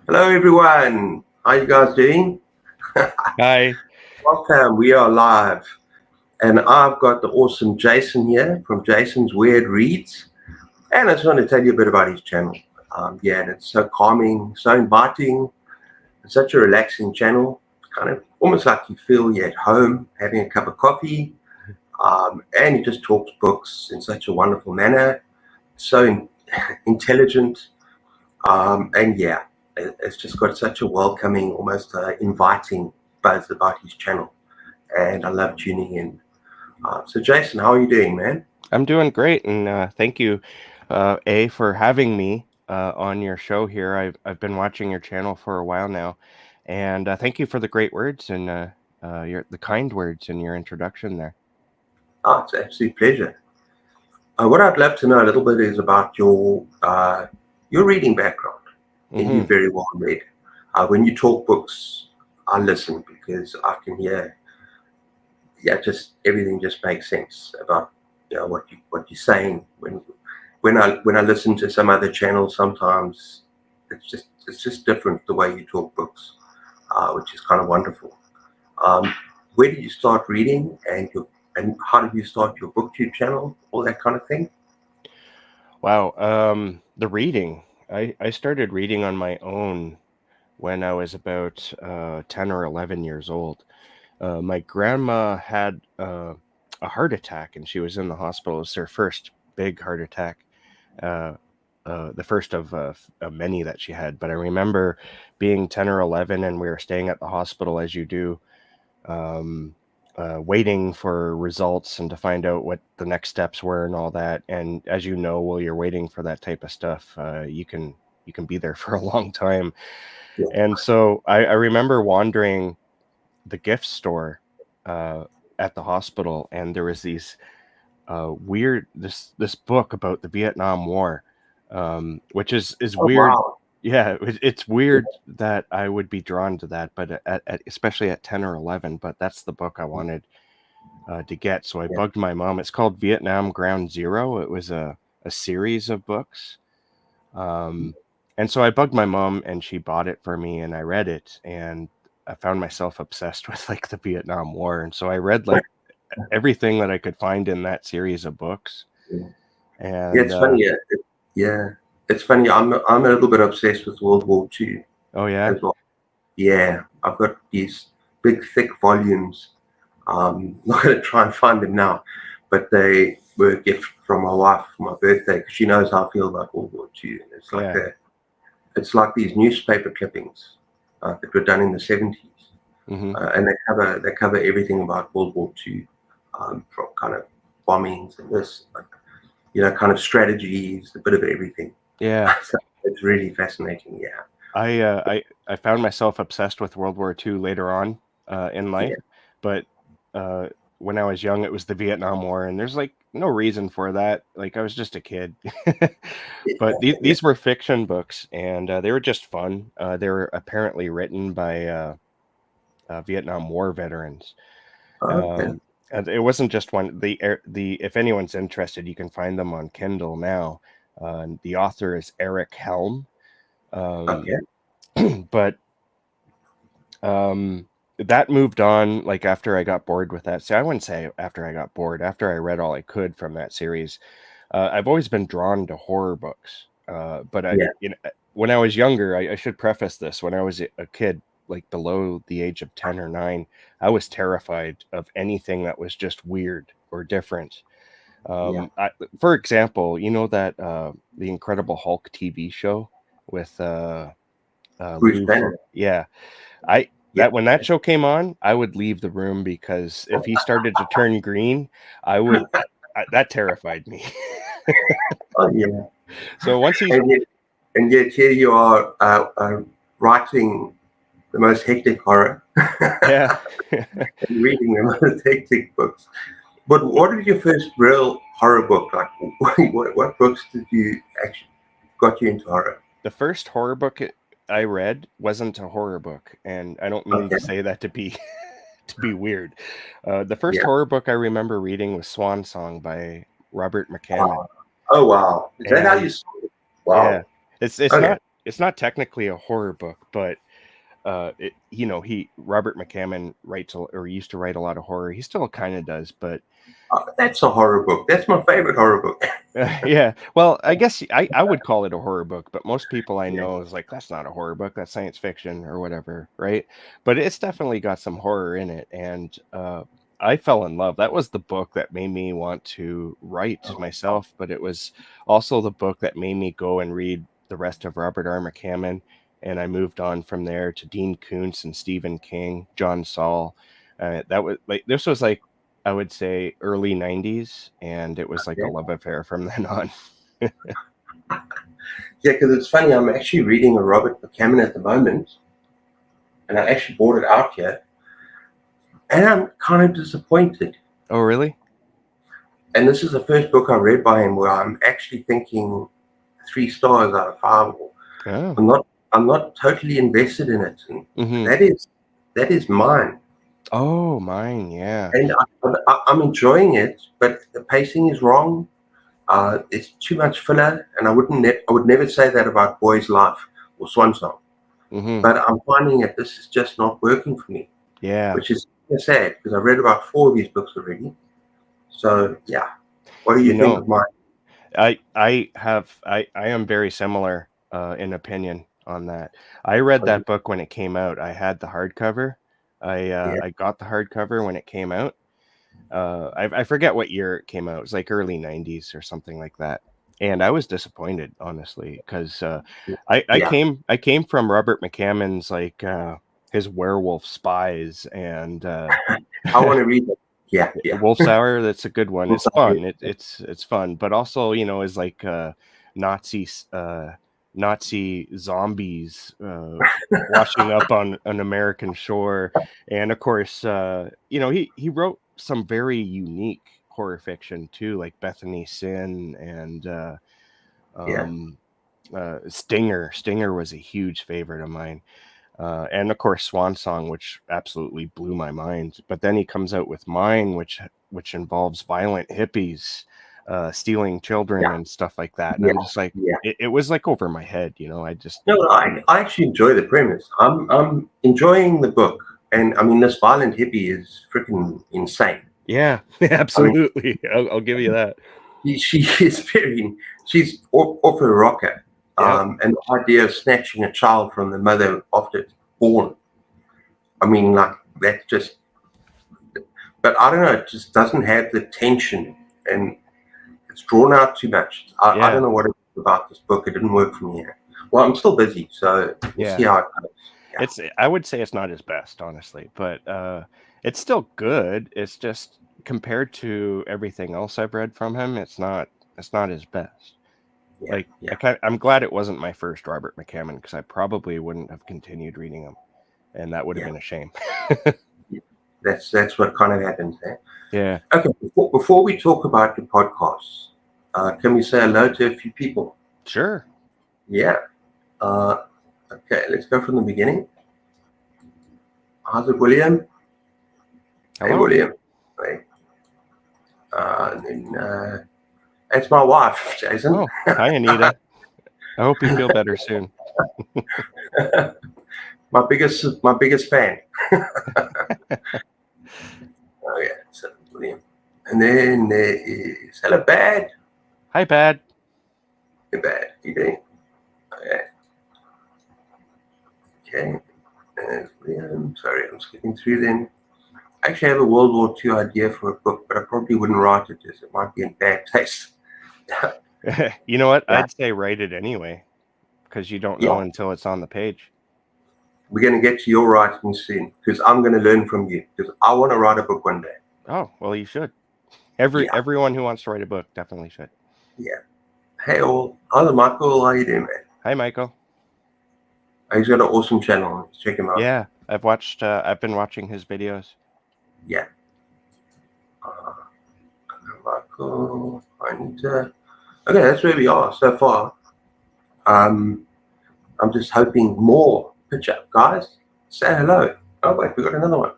Hello, everyone. How you guys doing? Hi. Welcome. We are live, and I've got the awesome Jason here from Jason's Weird Reads. And I just want to tell you a bit about his channel. And it's so calming, so inviting, it's such a relaxing channel. It's kind of almost like you feel you're at home having a cup of coffee. And he just talks books in such a wonderful manner, so intelligent. It's just got such a welcoming, almost inviting buzz about his channel, and I love tuning in. So, Jason, how are you doing, man? I'm doing great, and thank you, for having me on your show here. I've been watching your channel for a while now, and thank you for the great words and the kind words in your introduction there. Oh, it's an absolute pleasure. What I'd love to know a little bit is about your reading background, and Hmm. you're very well read. When you talk books, I listen because I can hear, yeah, just everything just makes sense about what you're saying. When I listen to some other channels, sometimes it's just different the way you talk books, which is kind of wonderful. Um, where did you start reading, and how did you start your booktube channel, all that kind of thing? Wow. The reading. I started reading on my own when I was about 10 or 11 years old. My grandma had a heart attack, and she was in the hospital. It was her first big heart attack. uh, the first of many that she had. But I remember being 10 or 11, and we were staying at the hospital as you do, um, waiting for results and to find out what the next steps were and all that. And as you know, while you're waiting for that type of stuff, you can be there for a long time. Yeah. And so I remember wandering the gift store uh, at the hospital, and there was these weird this book about the Vietnam War, which is Oh weird. wow. Yeah, it's weird that I would be drawn to that, but especially at 10 or 11. But that's the book I wanted to get, so I Yeah. bugged my mom. It's called Vietnam Ground Zero. It was a series of books, and so I bugged my mom, and she bought it for me, and I read it, and I found myself obsessed with like the Vietnam War, and so I read like everything that I could find in that series of books. Yeah. Yeah, And it's funny. Yeah, it's funny. I'm a little bit obsessed with World War II oh yeah, as well. Yeah, I've got these big, thick volumes. Not going to try and find them now, but they were a gift from my wife for my birthday because she knows how I feel about World War II. And yeah. it's like these newspaper clippings that were done in the 70s, Hmm. and they cover everything about World War II, from kind of bombings and this, kind of strategies, a bit of everything. Yeah. So it's really fascinating. Yeah, I found myself obsessed with World War II later on in life, yeah, but uh, when I was young, it was the Vietnam War, and there's like no reason for that. Like I was just a kid. But yeah. these were fiction books, and they were just fun. They were apparently written by Vietnam War veterans. Okay. Um, and it wasn't just one. The if anyone's interested, you can find them on Kindle now. The author is Eric Helm. Um, Okay. but um, that moved on. Like after I got bored with that. See, I wouldn't say after I got bored. After I read all I could from that series, I've always been drawn to horror books. But Yeah. when I was younger, I should preface this. When I was a kid, like below the age of 10 or 9, I was terrified of anything that was just weird or different. Yeah. For example, you know that the Incredible Hulk TV show with Bruce Lou Banner. yeah, I Yeah. that when that show came on, I would leave the room because if he started to turn green, I would that terrified me. Oh yeah. So once he And yet here you are, writing the most hectic horror yeah. and reading the most hectic books. But what is your first real horror book? Like, what books did you actually got you into horror? The first horror book I read wasn't a horror book, and I don't mean to Okay. say that to be to be weird. The first Yeah. horror book I remember reading was Swan Song by Robert McCammon. Wow. Oh wow. Is that how you And saw it? yeah, Wow. it's Okay. not it's not technically a horror book, but Robert McCammon used to write a lot of horror. He still kind of does, but That's a horror book. That's my favorite horror book. yeah. Well, I guess I would call it a horror book, but most people I Yeah. know is like, that's not a horror book, that's science fiction or whatever, right? But it's definitely got some horror in it, and I fell in love. That was the book that made me want to write Oh, myself, but it was also the book that made me go and read the rest of Robert R. McCammon, and I moved on from there to Dean Koontz and Stephen King, John Saul. This was like, I would say, early 90s, and it was like a yeah. love affair from then on. Yeah, because it's funny. I'm actually reading a Robert McCammon at the moment, and I actually bought it out here, and I'm kind of disappointed. Oh, really? And this is the first book I read by him where I'm actually thinking 3 stars out of 5. Oh. I'm not totally invested in it, and Mm-hmm. that is mine. Oh, mine, yeah. And I'm enjoying it, but the pacing is wrong. It's too much filler, and I would never say that about Boy's Life or Swan Song. Mm-hmm. But I'm finding that this is just not working for me, Yeah. which is sad because I've read about 4 of these books already. So yeah, what do you You think know, of mine? I am very similar in opinion on that. I read that book when it came out. I had the hardcover. Yeah, I got the hardcover when it came out. I forget what year it came out. It was like early 90s or something like that. And I was disappointed, honestly, because yeah. I came from Robert McCammon's like his Werewolf Spies and I want to read it. Yeah, yeah. Wolf's Hour. That's a good one. We'll It's start here. fun. It's fun, but also, is like Nazi Nazi zombies washing up on an American shore, and of course, he wrote some very unique horror fiction too, like Bethany Sin and Yeah, um, Stinger. Stinger was a huge favorite of mine. And of course Swan Song, which absolutely blew my mind. But then he comes out with mine, which involves violent hippies stealing children yeah, and stuff like that. And yeah, I'm just like, yeah. it was like over my head, I just No, I actually enjoy the premise. I'm enjoying the book, and I mean this violent hippie is freaking insane. yeah, I mean, absolutely. I'll give you that. she is very she's off her rocker, Yep. and the idea of snatching a child from the mother after it's born. I mean, like that's just. But I don't know. It just doesn't have the tension, and it's drawn out too much. I Yeah. don't know what it is about this book. It didn't work for me. Well, I'm still busy, so we'll see Yeah. how it goes. Yeah, I would say it's not his best, honestly, but it's still good. It's just compared to everything else I've read from him, it's not his best. yeah, Like yeah, I'm glad it wasn't my first Robert McCammon because I probably wouldn't have continued reading him, and that would have yeah. been a shame. That's what kind of happens. Eh? Yeah, Okay, before we talk about the podcasts, can we say hello to a few people? sure. Yeah. Uh, okay, let's go from the beginning. How's it, William? Hey, Hello. William. Hey. And then it's my wife, Jason. Oh, hi, Anita. I hope you feel better soon. my biggest fan. Oh yeah, so William. And then there is hello, Bad. Hi, Bad. Hey, Bad. You doing? Okay. Okay. And William. Sorry, I'm skipping through them. I actually have a World War II idea for a book, but I probably wouldn't write it as it might be in bad taste. You know what? Yeah, I'd say write it anyway because you don't know yeah. until it's on the page. We're going to get to your writing soon because I'm going to learn from you because I want to write a book one day. Oh, well, you should. Yeah, Everyone who wants to write a book definitely should. yeah. Hey, all. Hello, Michael. How you doing, man? Hi, Michael. He's got an awesome channel. Check him out. Yeah, I've been watching his videos. Yeah. Uh, Michael. Anita. Okay, that's where we are so far. I'm just hoping more pitch up, guys. Say hello. Oh wait, we got another one.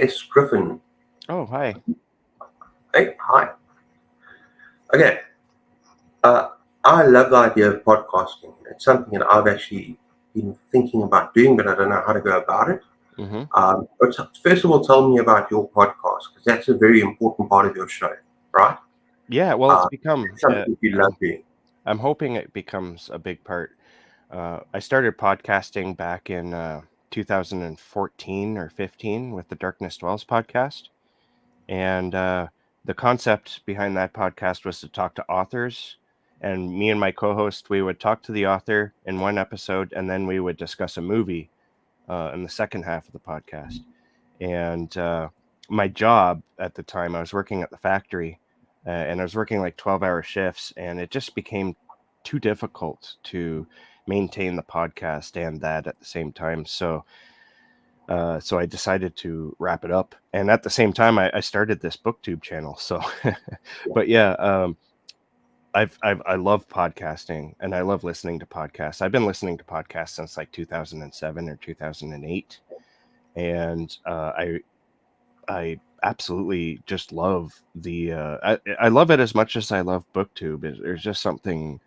S. Griffin. Oh, hi. Hey, hi. Okay. I love the idea of podcasting. It's something that I've actually been thinking about doing, but I don't know how to go about it. Hmm. But first of all, tell me about your podcast because that's a very important part of your show, right? Yeah, well, it's become. It's something you love doing. I'm hoping it becomes a big part. I started podcasting back in 2014 or 15 with the Darkness Dwells podcast. And the concept behind that podcast was to talk to authors. And me and my co host, we would talk to the author in one episode, and then we would discuss a movie in the second half of the podcast. And my job at the time, I was working at the factory and I was working like 12-hour shifts, and it just became too difficult to maintain the podcast and that at the same time. So I decided to wrap it up, and at the same time, I started this BookTube channel. So, but yeah, I love podcasting, and I love listening to podcasts. I've been listening to podcasts since like 2007 or 2008, and I absolutely just love the I love it as much as I love BookTube. There's just something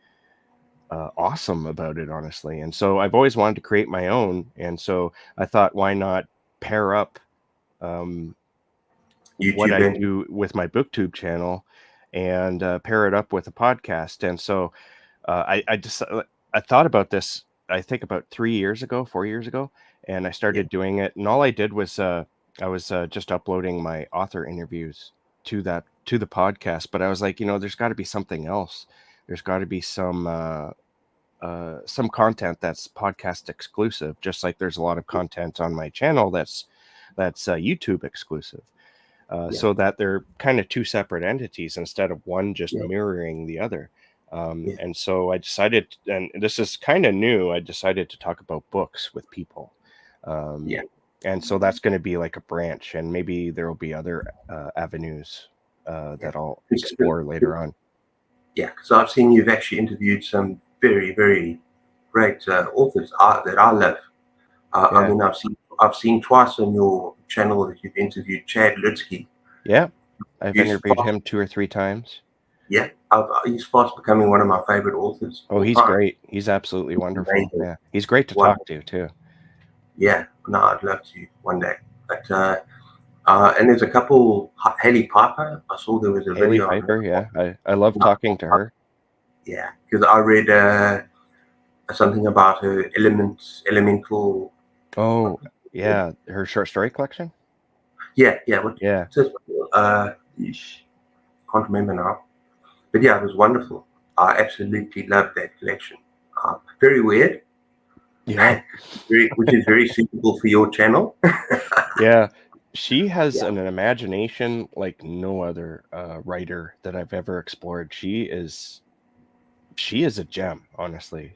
awesome about it, honestly. And so I've always wanted to create my own, and so I thought, why not pair up um, what YouTube I and do with my BookTube channel and pair it up with a podcast. And so I just I thought about this. I think about 3 years ago, 4 years ago, and I yeah, started doing it. And all I did was I was just uploading my author interviews to the podcast. But I was like, there's got to be something else. There's got to be some content that's podcast exclusive, just like there's a lot of content on my channel that's YouTube exclusive. yeah, So that they're kind of two separate entities instead of one just yeah, mirroring the other. yeah, And so I decided, and this is kind of new, I decided to talk about books with people. Um, yeah, and so that's going to be like a branch, and maybe there will be other avenues yeah. that I'll 'Cause- explore later on. Yeah, because I've seen you've actually interviewed some very, very great authors that I love. I Yeah. mean, I've seen twice on your channel that you've interviewed Chad Lutsky. Yeah. I've He's interviewed fast, him 2 or 3 times. yeah, he's fast becoming one of my favorite authors of Oh, all he's time. great. He's absolutely wonderful. Amazing, Yeah. He's great to talk wonderful. to too. Yeah, no, I'd love to one day. But and there's a couple. Haley Piper. I saw there was a Haley video on her. Piper. Yeah. I love talking to her. Yeah, because I read something about her elemental. Oh, yeah. Her short story collection. Yeah, yeah. What? Yeah. Can't remember now. But yeah, it was wonderful. I absolutely loved that collection. Very weird, Yeah. which is very suitable for your channel. Yeah. She has Yeah, an imagination like no other writer that I've ever explored. She is a gem, honestly.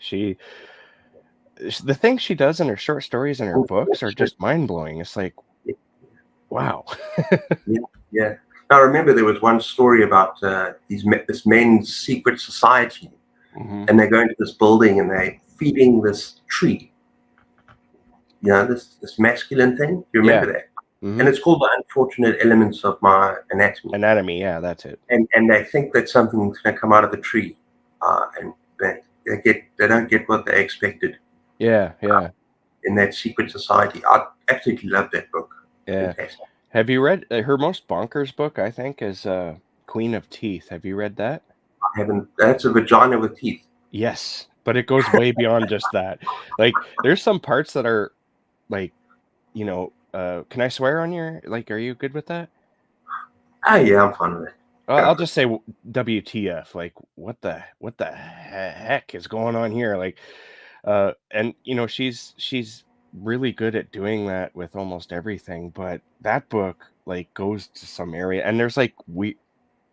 The things she does in her short stories and her books are just mind blowing. It's like, wow. yeah, yeah. I remember there was one story about this men's secret society, Hmm. and they go into this building and they're feeding this tree. This masculine thing. You Yeah. remember that? Hmm. And it's called The Unfortunate Elements of My Anatomy. Anatomy. Yeah, that's it. And they think that something's going to come out of the tree, and they don't get what they expected Yeah. Yeah. in that secret society. I absolutely love that book. Yeah. Fantastic. Have you read her most bonkers book? I think is Queen of Teeth. Have you read that? I haven't. That's a vagina with teeth. Yes, but it goes way beyond just that. Like, there's some parts that are like, can I swear on your, like, are you good with that? Ah, yeah, I'm fine with it. I'll just say WTF. Like, what the heck is going on here? Like, and she's really good at doing that with almost everything. But that book like goes to some area, and there's like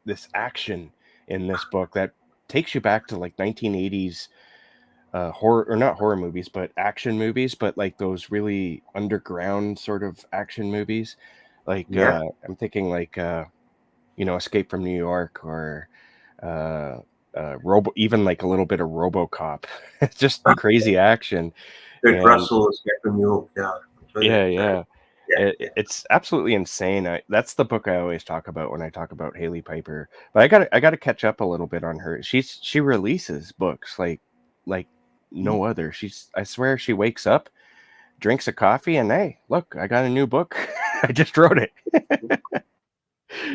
this action in this book that takes you back to like 1980s horror, or not horror movies, but action movies, but like those really underground sort of action movies. Like Yeah, I'm thinking like Escape from New York, or even like a little bit of RoboCop. It's just crazy action. Kurt And Russell is back from New York. Yeah, enjoy yeah, that. yeah. Yeah, yeah. It's absolutely insane. That's the book I always talk about when I talk about Haley Piper. But I got to catch up a little bit on her. She releases books like no other. I swear she wakes up, drinks a coffee, and hey, look, I got a new book. I just wrote it.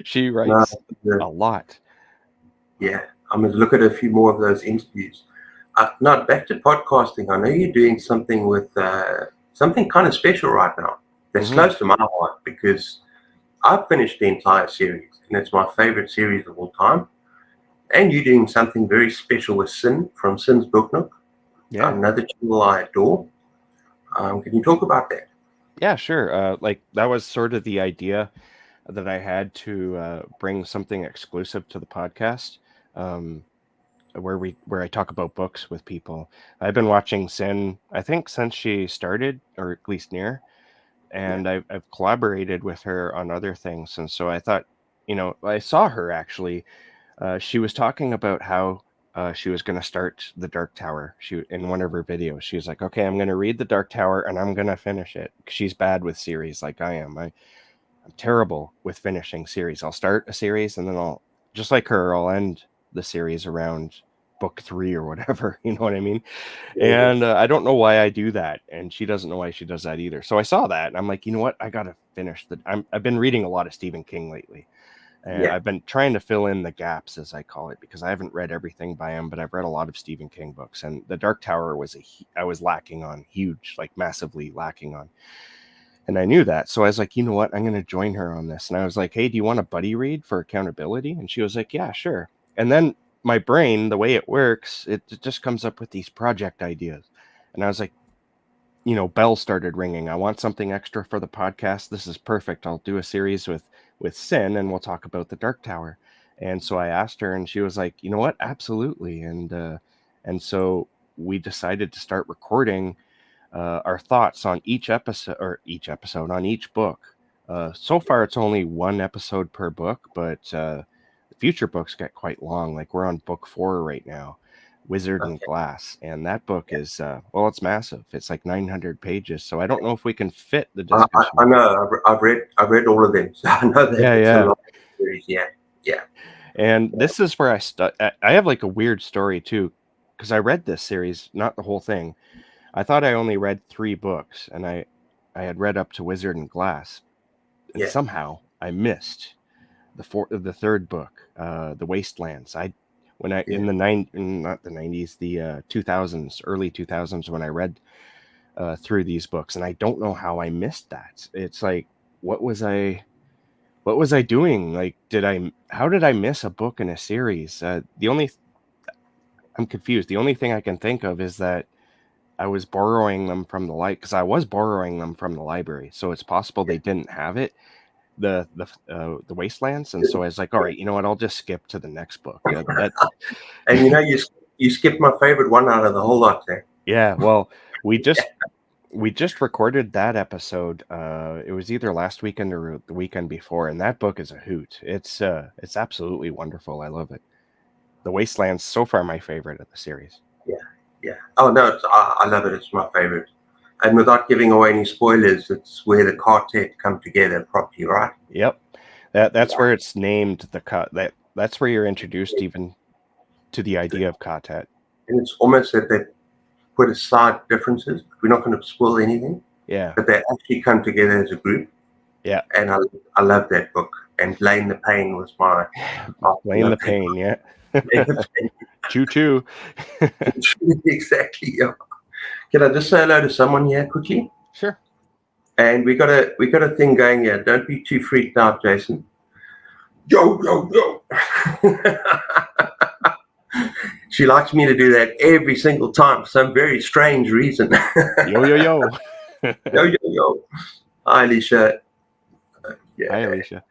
She No, writes a lot. yeah. I'm going to look at a few more of those interviews. Now, back to podcasting. I know you're doing something with something kind of special right now that's Hmm. close to my heart because I've finished the entire series and it's my favorite series of all time. And you're doing something very special with Sin from Sin's Book Nook, Yeah. another channel I adore. Can you talk about that? Yeah, sure. Like that was sort of the idea that I had to bring something exclusive to the podcast, um, where I talk about books with people. I've been watching Sin, I think, since she started, or at least near, Yeah, and I've collaborated with her on other things. And so I thought, I saw her actually. She was talking about how she was going to start the Dark Tower. She in one of her videos, she was like, "Okay, I'm going to read the Dark Tower and I'm going to finish it." She's bad with series, like I am. I'm terrible with finishing series. I'll start a series and then I'll, just like her, I'll end the series around book 3 or whatever. You know what I mean? yeah, yeah, And I don't know why I do that, and she doesn't know why she does that either. So I saw that, and I'm like, you know what? I gotta finish the. I've been reading a lot of Stephen King lately, and yeah, I've been trying to fill in the gaps, as I call it, because I haven't read everything by him, but I've read a lot of Stephen King books, and The Dark Tower was I was lacking on, huge, like massively lacking on, and I knew that. So I was like, you know what? I'm going to join her on this, and I was like, hey, do you want a buddy read for accountability? And she was like, yeah, sure. And then my brain, the way it works, it just comes up with these project ideas, and I was like, bells started ringing. I want something extra for the podcast. This is perfect. I'll do a series with Sin, and we'll talk about the Dark Tower. And so I asked her, and she was like, "You know what? Absolutely." And so we decided to start recording our thoughts on each episode on each book. So far, it's only one episode per book, but the future books get quite long. Like we're on book 4 right now, Wizard and okay. Glass, and that book is it's massive. It's like 900 pages. So I don't know if we can fit the I discussion. know. I've read all of them, so I know that Yeah, it's a yeah. long series. Yeah, yeah, And this is where I have like a weird story too, because I read this series, not the whole thing. I thought I only read 3 books, and I had read up to Wizard and Glass, and yeah, somehow I missed the third book, The Wastelands. I when I yeah. in the not the 90s, the 2000s, early 2000s, when I read through these books, and I don't know how I missed that. It's like, what was I what was I doing? Like, how did I miss a book in a series? I'm confused. The only thing I can think of is that I was borrowing them from because I was borrowing them from the library, so it's possible they didn't have it, the Wastelands, and so I was like, all right, you know what? I'll just skip to the next book. That And you skipped my favorite one out of the whole lot there. Yeah. Well, we just we just recorded that episode. It was either last weekend or the weekend before, and that book is a hoot. It's absolutely wonderful. I love it. The Wastelands, so far my favorite of the series. Yeah, yeah. Oh no, I love it. It's my favorite. And without giving away any spoilers, it's where the quartet come together properly, right? Yep. That's Yeah. where it's named the cut. That's where you're introduced even to the idea of Katet. And it's almost that they put aside differences. We're not going to spoil anything, Yeah. but they actually come together as a group. Yeah. And I love that book. And Lane the Pain was my, I Blame love the that pain, yeah. book. Choo choo. Exactly. Yeah. Can I just say hello to someone here quickly? Sure. And we got a thing going here. Don't be too freaked out, Jason. Yo, yo, yo. She likes me to do that every single time for some very strange reason. Yo yo yo. Yo, yo, yo. Hi, Alicia. Hi, Yeah, Alicia.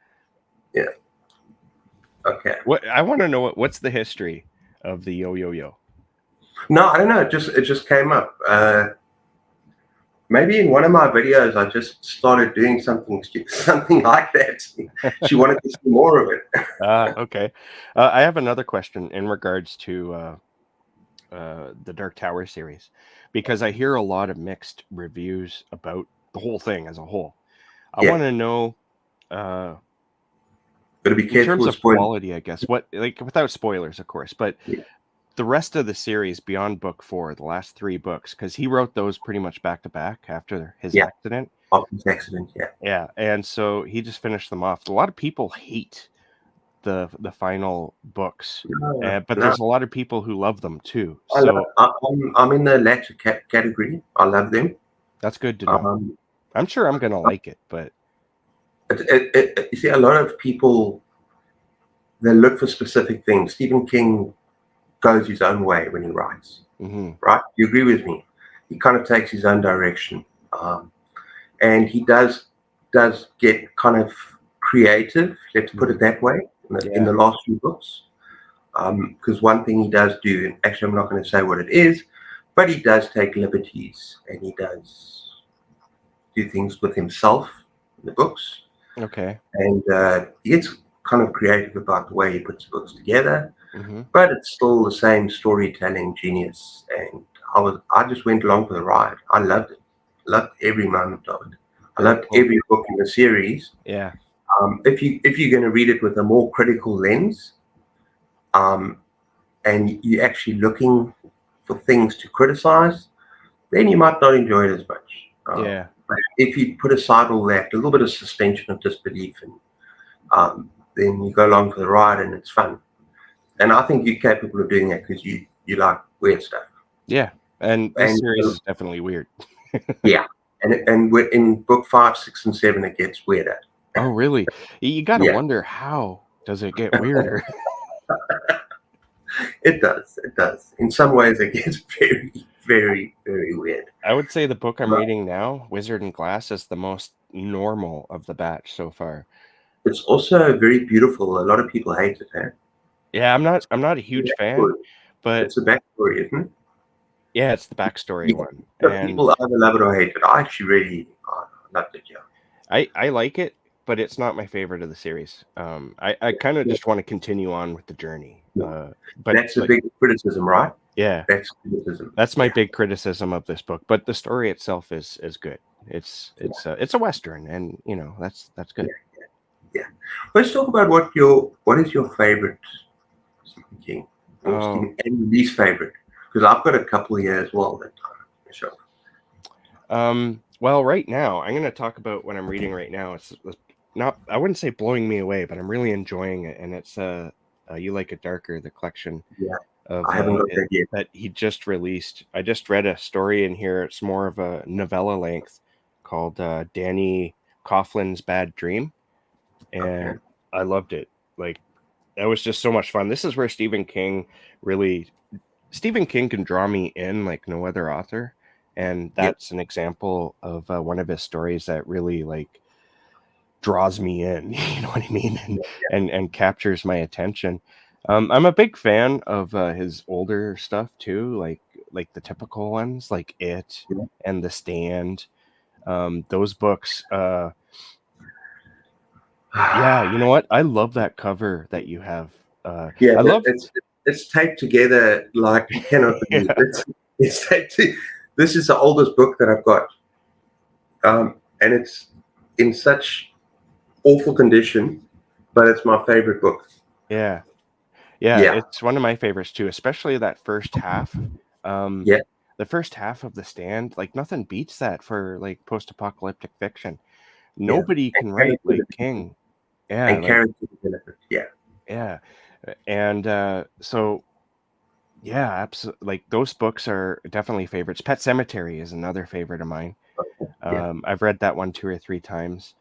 yeah. Okay. What I want to know what's the history of the yo yo yo? No, I don't know. It just came up. Maybe in one of my videos, I just started doing something like that. She wanted to see more of it. Okay. I have another question in regards to the Dark Tower series, because I hear a lot of mixed reviews about the whole thing as a whole. I Yeah, want to know, uh, got to be in careful terms with of spoilers. quality, I guess, what, like, without spoilers, of course, but Yeah, the rest of the series beyond book 4, the last 3 books, because he wrote those pretty much back to back after his yeah, accident. after his accident. Yeah, Yeah, and so he just finished them off. A lot of people hate the final books, no, but no. there's a lot of people who love them too. I love. So I'm in the latter category. I love them. that's good to know. Um, I'm sure I'm gonna like it, but you see, a lot of people they look for specific things. Stephen King goes his own way when he writes. mhm, Right? You agree with me? He kind of takes his own direction, and he does get kind of creative. Let's put it mhm. that way. In Yeah, the last few books, because one thing he does do, and actually I'm not going to say what it is, but he does take liberties and he does do things with himself in the books, okay. and he gets kind of creative about the way he puts books together. Mhm. But it's still the same storytelling genius, and I just went along for the ride. I loved it, loved every moment of it. I Very loved cool. every book in the series. Yeah. If you're going to read it with a more critical lens, um, and you're actually looking for things to criticize, then you might not enjoy it as much. Yeah. But if you put aside all that, a little bit of suspension of disbelief, and then you go along for the ride, and it's fun. And I think you're capable of doing that because you like weird stuff. Yeah. And this And series is definitely weird. yeah, and we're in book 5, 6, and 7. It gets weirder. Oh, really? You gotta Yeah, wonder, how does it get weirder? it does. It does. In some ways, it gets very, very, very weird. I would say the book I'm But reading now, Wizard and Glass, is the most normal of the batch so far. it's also very beautiful. A lot of people hate it. Eh? Yeah, I'm not a huge fan, Backstory. but It's a backstory, isn't it? yeah, it's the backstory Yeah. one, So and people either love it or hate it. I actually really loved it. Yeah. I like it, but it's not my favorite of the series. I kind of Yeah. just want to continue on with the journey. Yeah. But That's a like, big criticism, right? yeah, That's criticism. that's my Yeah. big criticism of this book. But the story itself is good. It's a western, and that's good. Yeah. Yeah. Let's talk about what is your favorite Stephen King or Oh, Stephen and least favorite? Because I've got a couple here as well that show. well, right now I'm going to talk about what I'm reading right now. It's not, I wouldn't say blowing me away, but I'm really enjoying it, and it's You Like It Darker, the collection Yeah, of I haven't got that yet. that he just released. I just read a story in here. It's more of a novella length called Danny Coughlin's Bad Dream, Okay. and I loved it. Like, that was just so much fun. This is where Stephen King can draw me in like no other author, and Yep. that's an example of one of his stories that really like draws me in. You know what I mean? And Yeah. and captures my attention. I'm a big fan of his older stuff too, like the typical ones, like It Yeah. and The Stand. Those books. Yeah, you know what? I love that cover that you have. Yeah, I love. it's taped together like you cannot believe. Yeah, It's taped. This is the oldest book that I've got, and it's in such awful condition, but it's my favorite book. yeah. Yeah, Yeah, it's one of my favorites too, especially that first half. Um, yeah, the first half of The Stand, like nothing beats that for like post-apocalyptic fiction. yeah. Nobody And can write character like development. King. Yeah, And like character development. Yeah, yeah. And so yeah, absolutely. Like those books are definitely favorites. Pet Cemetery is another favorite of mine. yeah, I've read that one 2 or 3 times.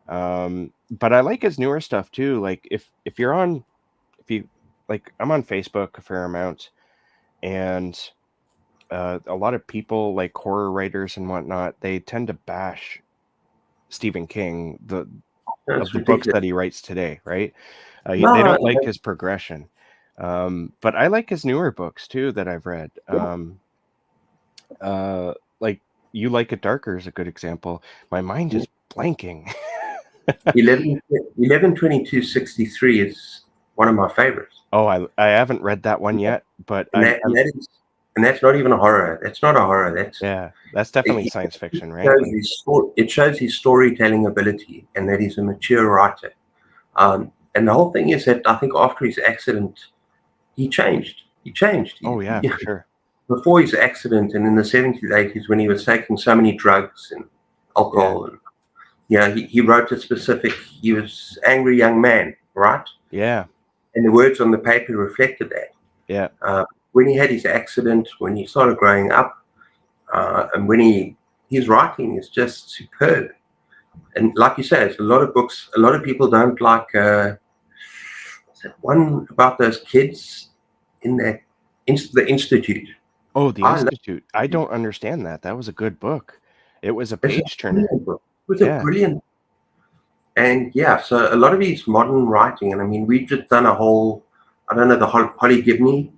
But I like his newer stuff too. Like if you're on if you like I'm on Facebook a fair amount, and a lot of people like horror writers and whatnot, they tend to bash Stephen King, of that's the books ridiculous. that he writes today, right? They No, don't like his progression, but I like his newer books too that I've read. yeah. Like You Like It Darker is a good example. My mind is blanking. 11/22/63 is one of my favorites. Oh, I haven't read that one Yeah. yet, but And I'm, that, and I'm that is and that's not even a horror. That's not a horror. Yeah, that's definitely It science fiction, right? shows Like, it shows his storytelling ability and that he's a mature writer. And the whole thing is that I think after his accident, he changed. He changed. oh yeah, for sure. Before his accident and in the 70s, 80s, when he was taking so many drugs and Yeah, alcohol, and he wrote a specific, he was angry young man, right? yeah, And the words on the paper reflected that. yeah. When he had his accident, when he started growing up, and when his writing is just superb. And like you say, it's a lot of books. A lot of people don't like one about those kids in that the institute. Oh, The I love Institute. I it. don't understand that. That was a good book. It was a It's a page turner. brilliant book. It was a Yeah. brilliant, and yeah. So a lot of his modern writing, and I mean, we've just done a whole. I don't know the Holly Gibney,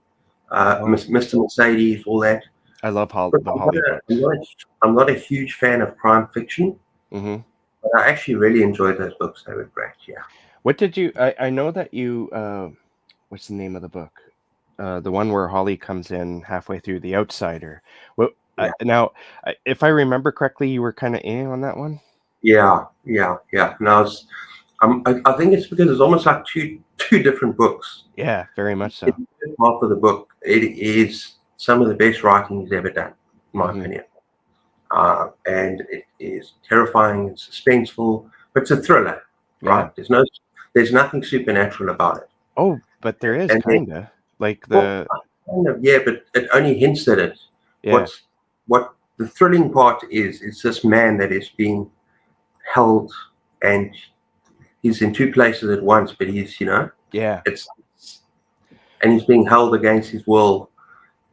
Oh, Mr. Mercedes, all that. I love But the Holly books. I'm not a huge fan of crime fiction, Hmm. but I actually really enjoyed those books. They were great. Yeah, What did you? I know that you. What's the name of the book? The one where Holly comes in halfway through, The Outsider. Well, yeah, now, if I remember correctly, you were kind of in on that one. yeah. And I think it's because it's almost like two different books. Yeah, very much In so. the first half of the book, it is some of the best writing he's ever done, in my Hmm. opinion. And it is terrifying and suspenseful, but it's a thriller, Yeah. right? There's nothing supernatural about it. Oh, but there is And then, kinda like well, the kind of, yeah, but it only hints at it. yeah, What's what the thrilling part is? It's this man that is being held, and he's in two places at once, but yeah, it's and he's being held against his will,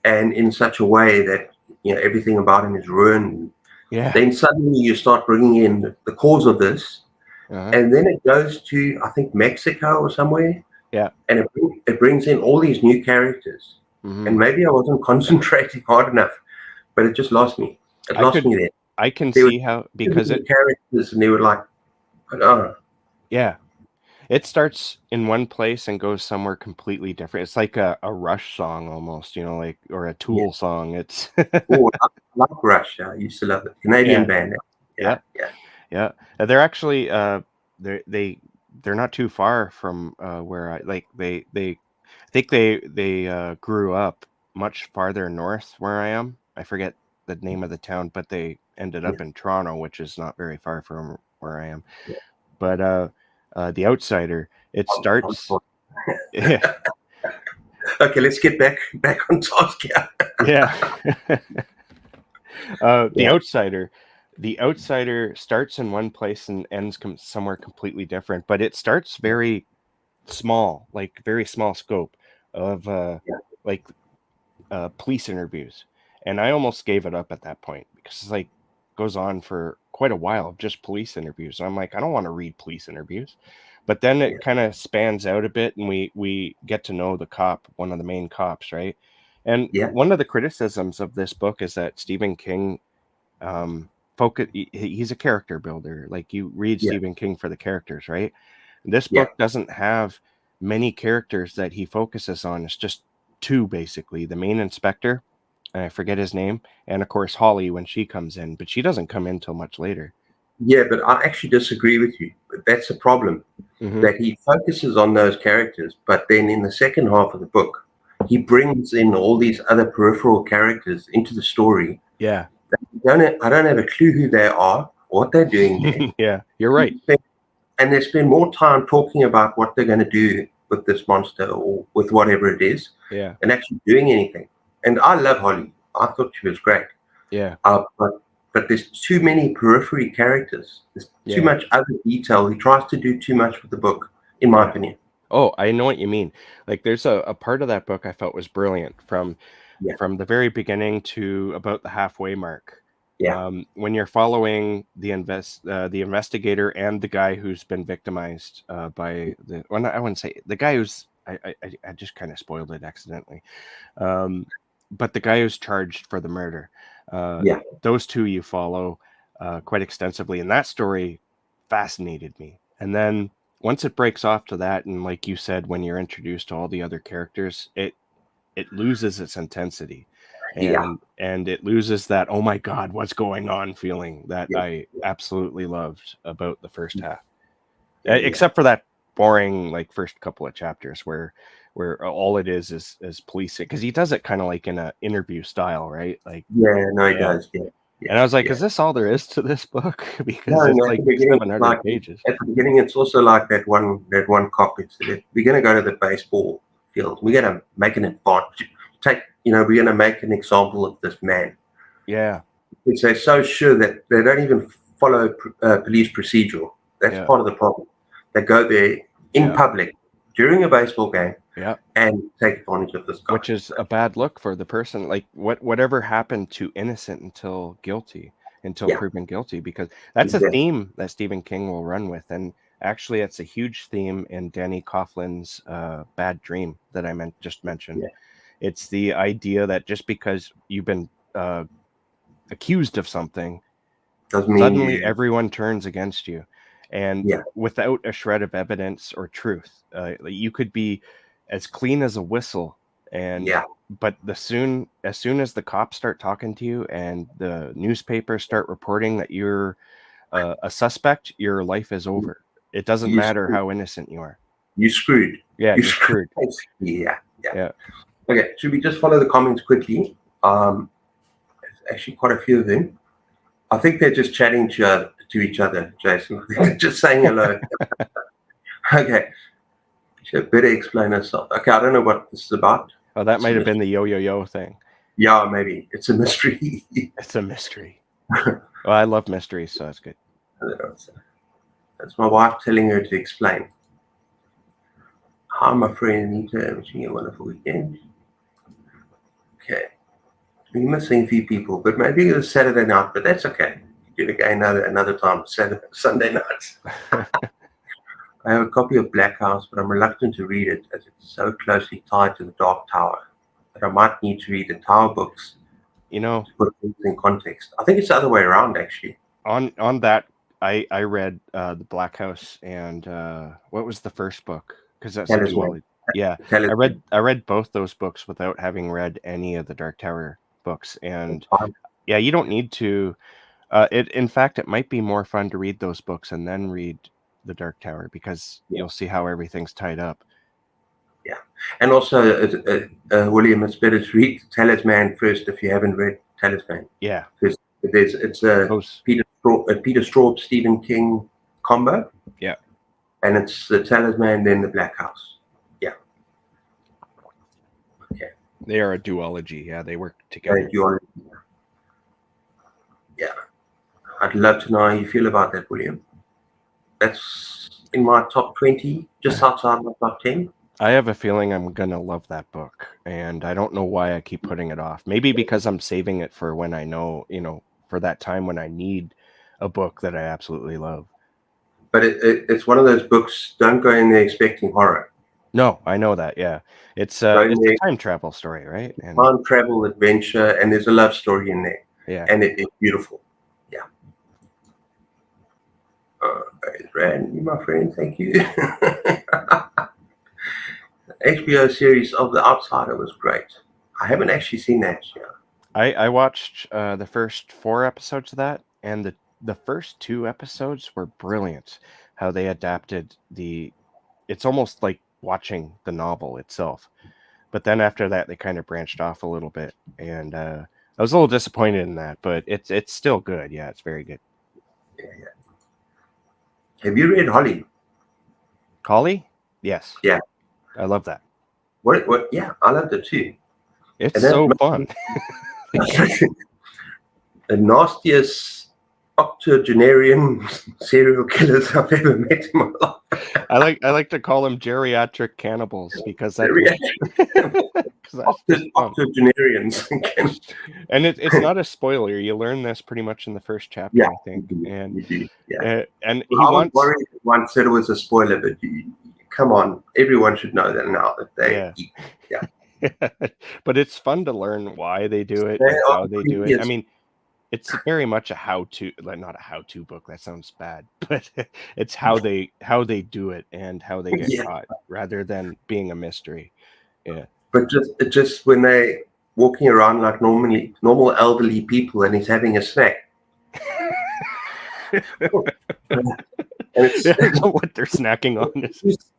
and in such a way that everything about him is ruined. yeah. Then suddenly you start bringing in the cause of this, Uh-huh. and then it goes to I think Mexico or somewhere, Yeah. and it brings in all these new characters. And Mhm. maybe I wasn't concentrating hard enough, but it just lost me. It I lost could me there. I can There were see how two because different it characters, and they were like, oh, yeah, it starts in one place and goes somewhere completely different. It's like a Rush song almost, like or a yeah, Tool song. It's oh, I like Rush. I used to love it. Canadian yeah, band. Yeah, yeah, yeah, yeah. They're actually they they're not too far from where I like they I think they grew up much farther north where I am. I forget the name of the town, but they ended yeah, up in Toronto, which is not very far from where I am. yeah. But The Outsider, it I'm starts sorry. yeah, Okay, let's get back on task here. yeah. Yeah, The Outsider starts in one place and ends somewhere completely different, but it starts very small, like very small scope of yeah, like police interviews, and I almost gave it up at that point because it's like goes on for quite a while of just police interviews. I'm like, I don't want to read police interviews, but then yeah, it kind of spans out a bit, and we get to know the cop, one of the main cops, right? And yeah, one of the criticisms of this book is that Stephen King focus he's a character builder. Like you read yeah, Stephen King for the characters, right? This yeah, book doesn't have many characters that he focuses on. It's just two basically, the main inspector, and I forget his name, and of course Holly when she comes in, but she doesn't come in till much later. yeah. But I actually disagree with you. That's the problem. Hmm. That he focuses on those characters, but then in the second half of the book, he brings in all these other peripheral characters into the story. Yeah. I don't have a clue who they are, what they're doing there. Yeah, you're right. And they spend more time talking about what they're going to do with this monster or with whatever it is Yeah. than actually doing anything. And I love Holly. I thought she was great. Yeah. Uh, but but there's too many periphery characters. There's too Yeah. much other detail. He tries to do too much with the book, in my Yeah. opinion. Oh, I know what you mean. Like there's a part of that book I felt was brilliant Yeah, from the very beginning to about the halfway mark. yeah, When you're following the investigator and the guy who's been victimized by the well, I wouldn't say the guy who's I just kind of spoiled it accidentally, um, but the guy who's charged for the murder. Uh, yeah, those two you follow quite extensively, and that story fascinated me. And then once it breaks off to that, and like you said, when you're introduced to all the other characters, it loses its intensity. Yeah. and it loses that oh my god, what's going on feeling that Yeah. I absolutely loved about the first half. Yeah. Yeah. Except for that boring like first couple of chapters where all it is policing, because he does it kind of like in a interview style, right? Like, Yeah. No, it yeah. does. Yeah. And Yeah. I was like, Yeah. is this all there is to this book? No, Because it's no, at like the beginning, it's 700 like pages. at the beginning, it's also like that one cop who said, "We're going to go to the baseball field. We're going to make an advantage. We're going to make an example of this man." Yeah, Which they're so sure that they don't even follow police procedural. That's yeah, part of the problem. They go there in yeah, public during a baseball game yeah. and take advantage of this guy. Which is a bad look for the person. Like, whatever happened to innocent until Yeah, proven guilty? Because that's a exactly. theme that Stephen King will run with, and actually, it's a huge theme in Danny Coughlin's Bad Dream that I just mentioned. Yeah, It's the idea that just because you've been accused of something, doesn't mean suddenly you. everyone turns against you, and Yeah, without a shred of evidence or truth. You could be as clean as a whistle, and yeah, but as soon as the cops start talking to you and the newspapers start reporting that you're a suspect, your life is over. It doesn't you matter screwed. how innocent you are. You screwed. Yeah, You you're screwed. screwed. Yeah, yeah. Yeah. Okay, should we just follow the comments quickly? There's actually quite a few of them. I think they're just chatting to each other, Jason. I think they're just saying hello. Okay, should better explain herself. Okay, I don't know what this is about. Oh, that It's a might have been mystery. the yo thing. Yeah, maybe it's a mystery. It's a mystery. Well, I love mysteries, so that's good. That's my wife telling her to explain. Hi, my friend Anita. Wishing you a wonderful weekend. Okay, we're missing a few people, but maybe it was Saturday night, but that's okay. Do it again another time, Sunday nights. I have a copy of Black House, but I'm reluctant to read it as it's so closely tied to the Dark Tower that I might need to read the Tower books You know, to put things in context. I think it's the other way around, actually. on that, I read the Black House and what was the first book? Because that's a Talisman. duology. Yeah, Talisman. I read both those books without having read any of the Dark Tower books, and Fine. yeah, you don't need to. It in fact, it might be more fun to read those books and then read the Dark Tower, because Yeah, you'll see how everything's tied up. yeah. And also, William, it's better to read Talisman first if you haven't read Talisman, Yeah, because it's a those. Peter Straub, Stephen King combo, Yeah, and it's the Talisman, then the Black House. Yeah. Okay. they are a duology. Yeah, they work together. Thank you. Yeah. I'd love to know how you feel about that, William. That's in my top 20, just outside my top 10. I have a feeling I'm gonna love that book, and I don't know why I keep putting it off. Maybe because I'm saving it for when I know, for that time when I need a book that I absolutely love. But it's one of those books, don't go in there expecting horror. No, I know that. Yeah, it's Go in a there, time travel story, right? And time travel, adventure, and there's a love story in there. yeah, And it's beautiful. Yeah. It's Randy, my friend. Thank you. HBO series of The Outsider was great. I haven't actually seen that yet. I watched the first 4 episodes of that, and the first 2 episodes were brilliant. How they adapted it's almost like watching the novel itself. But then after that, they kind of branched off a little bit, and I was a little disappointed in that. But it's still good. Yeah, it's very good. Yeah, yeah. Have you read Holly? Holly? Yes, Yeah. I love that. What? Yeah, I loved it too. It's And that so fun. the nastiest octogenarian serial killers I've ever met in my life. I like to call them geriatric cannibals, because that's just fun. Octogenarians. And it's not a spoiler. You learn this pretty much in the first chapter, Yeah, I think. And you do. Yeah. and Well, he I was wants. worried once said it was a spoiler, but come on, everyone should know that now that they Yeah. eat. Yeah. But it's fun to learn why they do it They and are how they do it. I creepy. mean, it's very much a how-to, like, not a how-to book. That sounds bad, but it's how they do it and how they get Yeah. caught, rather than being a mystery. Yeah. But just when they walking around like normal elderly people, and he's having a snack. And I don't know what they're snacking on.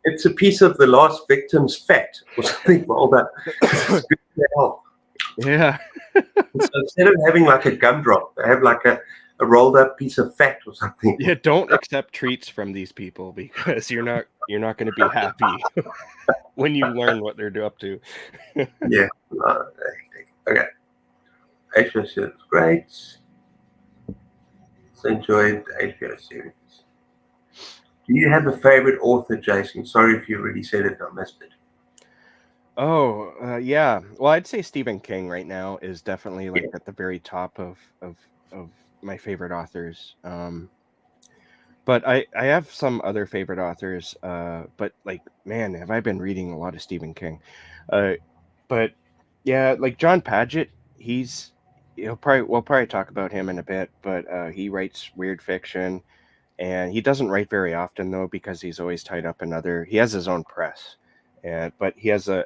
it's a piece of the last victim's fat or something rolled up. It's good for health. Yeah. So instead of having like a gumdrop, they have like a rolled up piece of fat or something. Yeah, don't accept treats from these people because you're not going to be happy when you learn what they're up to. Yeah. Okay. HBO series, great. So enjoyed the HBO series. Do you have a favorite author, Jason? Sorry if you already said it, I missed it. Oh, yeah. Well, I'd say Stephen King right now is definitely like at the very top of my favorite authors. But I have some other favorite authors. But like, man, have I been reading a lot of Stephen King? But yeah, like John Padgett, we'll probably talk about him in a bit. But he writes weird fiction, and he doesn't write very often though because he's always tied up in he has his own press, but he has a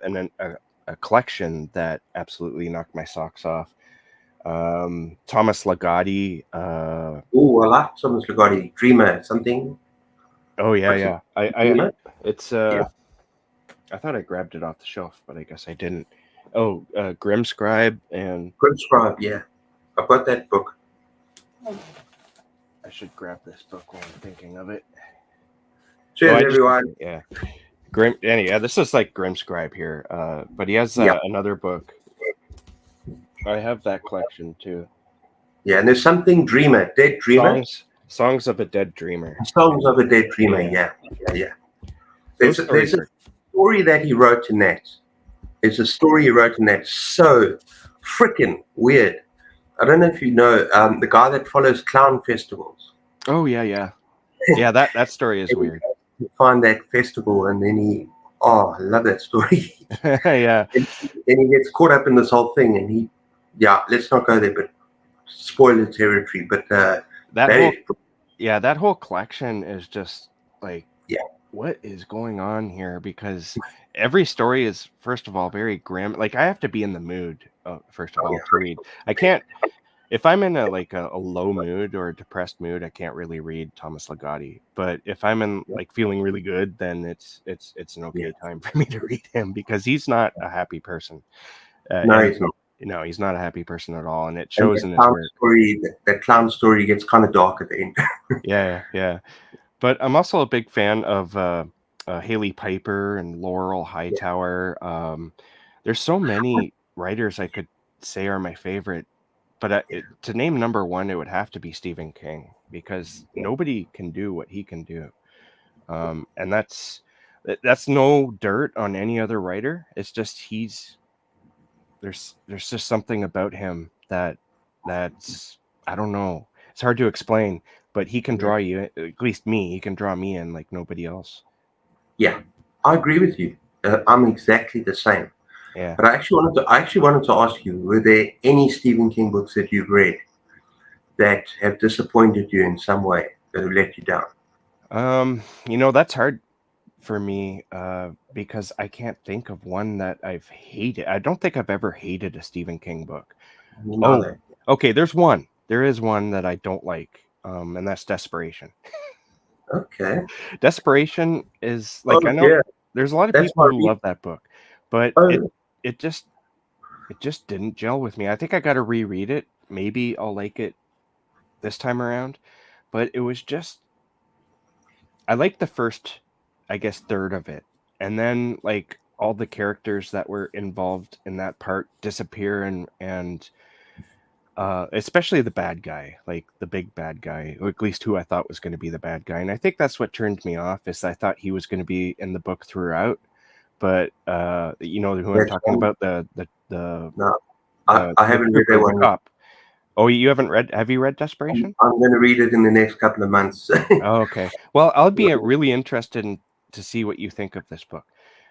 collection that absolutely knocked my socks off. Thomas Ligotti. Oh, I like Thomas Ligotti. Dreamer, something. Oh yeah, What's it? yeah. Dreamer? It's Yeah. I thought I grabbed it off the shelf, but I guess I didn't. Oh, Grimscribe and Grimscribe, yeah. I've got that book. I should grab this book while I'm thinking of it. Cheers, everyone. Yeah. This is like Grimscribe here, but he has another book. I have that collection too. Yeah, and there's something Dreamer, Dead Dreamer. Songs of a Dead Dreamer. Songs of a Dead Dreamer, yeah. There's a story that he wrote in that. There's a story he wrote in that so freaking weird. I don't know if you know the guy that follows clown festivals. Oh yeah. Yeah, that story is weird. You find that festival and then I love that story. Yeah. And he gets caught up in this whole thing and let's not go there, but spoiler territory. But that whole collection is just like, what is going on here? Because every story is, first of all, very grim. Like, I have to be in the mood, first of all, to read. I can't, if I'm in a low mood or a depressed mood, I can't really read Thomas Ligotti. But if I'm in like feeling really good, then it's an okay time for me to read him because he's not a happy person. No, he's not. No, he's not a happy person at all, and it shows in his work. That clown story gets kind of dark at the end. Yeah. But I'm also a big fan of Haley Piper and Laurel Hightower. There's so many writers I could say are my favorite, but to name number one, it would have to be Stephen King because nobody can do what he can do, and that's no dirt on any other writer. It's just there's just something about him that's I don't know. It's hard to explain, but he can draw you, at least me, he can draw me in like nobody else. Yeah, I agree with you. I'm exactly the same. Yeah. But I actually wanted to ask you, were there any Stephen King books that you've read that have disappointed you in some way, that have let you down? That's hard for me because I can't think of one that I've hated. I don't think I've ever hated a Stephen King book. Okay, there is one that I don't like, and that's Desperation. Okay. Desperation is like, I know there's a lot of people who love that book, but it just didn't gel with me. I think I got to reread it. Maybe I'll like it this time around, but it was just, I liked the first, I guess, third of it, and then like all the characters that were involved in that part disappear, and especially the bad guy, like the big bad guy, or at least who I thought was going to be the bad guy. And I think that's what turned me off, is I thought he was going to be in the book throughout. But you know who I'm talking about? I haven't read that one. Cop. Oh, you haven't read? Have you read Desperation? I'm going to read it in the next couple of months. Oh, okay. Well, I'll be really interested to see what you think of this book,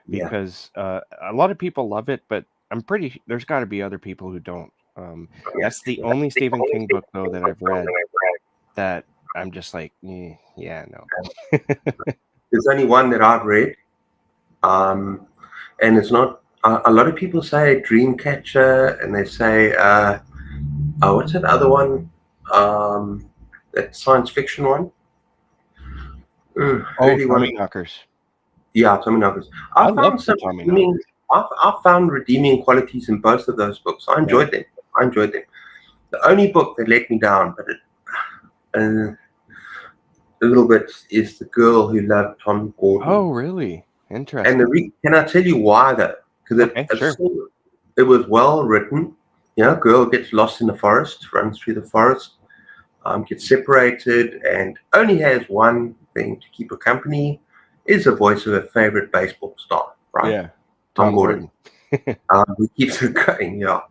because a lot of people love it, but there's got to be other people who don't. That's the only Stephen King book, though, that I've read that I'm just like, yeah, no. There's only one that I've read, and it's not A lot of people say Dreamcatcher, and they say, what's that other one? That science fiction one. Oh, Really Tommy one. Knockers. Yeah, Tommy Knockers. I I love found the some Tommy redeeming. Knockers. I found redeeming qualities in both of those books. I Yeah. enjoyed them. I enjoyed them. The only book that let me down, but uh, a little bit, is The Girl Who Loved Tom Gordon. Oh, really? And Interesting. can I tell you why though? Because Okay, sure. it was well written. You know, girl gets lost in the forest, runs through the forest, gets separated, and only has one thing to keep her company: is the voice of her favorite baseball star, right? Yeah. Tom Tom Gordon. Gordon. Who keeps her going. Yeah.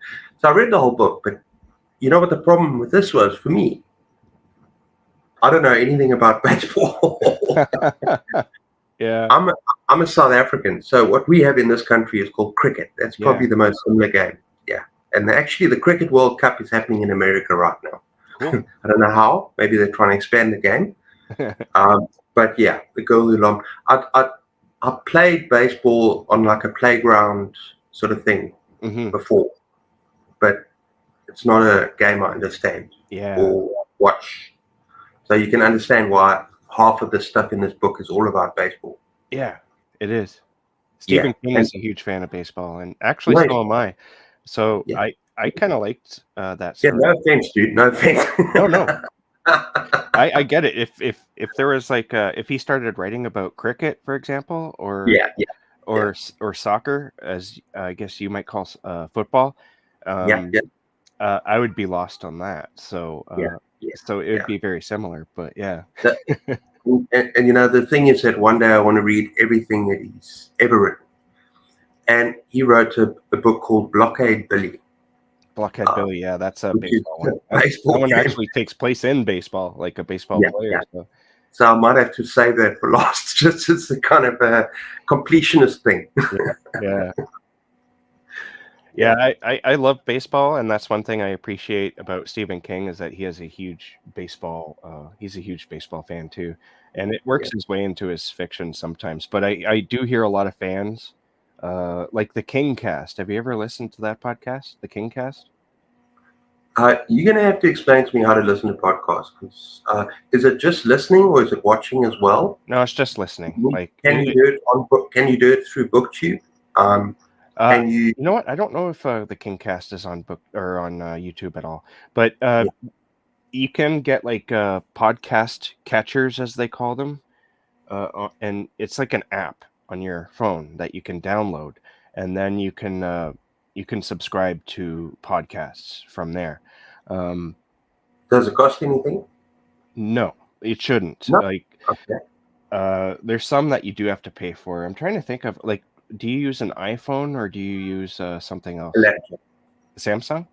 So I read the whole book, but you know what the problem with this was for me? I don't know anything about baseball. Yeah. I'm a, I'm a South African, so what we have in this country is called cricket. That's Yeah. probably the most similar game. Yeah, and actually, the Cricket World Cup is happening in America right now. Cool. I don't know how. Maybe they're trying to expand the game. Um, but yeah, the girl who long. I played baseball on like a playground sort of thing Hmm. before, but it's not a game I understand Yeah. or watch. So you can understand why half of the stuff in this book is all about baseball. Yeah, it is. Yeah, Stephen King and is a huge fan of baseball, and actually nice. so am I. So Yeah. I kind of liked that Yeah, story. no offense, dude. No offense. No, no, I get it. If there was like if he started writing about cricket, for example, Yeah, yeah, yeah, or soccer, as I guess you might call football, yeah, um, yeah, I would be lost on that. So yeah, yeah, so it would yeah. be very similar. But yeah, That, and you know, the thing is that one day I want to read everything that he's ever written. And he wrote a book called Blockade Billy, Blockhead uh, Billy, yeah, that's a which is baseball a one. That baseball one game. actually takes place in baseball, like a baseball Yeah, player. yeah. So So I might have to save that for last, just as a kind of a completionist thing. yeah, yeah. Yeah, Yeah, I love baseball, and that's one thing I appreciate about Stephen King is that he has a huge baseball. He's a huge baseball fan too, and it works yeah. his way into his fiction sometimes. But I do hear a lot of fans, like the King Cast. Have you ever listened to that podcast, the King Cast? You're going to have to explain to me how to listen to podcasts. 'Cause, is it just listening or is it watching as well? No, it's just listening. Like Can you do it on book? Can you do it through BookTube? Um, uh, can you? you know what? I don't know if the King Cast is on book or on YouTube at all, but Yeah, you can get like podcast catchers, as they call them. And it's like an app on your phone that you can download, and then you can subscribe to podcasts from there. Um, does it cost anything? no, it shouldn't. No. Like, Okay. there's some that you do have to pay for. I'm trying to think of like, do you use an iPhone or do you use something A else? laptop. Samsung?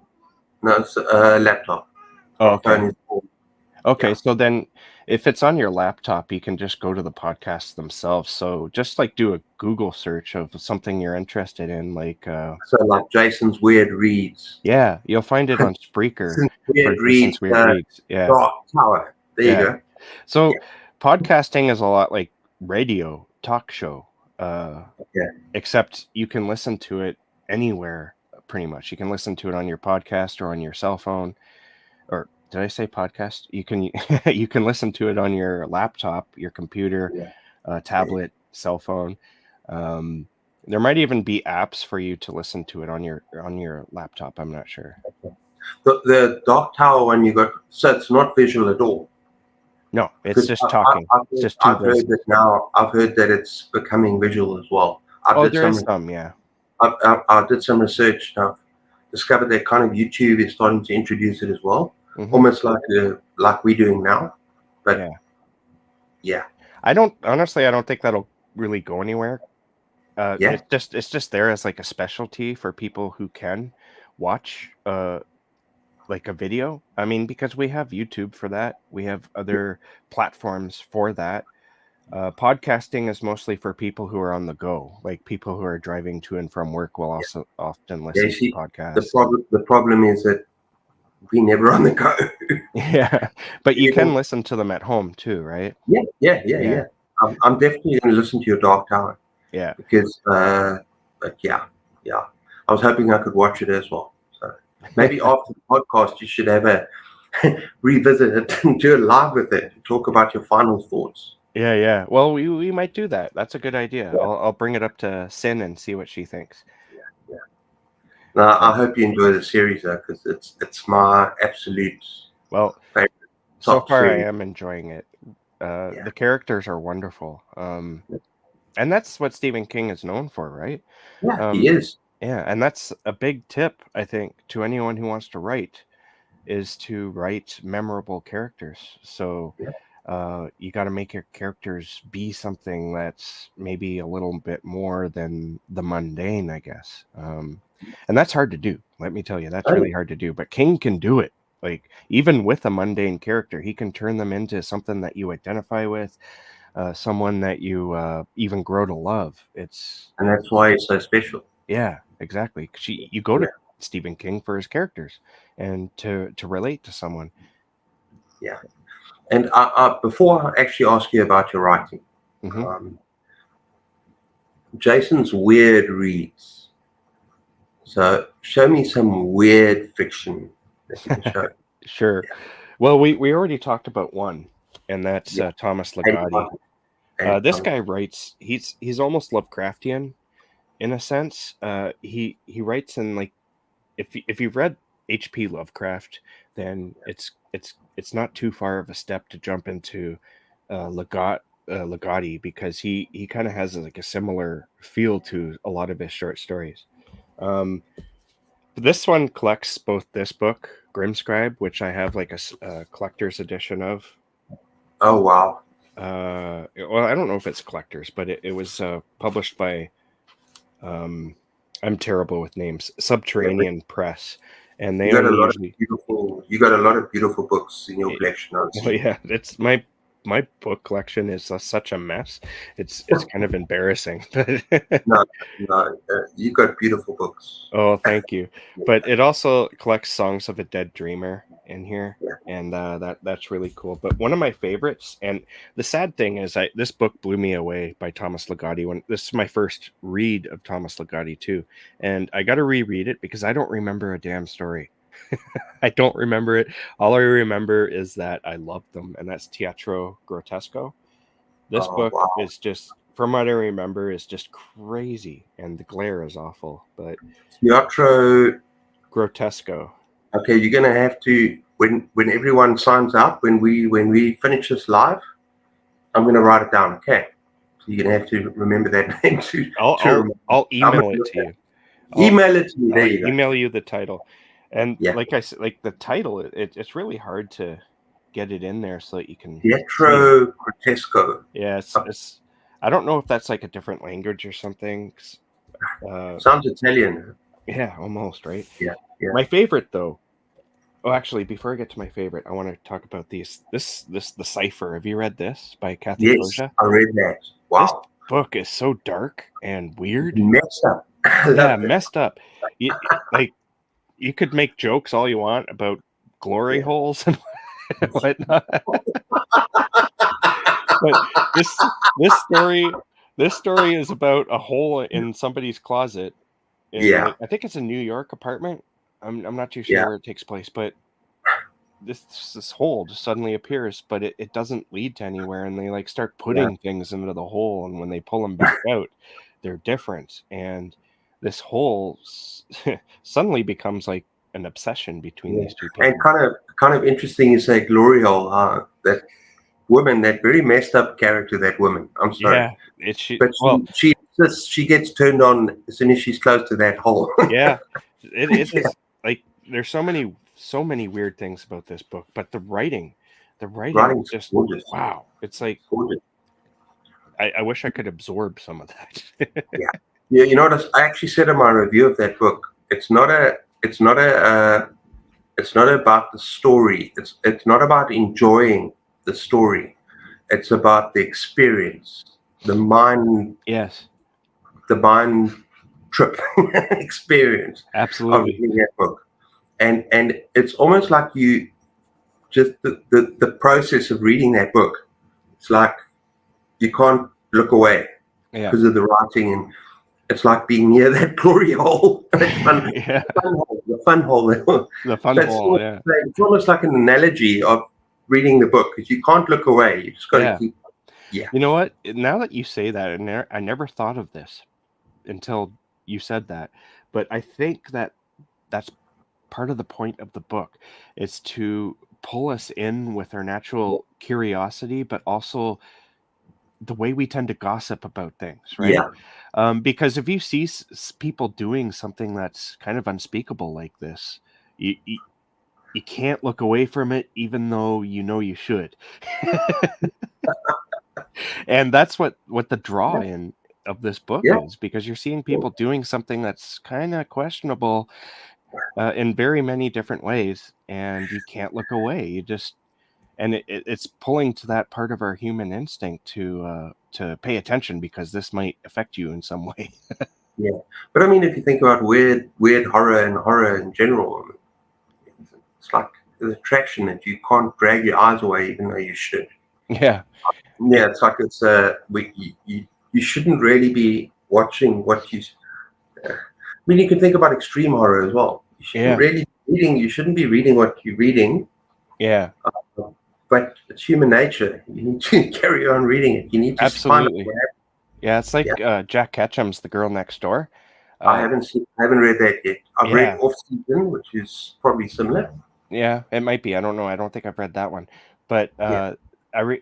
No, it's a laptop. Oh, My okay. phone is full. Okay, Yeah. so then if it's on your laptop, you can just go to the podcasts themselves. So just like do a Google search of something you're interested in, like So like Jason's weird reads. yeah, you'll find it on Spreaker Jason's for weird Jason's reads. Weird Reads. Yeah, Dark Tower. There you yeah. go. So Yeah. podcasting is a lot like radio talk show, Yeah. except you can listen to it anywhere pretty much. You can listen to it on your podcast or on your cell phone. Or did I say podcast? You can you can listen to it on your laptop, your computer, Yeah. Yeah. tablet, cell phone. Um, there might even be apps for you to listen to it on your laptop. I'm not sure. The Dark Tower one you got. So it's not visual at all. No, it's Because just talking. It's just two I've heard voices. that now. I've heard that it's becoming visual as well. Oh, there is some, yeah. I did some research. And I've discovered that kind of YouTube is starting to introduce it as well, Hmm. almost like we're doing now. But Yeah. yeah, I don't think that'll really go anywhere. yeah, It's just there as like a specialty for people who can watch like a video. I mean, because we have YouTube for that. We have other platforms for that. Podcasting is mostly for people who are on the go, like people who are driving to and from work will yeah. also often Yeah, you listen to see, podcasts. the problem is that we never on the go. Yeah, but you Even can listen to them at home too, right? yeah, yeah, yeah, Yeah, yeah. I'm definitely going to listen to your Dark Tower yeah. because, but yeah. yeah. I was hoping I could watch it as well. So maybe after the podcast, you should have a revisit it and do it live with it. Talk about your final thoughts. Yeah. Well, we might do that. That's a good idea. Yeah, I'll bring it up to Sin and see what she thinks. yeah. Now, But I hope you enjoy the series though, because it's my absolute well, favorite so top far I series. am enjoying it. Yeah, The characters are wonderful. And that's what Stephen King is known for, right? yeah, he Um, is. yeah, and that's a big tip, I think, to anyone who wants to write, is to write memorable characters. So Yeah, you got to make your characters be something that's maybe a little bit more than the mundane, I guess. And that's hard to do. Let me tell you, that's oh, really hard to do. But King can do it. Like, even with a mundane character, he can turn them into something that you identify with, someone that you even grow to love. and that's why it's so special. Yeah, exactly. 'Cause you go to Yeah, Stephen King for his characters and to relate to someone. yeah. And before I actually ask you about your writing, Hmm. um, Jason's weird reads. So show me some weird fiction that you can show. Sure. Yeah, Well, we already talked about one, and that's yeah. Thomas And, Ligotti. This guy writes. He's almost Lovecraftian in a sense. He writes in, like, if you've read H.P. Lovecraft, then it's not too far of a step to jump into Ligotti, because he kind of has like a similar feel to a lot of his short stories. Um, this one collects both this book, Grimscribe, which I have like a collector's edition of. oh wow, Well, I don't know if it's collector's, but it was published by, um, I'm terrible with names, yeah, but Subterranean Press, and you they got a only lot of usually. beautiful books in your It, collection. I've well, seen. yeah, it's my book collection is such a mess. It's kind of embarrassing, but No, no, you got beautiful books. oh, thank you. Yeah, But it also collects Songs of a Dead Dreamer in here, yeah. and that's really cool. But one of my favorites, and the sad thing is, this book blew me away by Thomas Ligotti. When this is my first read of Thomas Ligotti too, and I got to reread it because I don't remember a damn story. I don't remember it. All I remember is that I loved them, and that's Teatro Grotesco. This Oh book wow, is just, from what I remember, is just crazy, and the glare is awful. But Teatro. Grotesco. Okay, you're gonna have to when everyone signs up when we finish this live. I'm gonna write it down. Okay, so you're gonna have to remember that name I'll to I'll remember. I'll I'm gonna email it look to you. at, I'll email it to me. There I'll you go. email you the title. And Yeah, like I said, like the title, it's really hard to get it in there so that you can see it. Pietro Grotesco. Yeah, it's I don't know if that's like a different language or something. Uh, Sounds Italian. yeah, almost, right? Yeah, yeah. My favorite though. Oh, actually, before I get to my favorite, I want to talk about the Cipher. Have you read this by Kathy Yes, Koja? I read that. This Wow, book is so dark and weird. messed up. I Yeah, loved it. messed up. You, like, you could make jokes all you want about glory Yeah. holes and whatnot, but this this story this story is about a hole in somebody's closet in, Yeah, like, I think it's a New York apartment. I'm not too sure yeah, where it takes place, but this hole just suddenly appears, but it doesn't lead to anywhere, and they like start yeah. putting things into the hole, and when they pull them back out, they're different. And this hole suddenly becomes like an obsession between Yeah. these two And people. kind of interesting is that glory hole. That woman, that very messed up character. That woman. I'm sorry, Yeah, it should. but Well, she gets turned on as soon as she's close to that hole. yeah, it Yeah, is like there's so many weird things about this book, but the writing is writing's just gorgeous. wow. It's like Gorgeous. I wish I could absorb some of that. Yeah. Yeah. You know what I actually said in my review of that book? It's not about the story. It's not about enjoying the story. It's about the experience, the mind Yes, the mind trip experience of absolutely. reading that book. And it's almost like you just the process of reading that book. It's like you can't look away Yeah. because of the writing, it's like being near that glory hole, that Yeah, fun hole. the fun That's hole. Yeah, it's almost like an analogy of reading the book because you can't look away. You just got to yeah. keep. Yeah, You know what? Now that you say that, I never thought of this until you said that. But I think that that's part of the point of the book is to pull us in with our natural curiosity, but also the way we tend to gossip about things, right? yeah, Because if you see people doing something that's kind of unspeakable like this, you you can't look away from it, even though you know you should. And that's what the draw yeah, in of this book yeah. is, because you're seeing people doing something that's kind of questionable in very many different ways, and you can't look away. You just and it's pulling to that part of our human instinct to pay attention because this might affect you in some way. Yeah. But I mean, if you think about weird horror and horror in general, it's like an attraction that you can't drag your eyes away, even though you should. Yeah, Yeah, it, it's like you shouldn't really be watching what you. I mean, you can think about extreme horror as well. yeah, You shouldn't be reading what you're reading, yeah, but it's human nature. You need to carry on reading it. You need to find out absolutely. what happened. Yeah, it's Yeah, like Jack Ketchum's The Girl Next Door. I Uh, haven't read that yet. I've read yeah, Off Season, which is probably similar. yeah, it might be. I don't know. I don't think I've read that one, but Yeah, I read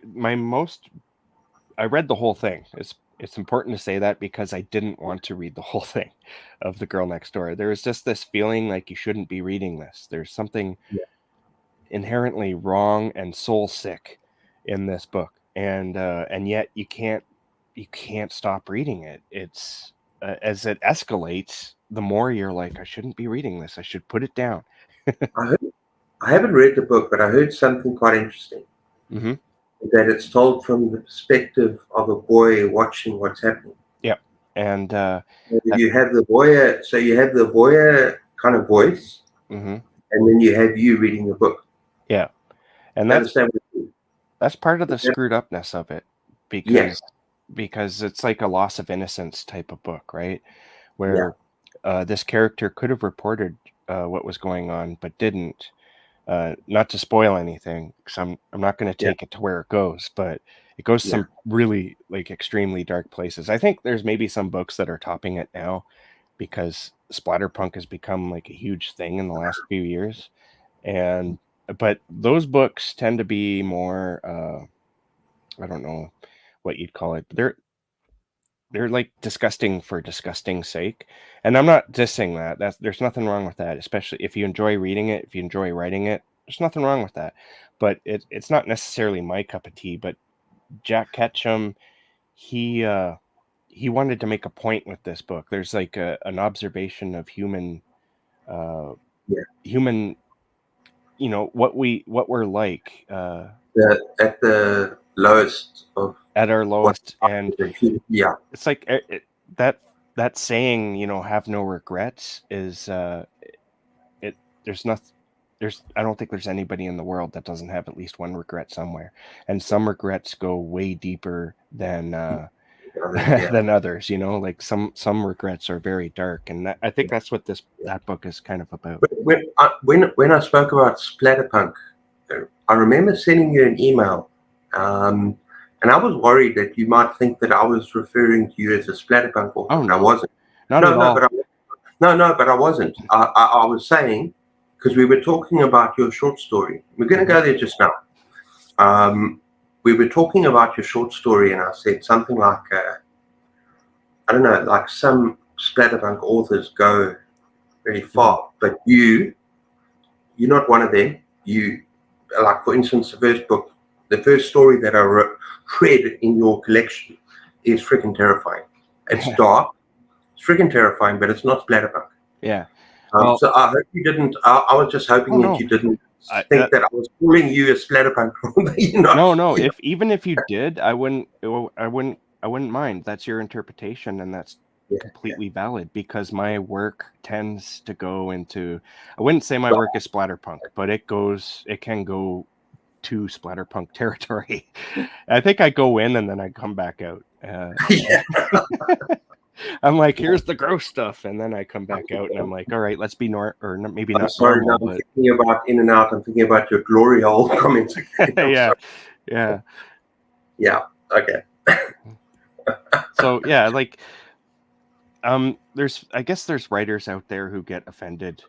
the whole thing. It's important to say that because I didn't want to read the whole thing of The Girl Next Door. There was just this feeling like you shouldn't be reading this. There's something yeah. inherently wrong and soul sick in this book, and yet you can't stop reading it. It's as it escalates, the more you're like, I shouldn't be reading this. I should put it down. I heard, I haven't read the book, but I heard something quite interesting. Hmm. That it's told from the perspective of a boy watching what's happening. Yep. And that, You have the voyeur, so you have the voyeur kind of voice, hmm and then you have you reading the book. yeah, and You understand what I mean? that's part of the screwed upness of it, Yes, because it's like a loss of innocence type of book, right? yeah, Where this character could have reported what was going on, but didn't. Not to spoil anything, because I'm not going to yeah, take it to where it goes, but it goes yeah, some really like extremely dark places. I think there's maybe some books that are topping it now because splatterpunk has become like a huge thing in the last few years, and but those books tend to be more I don't know what you'd call it, but they're like disgusting for disgusting sake, and I'm not dissing that. There's nothing wrong with that, especially if you enjoy reading it, if you enjoy writing it, there's nothing wrong with that. But it's not necessarily my cup of tea. But Jack Ketchum, he uh he wanted to make a point with this book. There's like an observation of uh yeah. human, what we're like At the lowest of at our what, lowest. And yeah, it's like that that saying, have no regrets, is it there's nothing I don't think there's anybody in the world that doesn't have at least one regret somewhere, and some regrets go way deeper than yeah. than others. Like some regrets are very dark, and I think that's what that book is kind of about. But when I spoke about splatterpunk, I remember sending you an email, um, and I was worried that you might think that I was referring to you as a splatterpunk author, Oh but I no, wasn't. not No, at no, all. but I wasn't. I was saying because we were talking about your short story. We're going to Hmm. go there just now. Um, we were talking about your short story, and I said something like, I don't know, like some splatterpunk authors go very Hmm. far, but you're not one of them. You, like, for instance, the first story that I read in your collection is freaking terrifying. It's Yeah, dark, it's freaking terrifying, but it's not splatterpunk. yeah. Well, So I hope you didn't. I was just oh hoping that no, you didn't I, think that I was calling you a splatterpunk. You're not. no, no. You If even if you did, I wouldn't mind. That's your interpretation, and that's know, completely valid, because my work tends to go into, I wouldn't say my yeah, work is splatterpunk, but it can go to splatterpunk territory. I think I go in and then I come back out. yeah. I'm like, here's the gross stuff, and then I come back out and I'm like, all right, let's be maybe I'm not sorry. Now normal, I'm but thinking about In and Out. I'm thinking about your glory hole comments again. I'm yeah, sorry. yeah. Yeah. Okay. So yeah, like I guess there's writers out there who get offended,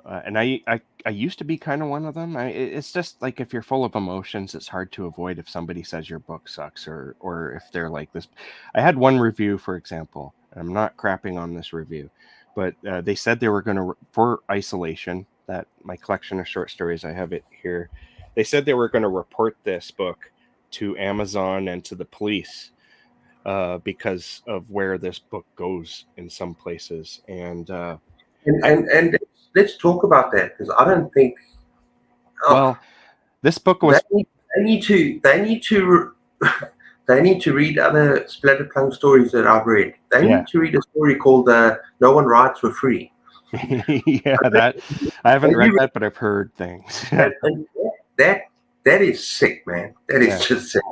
and I used to be kind of one of them. It's just like if you're full of emotions, it's hard to avoid if somebody says your book sucks, or if they're like this. I had one review, for example, and I'm not crapping on this review, but they said they were going to, for Isolation, that my collection of short stories, I have it here. They said they were going to report this book to Amazon and to the police because of where this book goes in some places. And And let's talk about that because I don't think. Oh, well, this book they was need, they need to they need to read other Splatterpunk stories that I've read. They yeah. need to read a story called "No One Writes for Free." Yeah, that I haven't And read you that, but I've heard things. and that that is sick, man. That is Yeah, just sick.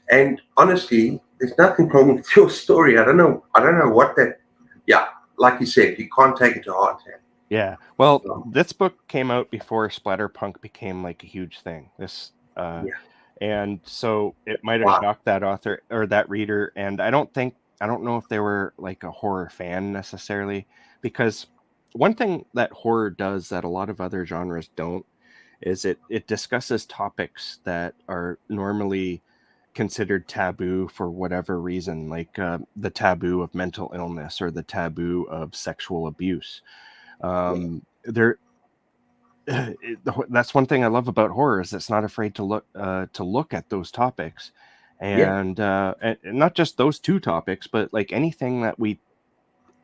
And honestly, there's nothing wrong with your story. I don't know. I don't know what that. Yeah, like you said, you can't take it to heart. yeah. Well, So, this book came out before Splatterpunk became like a huge thing. yeah. And so it might have Wow. shocked that author or that reader. And I don't know if they were like a horror fan necessarily, because one thing that horror does that a lot of other genres don't is it discusses topics that are normally considered taboo for whatever reason, like the taboo of mental illness or the taboo of sexual abuse. Yeah. There, that's one thing I love about horror is it's not afraid to look at those topics, Yeah. and not just those two topics, but like anything that we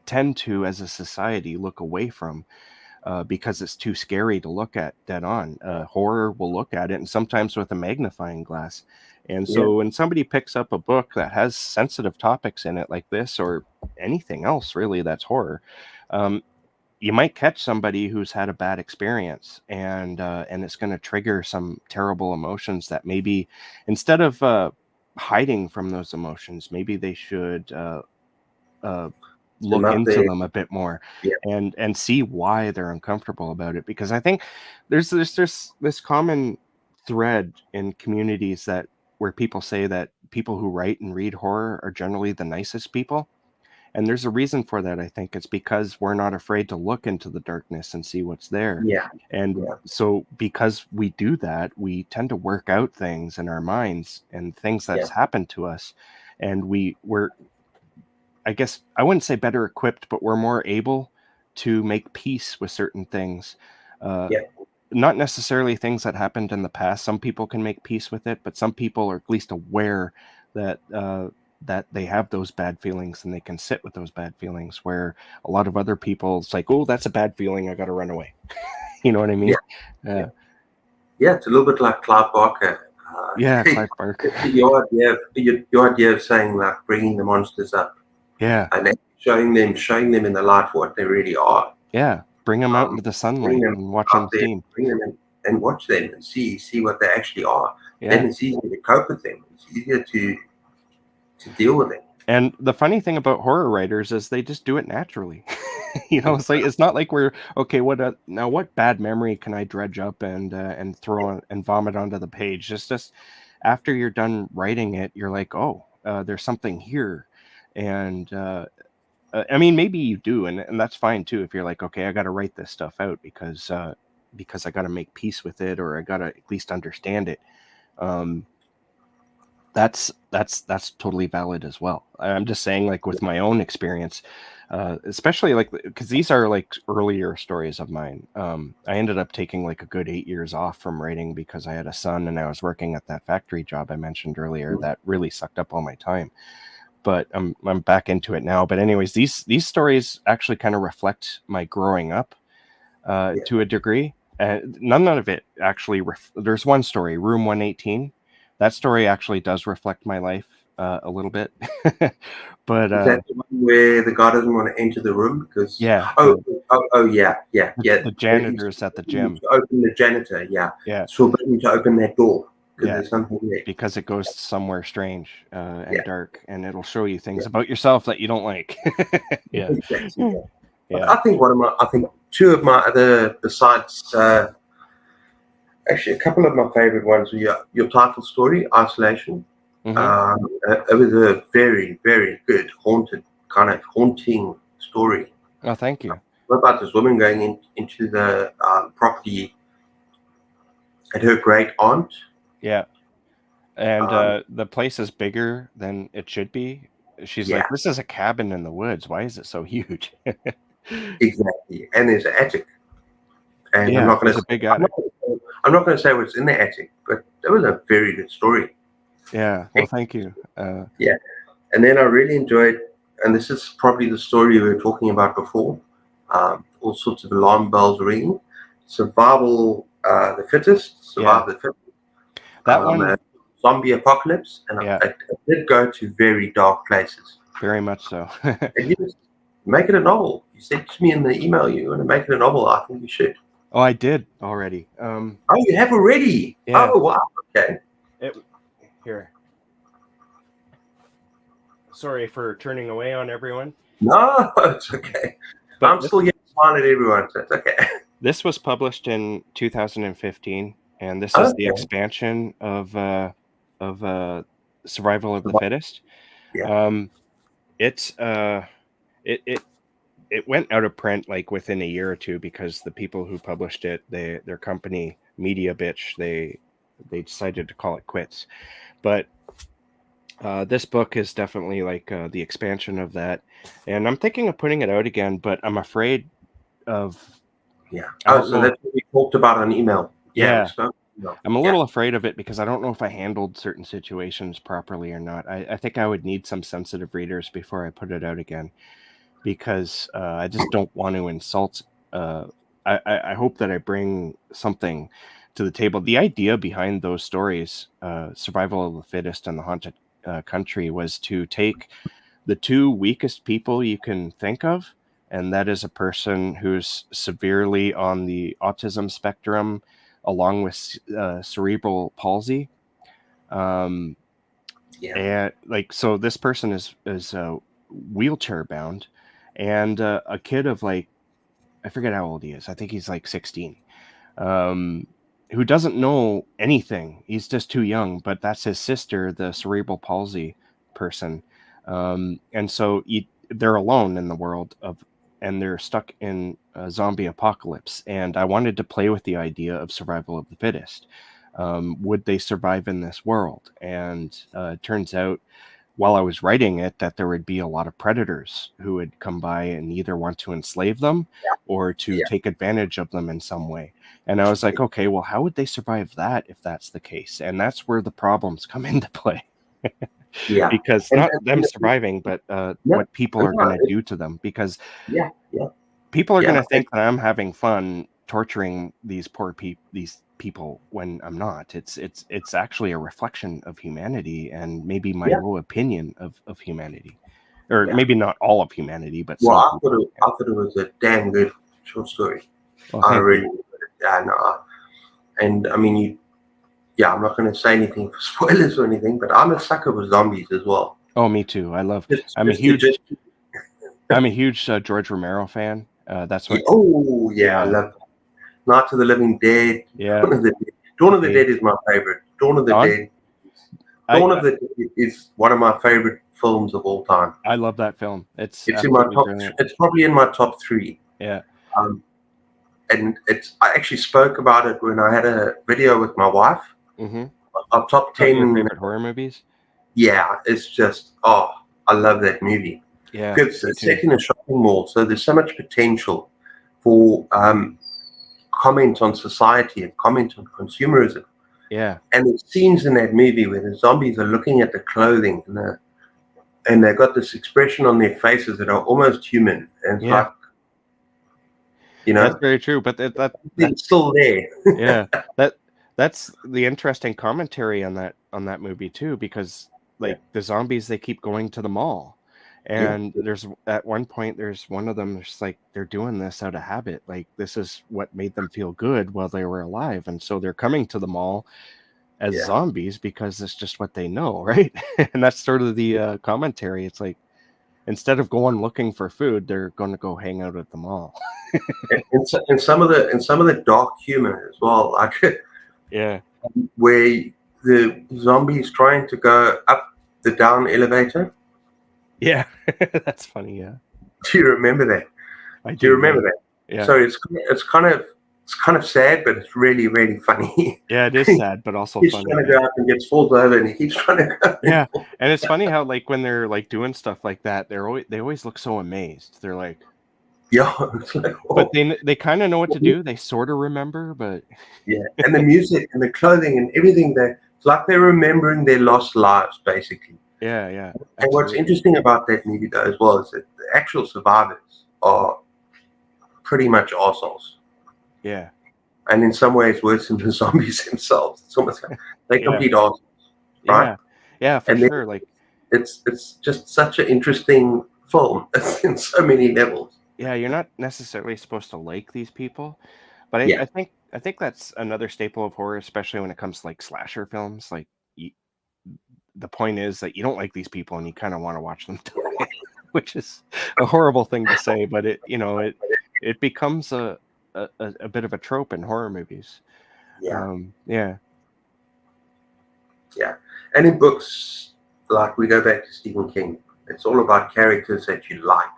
tend to as a society look away from because it's too scary to look at dead on. Horror will look at it, and sometimes with a magnifying glass. And Yeah. so when somebody picks up a book that has sensitive topics in it, like this, or anything else really that's horror, um, you might catch somebody who's had a bad experience, and it's going to trigger some terrible emotions that maybe instead of hiding from those emotions, maybe they should uh, Them look up into there. them a bit more Yeah. and see why they're uncomfortable about it. Because I think there's this common thread in communities that where people say that people who write and read horror are generally the nicest people. And there's a reason for that. I think it's because we're not afraid to look into the darkness and see what's there. Yeah. And Yeah. so because we do that, we tend to work out things in our minds and things Yeah. that's happened to us. And we're, I guess I wouldn't say better equipped, but we're more able to make peace with certain things. Uh, Yeah. Not necessarily things that happened in the past. Some people can make peace with it, but some people are at least aware that that they have those bad feelings and they can sit with those bad feelings. Where a lot of other people, it's like, oh, that's a bad feeling. I got to run away. You know what I mean? Yeah. Yeah. Yeah. It's a little bit like Clive Barker. Yeah, Clive Barker. Your idea of saying like bringing the monsters up Yeah, and then showing them in the light for what they really are. yeah. Bring them out Um, into the bring sunlight them and watch out them there, steam. bring them in, and watch them and see what they actually are. Yeah. Then it's easier to cope with them. It's easier to deal with them. And the funny thing about horror writers is they just do it naturally. You know, it's like it's not like we're okay. Now? What bad memory can I dredge up and throw on and vomit onto the page? Just after you're done writing it, you're like, oh, there's something here, and I mean, maybe you do, and that's fine too. If you're like, okay, I got to write this stuff out because I got to make peace with it, or I got to at least understand it. Um, that's totally valid as well. I'm just saying, like with my own experience, especially like because these are like earlier stories of mine. I ended up taking like a good 8 years off from writing because I had a son and I was working at that factory job I mentioned earlier that really sucked up all my time. But I'm back into it now. But anyways, these stories actually kind of reflect my growing up Yeah. to a degree. None of it actually. There's one story, Room 118. That story actually does reflect my life a little bit. But Is that the one where the guy doesn't want to enter the room because yeah, yeah. the Where he's janitors at the forbidden gym. to open the janitor, yeah. Yeah, It's forbidden to open that door. because Yeah, there's something there. because it goes somewhere strange Yeah, and dark, and it'll show you yeah, things about yourself that you don't like. Yeah. exactly. Yeah. But Yeah. I think two of my other, besides, actually, a couple of my favorite ones were your title story, Isolation. Hmm. It was a very, very good, kind of haunting story. Oh, thank you. What about this woman going into the property at her great aunt? Yeah. And Um, the place is bigger than it should be. She's yeah, like, this is a cabin in the woods. Why is it so huge? exactly. And there's an attic, and Yeah, there's a big attic. I'm not going to say what's in the attic, but that was a very good story. Yeah. Well, thank you. Yeah, and then I really enjoyed, and this is probably the story we were talking about before. All sorts of alarm bells ring. Survival, the fittest. Yeah. Survive the fittest. That one. A zombie apocalypse, and Yeah, it did go to very dark places. very much so. And you just make it a novel. You said to me in the email you want to make it a novel. I think you should. Oh, I did already. Oh, you have already. Yeah. Oh, wow. Okay. Here. Sorry for turning away on everyone. No, it's okay. But I'm still getting smile at everyone, so it's okay. this was published in 2015, and this is the Okay. expansion of Survival of the Fittest. Yeah. It's it went out of print like within a year or two because the people who published it, their company Media Bitch, they decided to call it quits. But this book is definitely like the expansion of that, and I'm thinking of putting it out again, but I'm afraid of. Yeah. I Oh, don't so know. that's what we talked about on email. Yeah, we Yeah, spoke. No. I'm a Yeah. little afraid of it because I don't know if I handled certain situations properly or not. I think I would need some sensitive readers before I put it out again, because I just don't want to insult. I hope that I bring something to the table. The idea behind those stories, Survival of the Fittest and The Haunted Country, was to take the two weakest people you can think of, and that is a person who's severely on the autism spectrum, along with cerebral palsy. Um, Yeah. and like, so this person is wheelchair bound, and a kid of like, I forget how old he is. I think he's like 16. Um, who doesn't know anything. He's just too young, but that's his sister, the cerebral palsy person. And so they're alone in the world and they're stuck in a zombie apocalypse. And I wanted to play with the idea of survival of the fittest. Would they survive in this world? And it turns out, while I was writing it, that there would be a lot of predators who would come by and either want to enslave them or to Yeah. take advantage of them in some way. And I was like, okay, well, how would they survive that if that's the case? And that's where the problems come into play. Yeah. Because And, not them and surviving, but yeah, what people are going to do to them. Because yeah, yeah, people are going yeah. to think that I'm having fun torturing these these people when I'm not. It's actually a reflection of humanity and maybe my Yeah, low opinion of humanity, or yeah. maybe not all of humanity, but Well, some people. I thought it was a damn good short story. Well, I thank you. really, yeah, no, and I mean, yeah, I'm not going to say anything for spoilers or anything, but I'm a sucker for zombies as well. Oh, me too. Just, I'm a just to huge just, George Romero fan. That's yeah, what. oh yeah, I Yeah, love Night of the Living Dead. yeah. Dawn of the Dead. Dawn of the Okay. Dead is my favorite. Dawn of the Don, Dead. I Dawn of the Dead is one of my favorite films of all time. I love that film. It's It's in my absolutely top. brilliant. It's probably in my top three. Yeah. Um, and I actually spoke about it when I had a video with my wife. Mm-hmm. Our top About your 10. favorite horror movies? Yeah, it's just, oh, I love that movie. Yeah, Because me it's too. set in a shopping mall, so there's so much potential for comment on society and comment on consumerism. Yeah. And there's scenes in that movie where the zombies are looking at the clothing and they've got this expression on their faces that are almost human. And it's Yeah. like, That's very true, but it's still there. yeah, that's the interesting commentary on that movie too, because Yeah, like the zombies, they keep going to the mall, yeah, and there's at one point there's one of them that's like they're doing this out of habit, like this is what made them feel good while they were alive, and so they're coming to the mall as Yeah. zombies because it's just what they know, right? And that's sort of the commentary. It's like instead of going looking for food, they're going to go hang out at the mall. And some of the dark humor as well, like Yeah, where the zombies trying to go up the down elevator. yeah, that's funny. Yeah, Do you remember that? I Do you do. Yeah, remember that? yeah, So it's kind of sad, but it's really really funny. yeah. It is sad, but also He's funny. trying to Yeah, go up and gets falls over, and he keeps trying to go. yeah. And it's funny how like when they're like doing stuff like that, they always look so amazed. They're like, Yeah, it's like, but oh, they kind of know what to do. They sort of remember, but yeah. And the music and the clothing and everything there, it's like they're remembering their lost lives, basically. yeah, yeah, And what's absolutely. interesting about that movie, though, as well, is that the actual survivors are pretty much assholes. Yeah, And in some ways, worse than the zombies themselves. It's almost like they yeah, complete assholes, right? yeah, yeah, for And then sure. Like, it's just such an interesting film in so many levels. yeah, you're not necessarily supposed to like these people, but Yeah, I think that's another staple of horror, especially when it comes to like slasher films. Like, you, the point is that you don't like these people and you kind of want to watch them die, which is a horrible thing to say, but it becomes a bit of a trope in horror movies. yeah, Yeah, yeah. And in books, like we go back to Stephen King, it's all about characters that you like.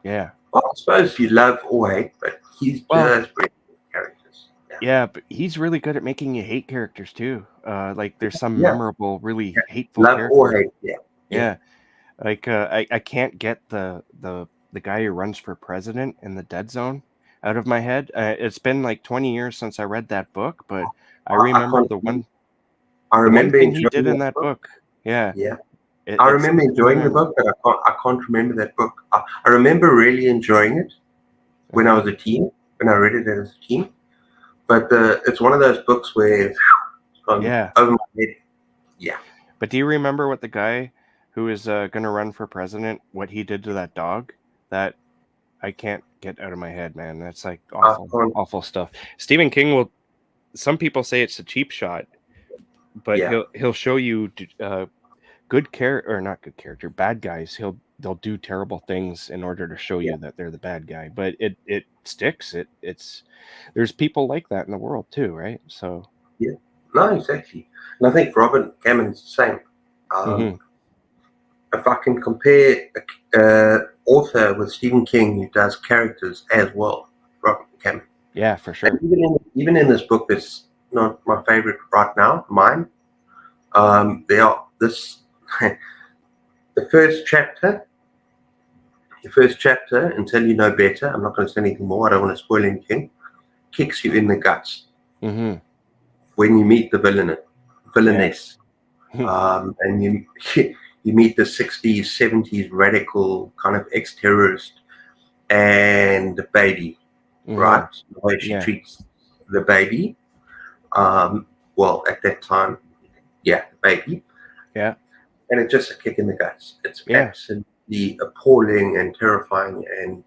yeah. Well, I suppose you love or hate, but he's Well, just brilliant with characters. Yeah, yeah, but he's really good at making you hate characters too. Like there's some yeah, memorable, really hateful love or characters. hate. Yeah, yeah, Yeah, like I can't get the guy who runs for president in the Dead Zone out of my head. It's been like 20 years since I read that book, but I I remember can't. I the one remember thing he enjoying did in that that book. book. Yeah, Yeah, I it remember sticks in my enjoying the memory. book, but I can't remember that book. I remember really enjoying it when I Uh-huh. was a teen, when I read it as a teen. But it's one of those books where it's gone Yeah, over my head. Yeah, but do you remember what the guy who is gonna run for president, what he did to that dog? That I can't get out of my head, man. That's like I awful, can't. awful stuff. Stephen King will. Some people say it's a cheap shot, but Yeah, he'll show you good character or not good character, bad guys. They'll do terrible things in order to show yeah, you that they're the bad guy. But it sticks. It's there's people like that in the world too, right? So yeah. No, exactly. And I think Robert Cameron's the same. Um, hmm if I can compare a author with Stephen King who does characters as well, Robert Cameron. yeah, for And sure. even in this book, that's not my favorite right now, mine. They are this the first chapter. The first chapter, until you know better. I'm not going to say anything more. I don't want to spoil anything. Kicks you in the guts Hmm when you meet the Yeah. villainess, and you you meet the 60s, 70s radical kind of ex-terrorist and the baby, hmm right? The way she Yeah. treats the baby. Well, at that time, yeah, the baby. Yeah. And it's just a kick in the guts. It's Yeah. absolutely appalling and terrifying. And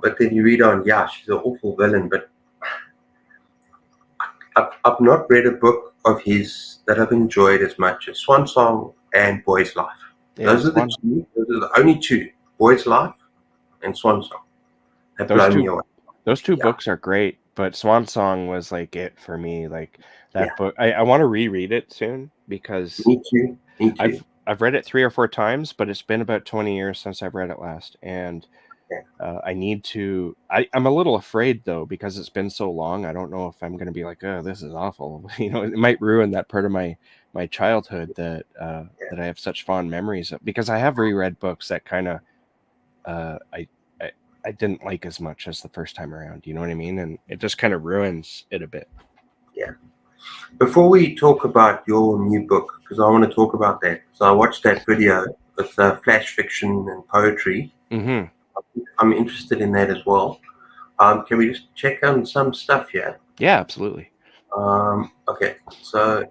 but then you read on, yeah, she's an awful villain. But I've not read a book of his that I've enjoyed as much as Swan Song and Boy's Life. Yeah. Those are the Swan. two. Those are the only two. Boy's Life and Swan Song have Those blown me two away. those two Yeah, books are great, but Swan Song was like it for me. Like yeah. that book, I want to reread it soon because Me too. Me too. I've read it 3 or 4 times, but it's been about 20 years since I've read it last, and Yeah, I need to. I'm a little afraid though because it's been so long. I don't know if I'm going to be like, oh, this is awful. It might ruin that part of my childhood yeah. that I have such fond memories of. Because I have reread books that kind of uh, I, I I didn't like as much as the first time around. You know what I mean? And it just kind of ruins it a bit. Yeah. Before we talk about your new book, because I want to talk about that. So I watched that video with flash fiction and poetry. Hmm I'm interested in that as well. Can we just check on some stuff here? Yeah, absolutely. Okay, so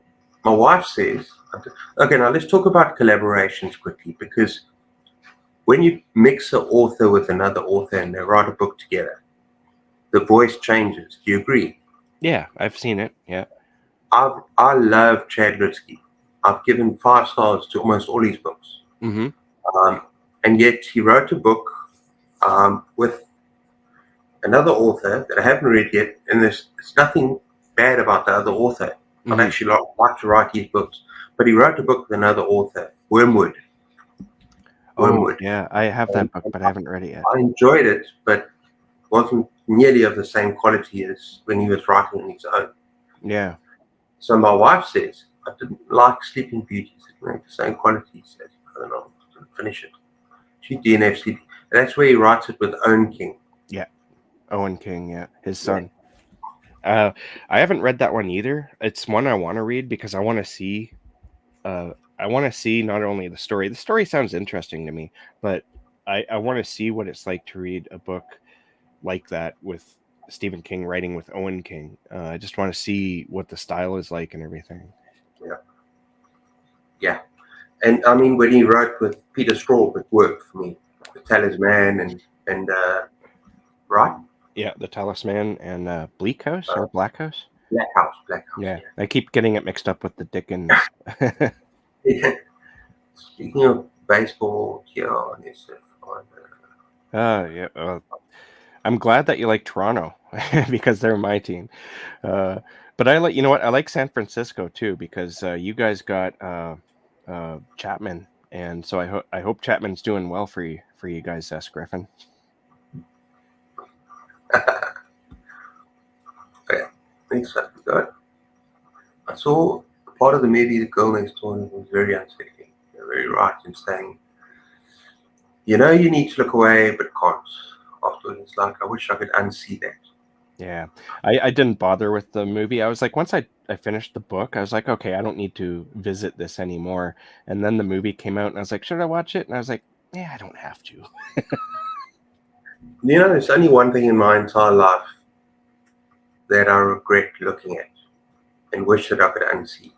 my wife says, okay, now let's talk about collaborations quickly because when you mix an author with another author and they write a book together, the voice changes. Do you agree? Yeah, I've seen it. Yeah. I love Chad Lutsky. I've given 5 stars to almost all his books. Mm-hmm. Um, and yet he wrote a book with another author that I haven't read yet, and there's nothing bad about the other author. I've Mm-hmm. actually liked to write his books, but he wrote a book with another author, Wormwood. Oh, Wormwood. yeah, I have that book, And but I haven't read it yet. I enjoyed it, but wasn't nearly of the same quality as when he was writing on his own. Yeah. So my wife says, I didn't like Sleeping Beauty. It didn't have the same quality. She says, I don't know, I didn't finish it. She DNF Sleeping. And that's where he writes it with Owen King. Yeah. Owen King, yeah, his Yeah. son. I haven't read that one either. It's one I want to read because I want to see. I want to see not only the story. The story sounds interesting to me, but I want to see what it's like to read a book like that with Stephen King writing with Owen King. I just want to see what the style is like and everything. Yeah. Yeah. And I mean, when he wrote with Peter Straub, it worked for me. The Talisman and right? Yeah, The Talisman and Bleak House Uh, or Black House. Black House, Yeah, I keep getting it mixed up with the Dickens. yeah. Speaking of baseball, here on this, Yeah. I'm glad that you like Toronto because they're my team. But I like, you know what? I like San Francisco too because you guys got Chapman, and so I hope Chapman's doing well for you guys, Griffin. yeah, thanks for that. I saw part of the movie, The Girl Next Door, was very unsettling. You're very right in saying, you know, you need to look away, but can't. Afterwards, it's like, I wish I could unsee that. Yeah, I didn't bother with the movie. I was like, once I finished the book, I was like, okay, I don't need to visit this anymore. And then the movie came out, and I was like, should I watch it? And I was like, yeah, I don't have to. You know, there's only one thing in my entire life that I regret looking at and wish that I could unsee.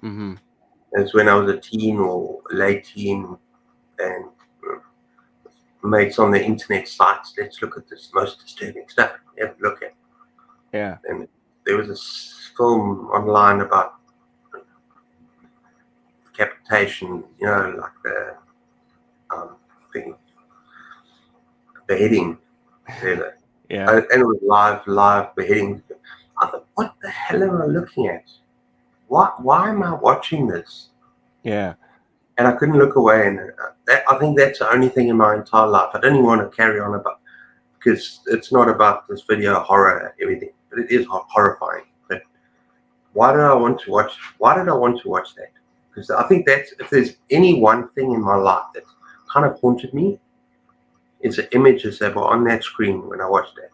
Mm-hmm. It's when I was a teen or late teen and mates on the internet sites, let's look at this most disturbing stuff. Have a look at. Yeah. And there was this film online about decapitation, you know, like the thing, beheading. Yeah. And it was live beheading. I thought, what the hell am I looking at? Why am I watching this? Yeah. And I couldn't look away. And I think that's the only thing in my entire life. I didn't want to carry on about because it's not about this video horror everything, but it is horrifying. But why did I want to watch? Why did I want to watch that? Because I think that's if there's any one thing in my life that kind of haunted me, it's the images that were on that screen when I watched that.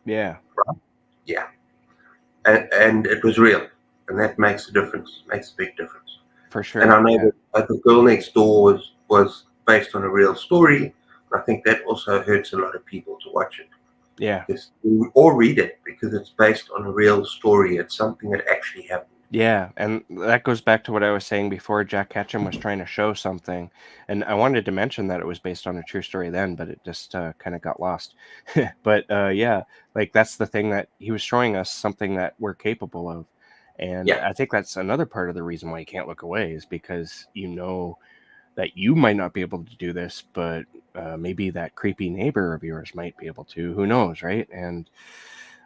Yeah. Right? Yeah, and it was real, and that makes a difference. Makes a big difference. For sure. And I know Yeah. that The Girl Next Door was based on a real story. I think that also hurts a lot of people to watch it. Yeah. Or read it because it's based on a real story. It's something that actually happened. Yeah, and that goes back to what I was saying before. Jack Ketchum was trying to show something, and I wanted to mention that it was based on a true story then, but it just kind of got lost. But yeah, like that's the thing, that he was showing us something that we're capable of, and Yeah, I think that's another part of the reason why you can't look away is because you know that you might not be able to do this, but maybe that creepy neighbor of yours might be able to. Who knows, right? And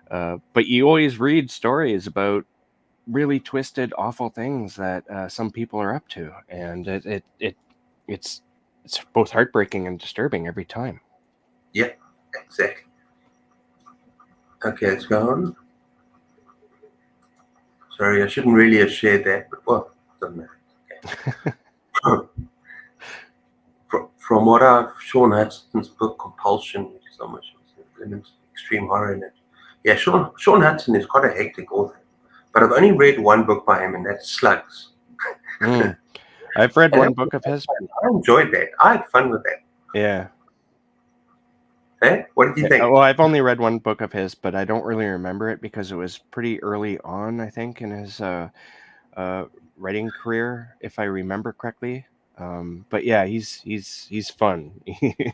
but you always read stories about really twisted, awful things that some people are up to, and it's both heartbreaking and disturbing every time. yeah, exactly. Okay, let's go on. Sorry, I shouldn't really have shared that, but well, doesn't matter. Okay. From what I've Sean Hudson's book Compulsion, which is almost elements of extreme horror in it. Yeah, Sean Hudson is quite a hectic author, but I've only read one book by him, and that's Slugs. I've read And one book of his. I enjoyed that. I had fun with that. Yeah. Hey, what did you think? Well, I've only read one book of his, but I don't really remember it because it was pretty early on, I think, in his writing career, if I remember correctly. But yeah, he's fun.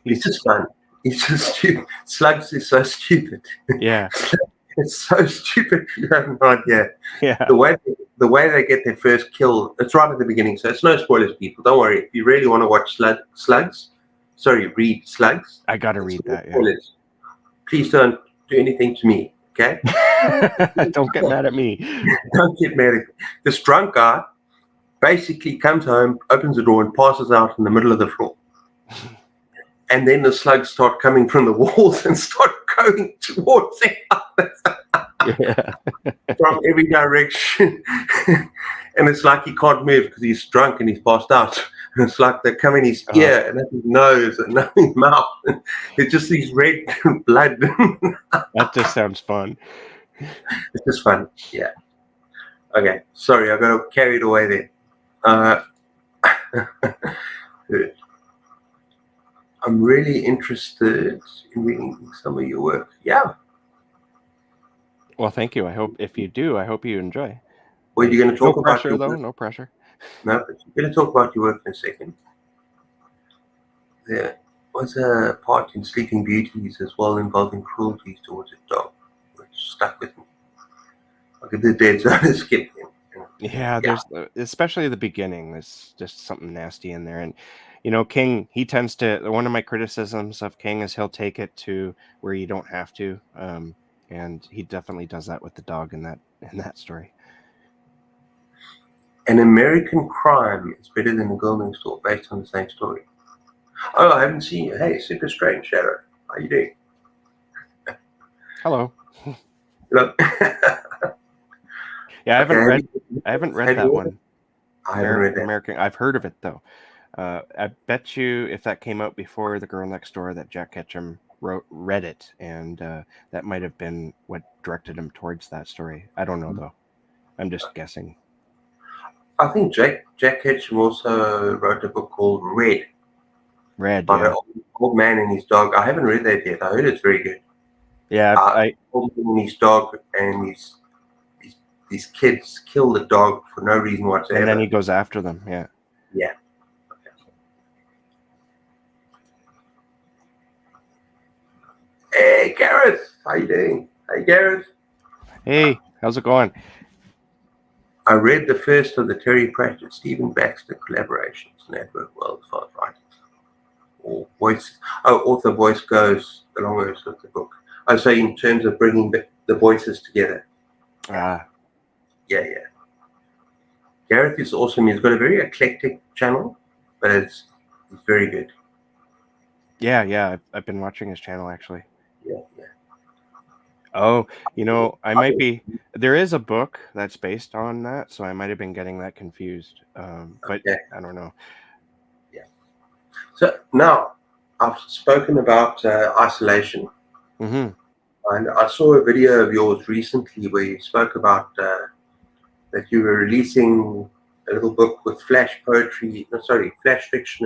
He's just fun. He's just stupid. Slugs is so stupid. Yeah. It's so stupid. You have no idea. Yeah, The way they get their first kill, it's right at the beginning. So it's no spoilers, people. Don't worry. If you really want to watch slugs, sorry, read slugs. I gotta It's read no that. Yeah. spoilers. Please don't do anything to me. Okay? Don't get mad at me. Don't get married. This drunk guy basically comes home, opens the door, and passes out in the middle of the floor. And then the slugs start coming from the walls and start going towards him Yeah. from every direction. And it's like he can't move because he's drunk and he's passed out. And it's like they come in his ear and up his nose and up his mouth. It's just these red blood. That just sounds fun. It's just fun. Yeah. Okay. Sorry, I got carried away there. I'm really interested in reading some of your work. Yeah. Well, thank you. I hope if you do, I hope you enjoy. Well, you're going to talk No about pressure, your though. work. No pressure. No, but you're going to talk about your work in a second. There was a part in Sleeping Beauties as well involving cruelty towards a dog, which stuck with me. Like the dead zone skipped him. Yeah, there's especially the beginning. There's just something nasty in there, and King. He tends to. One of my criticisms of King is he'll take it to where you don't have to, and he definitely does that with the dog in that story. An American Crime is better than a girl next door, based on the same story. Oh, I haven't seen you. Hey, super strange, Shadow. How you doing? Hello. Look. Yeah, I haven't read that you one. I haven't read that. American. I've heard of it though. I bet you if that came out before The Girl Next Door, that Jack Ketchum read it, and that might have been what directed him towards that story. I don't know though. I'm just guessing. I think Jack Ketchum also wrote a book called Red. Red, By yeah. the old man and his dog. I haven't read that yet. I heard it's very good. Yeah, Old man and his dog and his kids kill the dog for no reason whatsoever. and then he goes after them. Yeah. Yeah. Hey, Gareth. How you doing? Hey, Gareth. Hey, how's it going? I read the first of the Terry Pratchett, Stephen Baxter collaborations, and that worked well as far as writing. Author voice goes along with the book. I say in terms of bringing the voices together. Ah. Yeah. Gareth is awesome. He's got a very eclectic channel, but it's very good. Yeah. I've been watching his channel actually. Yeah. Oh, I might be. There is a book that's based on that, so I might have been getting that confused. But yeah. I don't know. Yeah. So now I've spoken about isolation, Mm-hmm. and I saw a video of yours recently where you spoke about that you were releasing a little book with flash fiction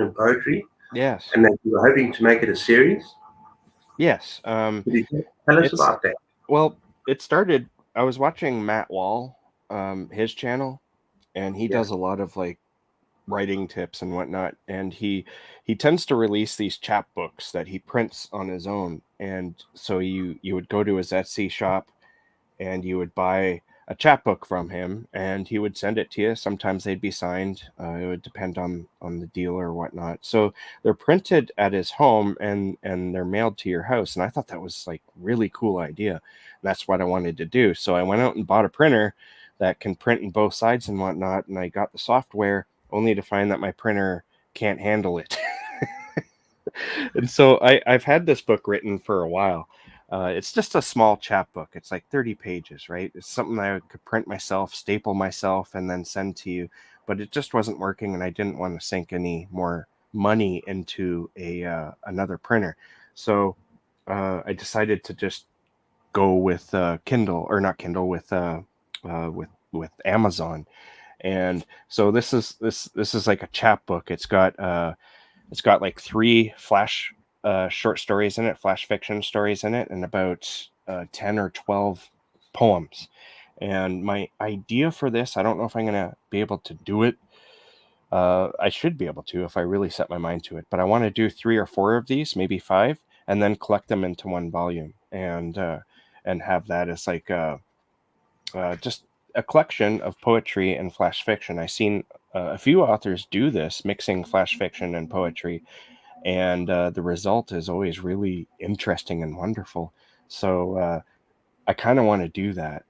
and poetry. Yes. And that you were hoping to make it a series. Yes. Could you tell us about that? Well, it started. I was watching Matt Wall, his channel, and he does a lot of like writing tips and whatnot. And he tends to release these chapbooks that he prints on his own. And so you would go to his Etsy shop, and you would buy a chapbook from him, and he would send it to you. Sometimes they'd be signed. It would depend on the deal or whatnot. So they're printed at his home, and they're mailed to your house. And I thought that was like really cool idea. And that's what I wanted to do. So I went out and bought a printer that can print in both sides and whatnot. And I got the software, only to find that my printer can't handle it. And so I've had this book written for a while. It's just a small chapbook. It's like 30 pages, right? It's something I could print myself, staple myself, and then send to you. But it just wasn't working, and I didn't want to sink any more money into another printer. So I decided to just go with Kindle, or not Kindle, with Amazon. And so this is like a chapbook. It's got like 3 flash short stories in it, flash fiction stories in it, and about 10 or 12 poems. And my idea for this, I don't know if I'm going to be able to do it. I should be able to if I really set my mind to it. But I want to do 3 or 4 of these, maybe 5, and then collect them into one volume. And and have that as like just a collection of poetry and flash fiction. I've seen a few authors do this, mixing flash fiction and poetry, and the result is always really interesting and wonderful. So I kind of want to do that.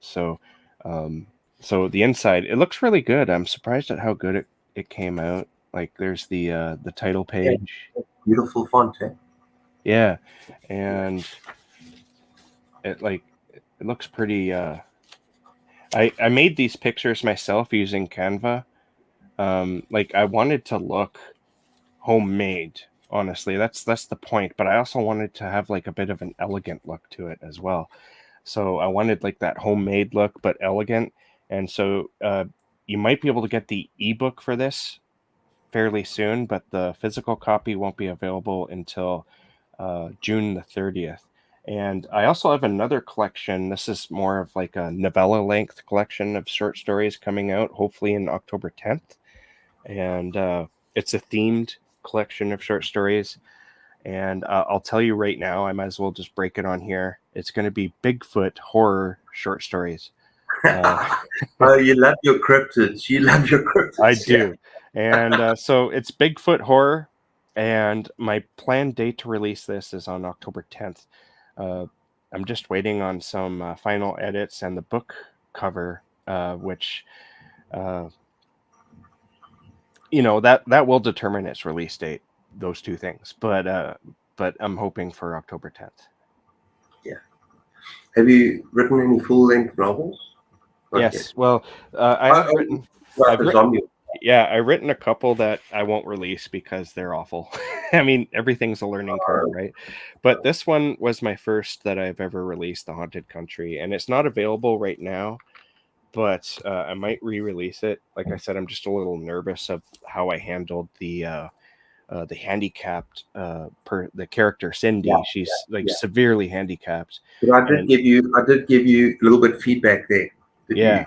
Um, so the inside, it looks really good. I'm surprised at how good it came out. Like there's the title Yeah, page. beautiful font, eh? Yeah, and it looks pretty. I made these pictures myself using Canva. Like I wanted to look homemade. Honestly, that's the point. But I also wanted to have like a bit of an elegant look to it as well. So I wanted like that homemade look, but elegant. And so you might be able to get the ebook for this fairly soon, but the physical copy won't be available until June the 30th. And I also have another collection. This is more of like a novella length collection of short stories coming out, hopefully in October 10th. And it's a themed collection of short stories. And I'll tell you right now, I might as well just break it on here. It's going to be Bigfoot horror short stories. Uh, Oh, you love your cryptids. You love your I cryptids. Yeah. do. And so it's Bigfoot horror. And my planned date to release this is on October 10th. Uh, I'm just waiting on some final edits and the book cover, which, uh, that will determine its release date. Those two things, but I'm hoping for October 10th. Yeah. Have you written any full-length novels? Not yet. Yes. Well, I have written. Like I've the written. zombie. Yeah, I've written a couple that I won't release because they're awful. I mean, everything's a learning curve, right? But this one was my first that I've ever released, The Haunted Country, and it's not available right now. But I might re-release it. Like I said, I'm just a little nervous of how I handled the handicapped the character Yeah, Cindy. She's like yeah. severely handicapped, But and I did give you a little bit of feedback there. Did yeah.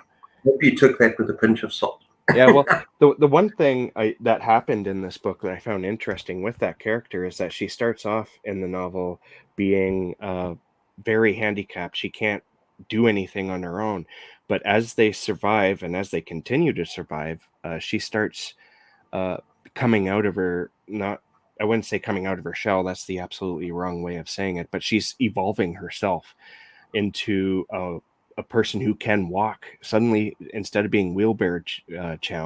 you? Hope you took that with a pinch of salt. Yeah, well, the one thing that happened in this book that I found interesting with that character is that she starts off in the novel being very handicapped. She can't do anything on her own, but as they survive and as they continue to survive, she starts uh, coming out of her not. I wouldn't say coming out of her shell. That's the absolutely wrong way of saying it. But she's evolving herself into a person who can walk. Suddenly, instead of being wheelchair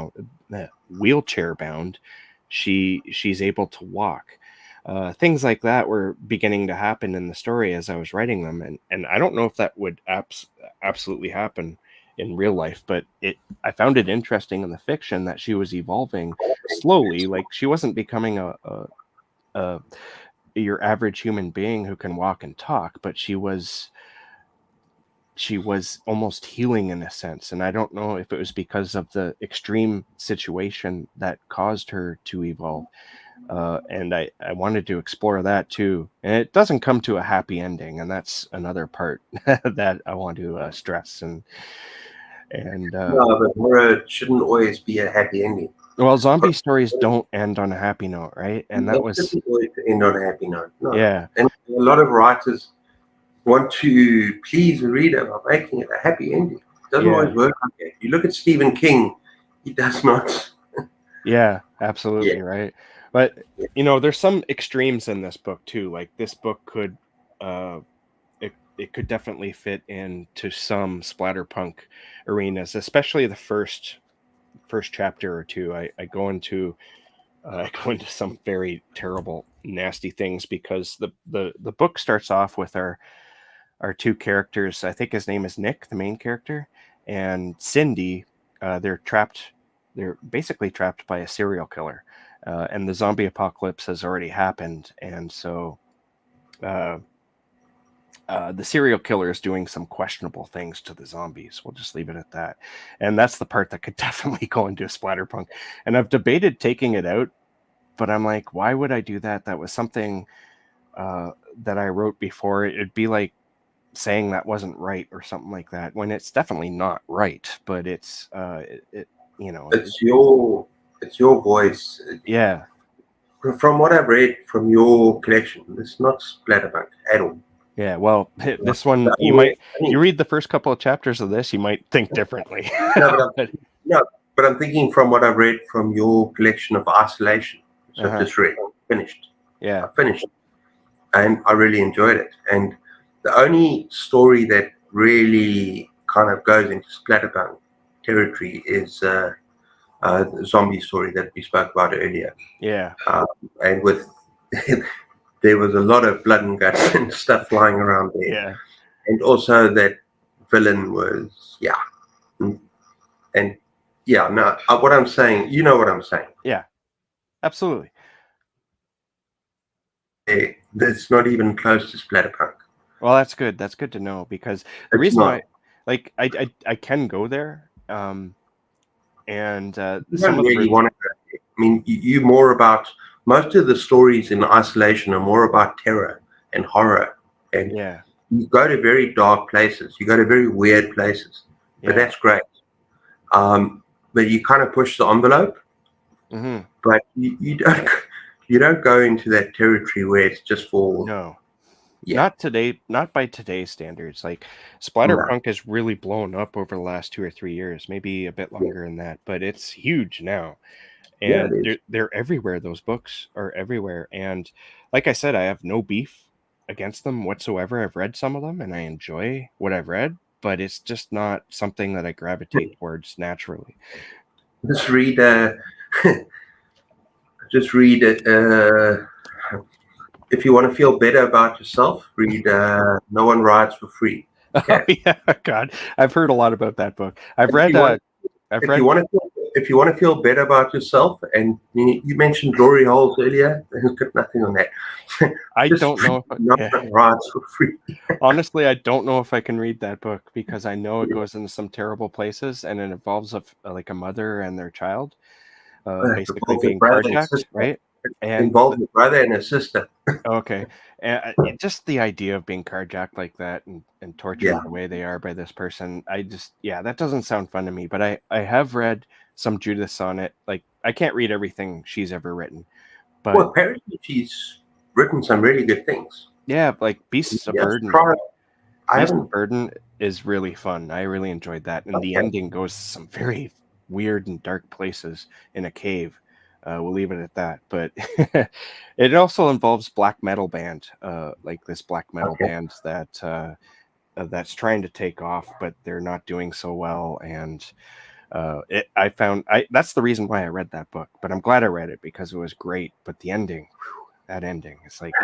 bound, she's able to walk. Things like that were beginning to happen in the story as I was writing them, and I don't know if that would absolutely happen in real life, but I found it interesting in the fiction that she was evolving slowly. Like she wasn't becoming a your average human being who can walk and talk, but she was almost healing in a sense. And I don't know if it was because of the extreme situation that caused her to evolve. And I wanted to explore that too. And it doesn't come to a happy ending. And that's another part that I want to stress. And No, but horror shouldn't always be a happy ending. well, zombie stories don't end on a happy note, right? And that It was, shouldn't always end on a happy note. No. yeah, And a lot of writers want to please the reader by making it a happy ending. It doesn't yeah, always work like that. You look at Stephen King, he does not. yeah, Yeah, absolutely right. But, yeah, there's some extremes in this book too. Like this book could, uh, it could definitely fit into some splatterpunk arenas, especially the first chapter or two. I go into I go into some very terrible, nasty things because the book starts off with our two characters. I think his name is Nick, the main character, and Cindy. They're trapped. They're basically trapped by a serial killer, and the zombie apocalypse has already happened, and so. Uh, the serial killer is doing some questionable things to the zombies. We'll just leave it at that. And that's the part that could definitely go into a splatterpunk. And I've debated taking it out, but I'm like, why would I do that? That was something that I wrote before. It'd be like saying that wasn't right or something like that when it's definitely not right. But it's, it's your voice. yeah. From what I've read from your collection, it's not splatterpunk at all. Yeah, well, this one The you only way, might you read the first couple of chapters of this, you might think differently. no, but But no, but I'm thinking from what I've read from your collection of Isolation, which I've uh-huh. just read, finished. Yeah. I finished, and I really enjoyed it. And the only story that really kind of goes into splatterpunk territory is the zombie story that we spoke about earlier. Yeah. And with there was a lot of blood and guts and stuff flying around there, Yeah. and also that villain was and yeah. No, what I'm saying, you know what I'm saying. Yeah. Absolutely. That's not even close to splatterpunk. Well, that's good. That's good to know because the It's reason not. why, like, I can go there, and You some don't of the really want to go there. I mean, you more about most of the stories in Isolation are more about terror and horror, and yeah, you go to very dark places. You go to very weird places, but yeah, that's great. But you kind of push the envelope, hmm but you don't you don't go into that territory where it's just for no, yeah. not today, not by today's standards. Like, No, splatterpunk has really blown up over the last 2 or 3 years, maybe a bit yeah, longer than that, but it's huge now, yeah, and it is. they're everywhere. Those books are everywhere, and like I said, I have no beef against them whatsoever. I've read some of them, and I enjoy what I've read, but it's just not something that I gravitate towards naturally. Just read just read if you want to feel better about yourself, read No One Rides for Free. Oh Okay. yeah, God, I've heard a lot about that book. I've If read, you want, I've if you read. want to, if you want to feel better about yourself, and you mentioned glory holes earlier, there's got nothing on that. I Just don't read know if No yeah. One Rides for Free. Honestly, I don't know if I can read that book because I know it goes into some terrible places and it involves like a mother and their child, It basically involves a being brother and carjacked, sister. right? It And involves a brother and a sister. okay, and just the idea of being carjacked like that and tortured Yeah. the way they are by this person, I just yeah, that doesn't sound fun to me. But I have read some Judith Sonnet. Like I can't read everything she's ever written, but Well, apparently she's written some really good things. yeah, like Beasts of Yes, Burden. try. I Beast of haven't. Burden is really fun. I really enjoyed that, and the Okay. ending goes some very weird and dark places in a cave. We'll leave it at that. But it also involves black metal band, like this black metal Okay. band that's trying to take off, but they're not doing so well. And I found that's the reason why I read that book. But I'm glad I read it because it was great. But the ending, whew, that ending, it's like.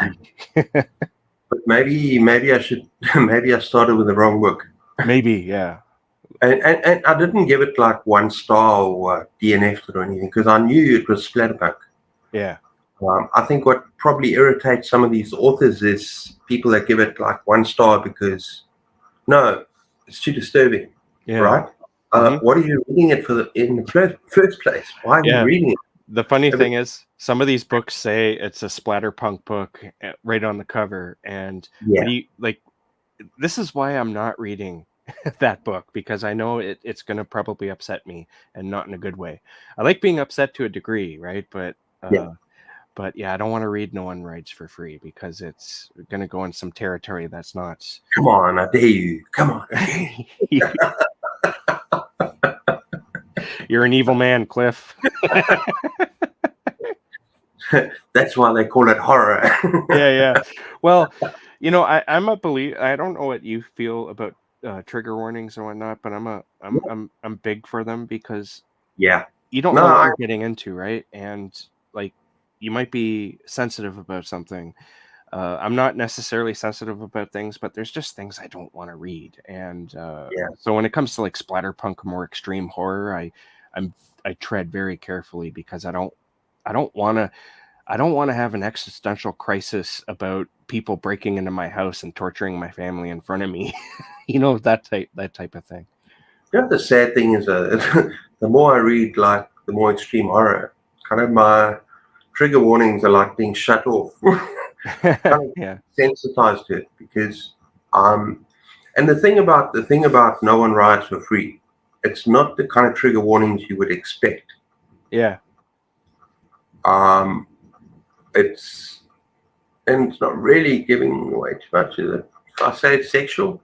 But maybe I should. Maybe I started with the wrong book. Maybe, yeah, And I didn't give it like 1 star or DNF'd it or anything because I knew it was splatterpunk. yeah, I think what probably irritates some of these authors is people that give it like 1 star because no, it's too disturbing, yeah. right? hmm What are you reading it for in the first place? Why are you Yeah. reading The funny it? thing is, some of these books say it's a splatterpunk book right on the cover, and but Yeah, you like this is why I'm not reading that book because I know it's going to probably upset me and not in a good way. I like being upset to a degree, right? yeah. But yeah, I don't want to read No One Writes for Free because it's going to go in some territory that's not. Come on, I dare you. Come on, I dare You're an evil man, Cliff. you. That's why they call it horror. Yeah, yeah. Well, I'm a believer. I don't know what you feel about trigger warnings and whatnot, but I'm big for them because Yeah. you don't No, know what I you're getting into, right? And like you might be sensitive about something. I'm not necessarily sensitive about things, but there's just things I don't want to read. And yeah. so when it comes to like splatterpunk, more extreme horror, I'm I tread very carefully because I don't want to. I don't want to have an existential crisis about people breaking into my house and torturing my family in front of me. That type of thing. You know, the sad thing is, the more I read, like the more extreme horror, kind of my trigger warnings are like being shut off. Kind of Yeah. sensitized to it because, um, and the thing about No One Rides for Free, it's not the kind of trigger warnings you would expect. Yeah. Um, it's and it's not really giving away too much, is it? If I say it's sexual,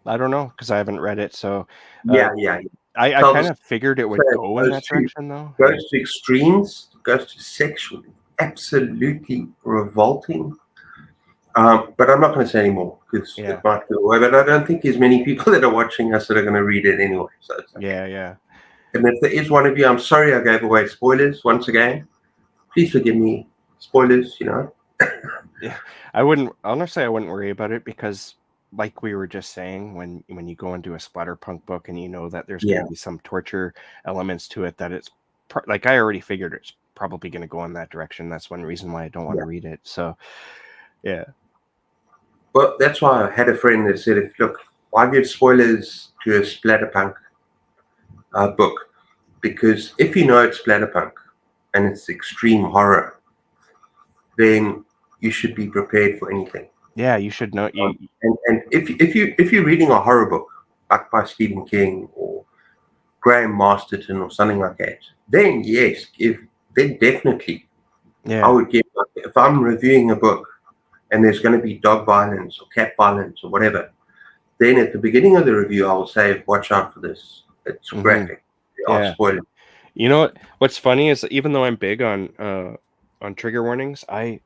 I don't know because I haven't read it. So yeah, yeah. I Tells kind us of figured it would it go in that direction, though. Yeah. goes to extremes, goes to sexual, absolutely revolting. But I'm not going to say anymore because it Yeah. might go away. But I don't think there's many people that are watching us that are going to read it anyway. So it's okay. Yeah. Yeah. And if there is one of you, I'm sorry I gave away spoilers once again. Please forgive me. Spoilers, you know. Yeah. I wouldn't honestly. I wouldn't worry about it because, like we were just saying, when you go into a splatterpunk book and you know that there's going Yeah, to be some torture elements to it, that it's like I already figured it's probably going to go in that direction. That's one reason why I don't want yeah. to read it. So yeah. Well, that's why I had a friend that said, "If look, why give spoilers to a splatterpunk book? Because if you know it's splatterpunk and it's extreme horror, then you should be prepared for anything. Yeah. You should know you. And if you're reading a horror book like by Stephen King or Graham Masterton or something like that, then yes, then definitely I Yeah. would give. If I'm reviewing a book and there's going to be dog violence or cat violence or whatever, then at the beginning of the review I will say, watch out for this. It's Hmm. graphic. I'll Yeah. spoil it. You know what's funny is even though I'm big on trigger warnings, I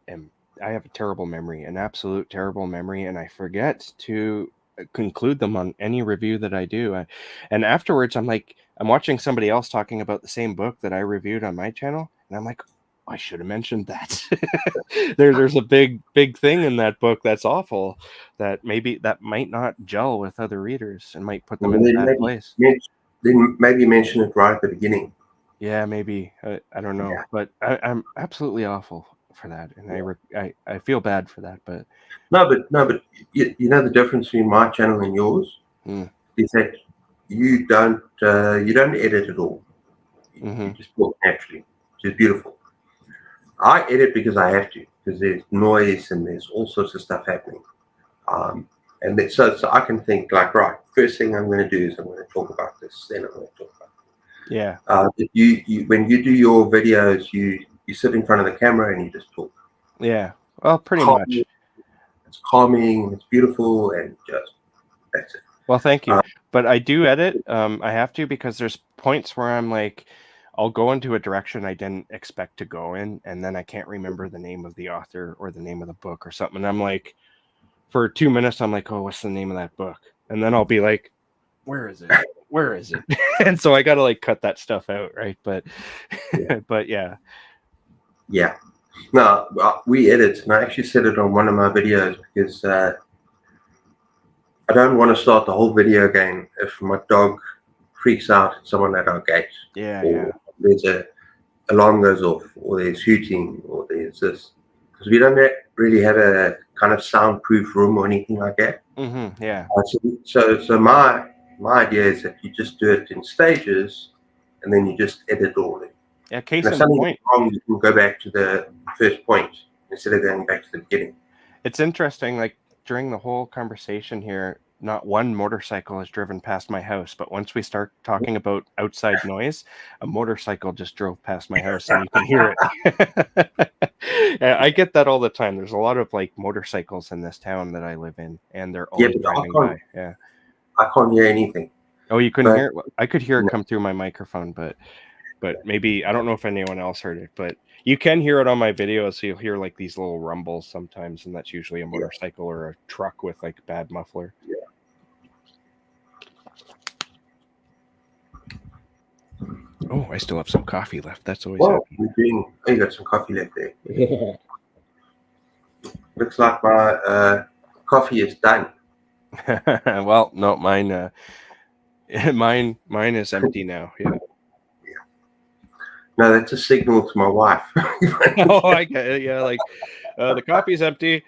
have a terrible memory, an absolute terrible memory, and I forget to conclude them on any review that I do. And afterwards, I'm watching somebody else talking about the same book that I reviewed on my channel, and I'm like, I should have mentioned that. There's a big thing in that book that's awful that maybe that might not gel with other readers and might put them And in a then bad place. maybe mention it right at the beginning. Yeah, maybe. I don't know, Yeah. but I'm absolutely awful for that, and I feel bad for that. But No, but you know the difference between my channel and yours mm, is that you don't edit at all. You hmm, just talk naturally, which is beautiful. I edit because I have to, because there's noise and there's all sorts of stuff happening. Um, and so I can think like, right, first thing I'm going to do is I'm going to talk about this, then I'm going to talk about yeah, when you do your videos, you sit in front of the camera and you just talk. yeah. Well, pretty Calming, much. it's calming, it's beautiful, and just that's it. Well, thank you. Uh, But I do edit. I have to because there's points where I'm like, I'll go into a direction I didn't expect to go in, and then I can't remember the name of the author or the name of the book or something. And I'm like, for 2 minutes, I'm like, oh, what's the name of that book? And then I'll be like, where is it? Where is it? And so I got to like cut that stuff out, right? But, but yeah. yeah. No, we edit, and I actually said it on one of my videos because I don't want to start the whole video again if my dog freaks out at someone at our gate, Yeah, or yeah. there's a alarm goes off, or there's shooting, or there's this. Because we don't really have a kind of soundproof room or anything like that. Yeah. So my idea is that you just do it in stages, and then you just edit all of it. Yeah, And case if in something point. goes wrong, you can go back to the first point instead of going back to the beginning. It's interesting, like during the whole conversation here, not one motorcycle has driven past my house, but once we start talking about outside noise, a motorcycle just drove past my house and you can hear it. And I get that all the time. There's a lot of like motorcycles in this town that I live in, and they're Yeah, always but driving by. Yeah. I can't hear anything. Oh, you couldn't But hear it? I could hear it no, come through my microphone, but maybe I don't know if anyone else heard it, but you can hear it on my videos. So you'll hear like these little rumbles sometimes, and that's usually a yeah, motorcycle or a truck with like bad muffler. yeah. Oh, I still have some coffee left. That's always Well, happy. we're doing. Oh, you got some coffee left there. Looks like my coffee is done. Well, no, mine mine is empty now. Yeah. No, that's a signal to my wife. Oh, I get it. Yeah, like the coffee's empty.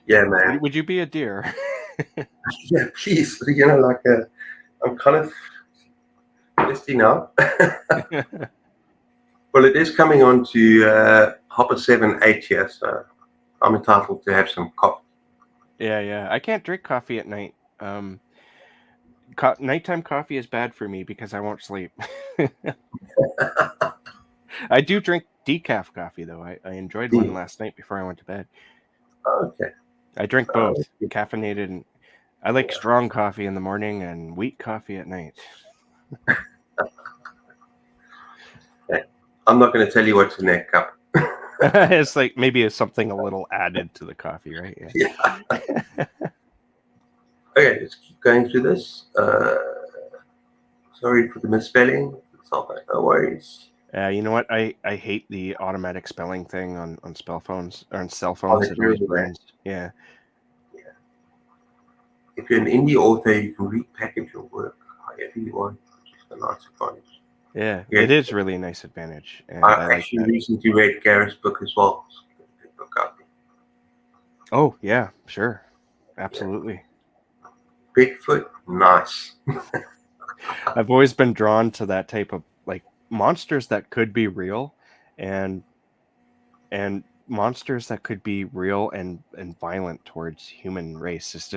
Yeah, man. Would you be a deer? Yeah, please. Like I'm kind of listing up. Well, it is coming on to Hopper 7-8 here, so I'm entitled to have some coffee. Yeah, yeah. I can't drink coffee at night. Nighttime coffee is bad for me because I won't sleep. I do drink decaf coffee though. I enjoyed one Tea. last night before I went to bed. Okay. I drink Oh, both, caffeinated, and I like strong coffee in the morning and weak coffee at night. okay. I'm not going to tell you what's in that cup. It's like maybe it's something a little added to the coffee, right? Yeah. Yeah. Okay, let's keep going through this. Sorry for the misspelling. It's all right. No worries. You know what? I hate the automatic spelling thing on spell phones or on cell I'll phones. let It you always read that. burns. Yeah. Yeah. If you're an indie author, you can repackage your work however you want, which is a nice advantage. Yeah, Yeah. it is really a nice advantage, and I I like actually that. recently read Gareth's book as well. It's a good book out there. Oh yeah, sure, Yeah. absolutely. Bigfoot, nice. I've always been drawn to that type of like monsters that could be real, and monsters that could be real and violent towards human race. It's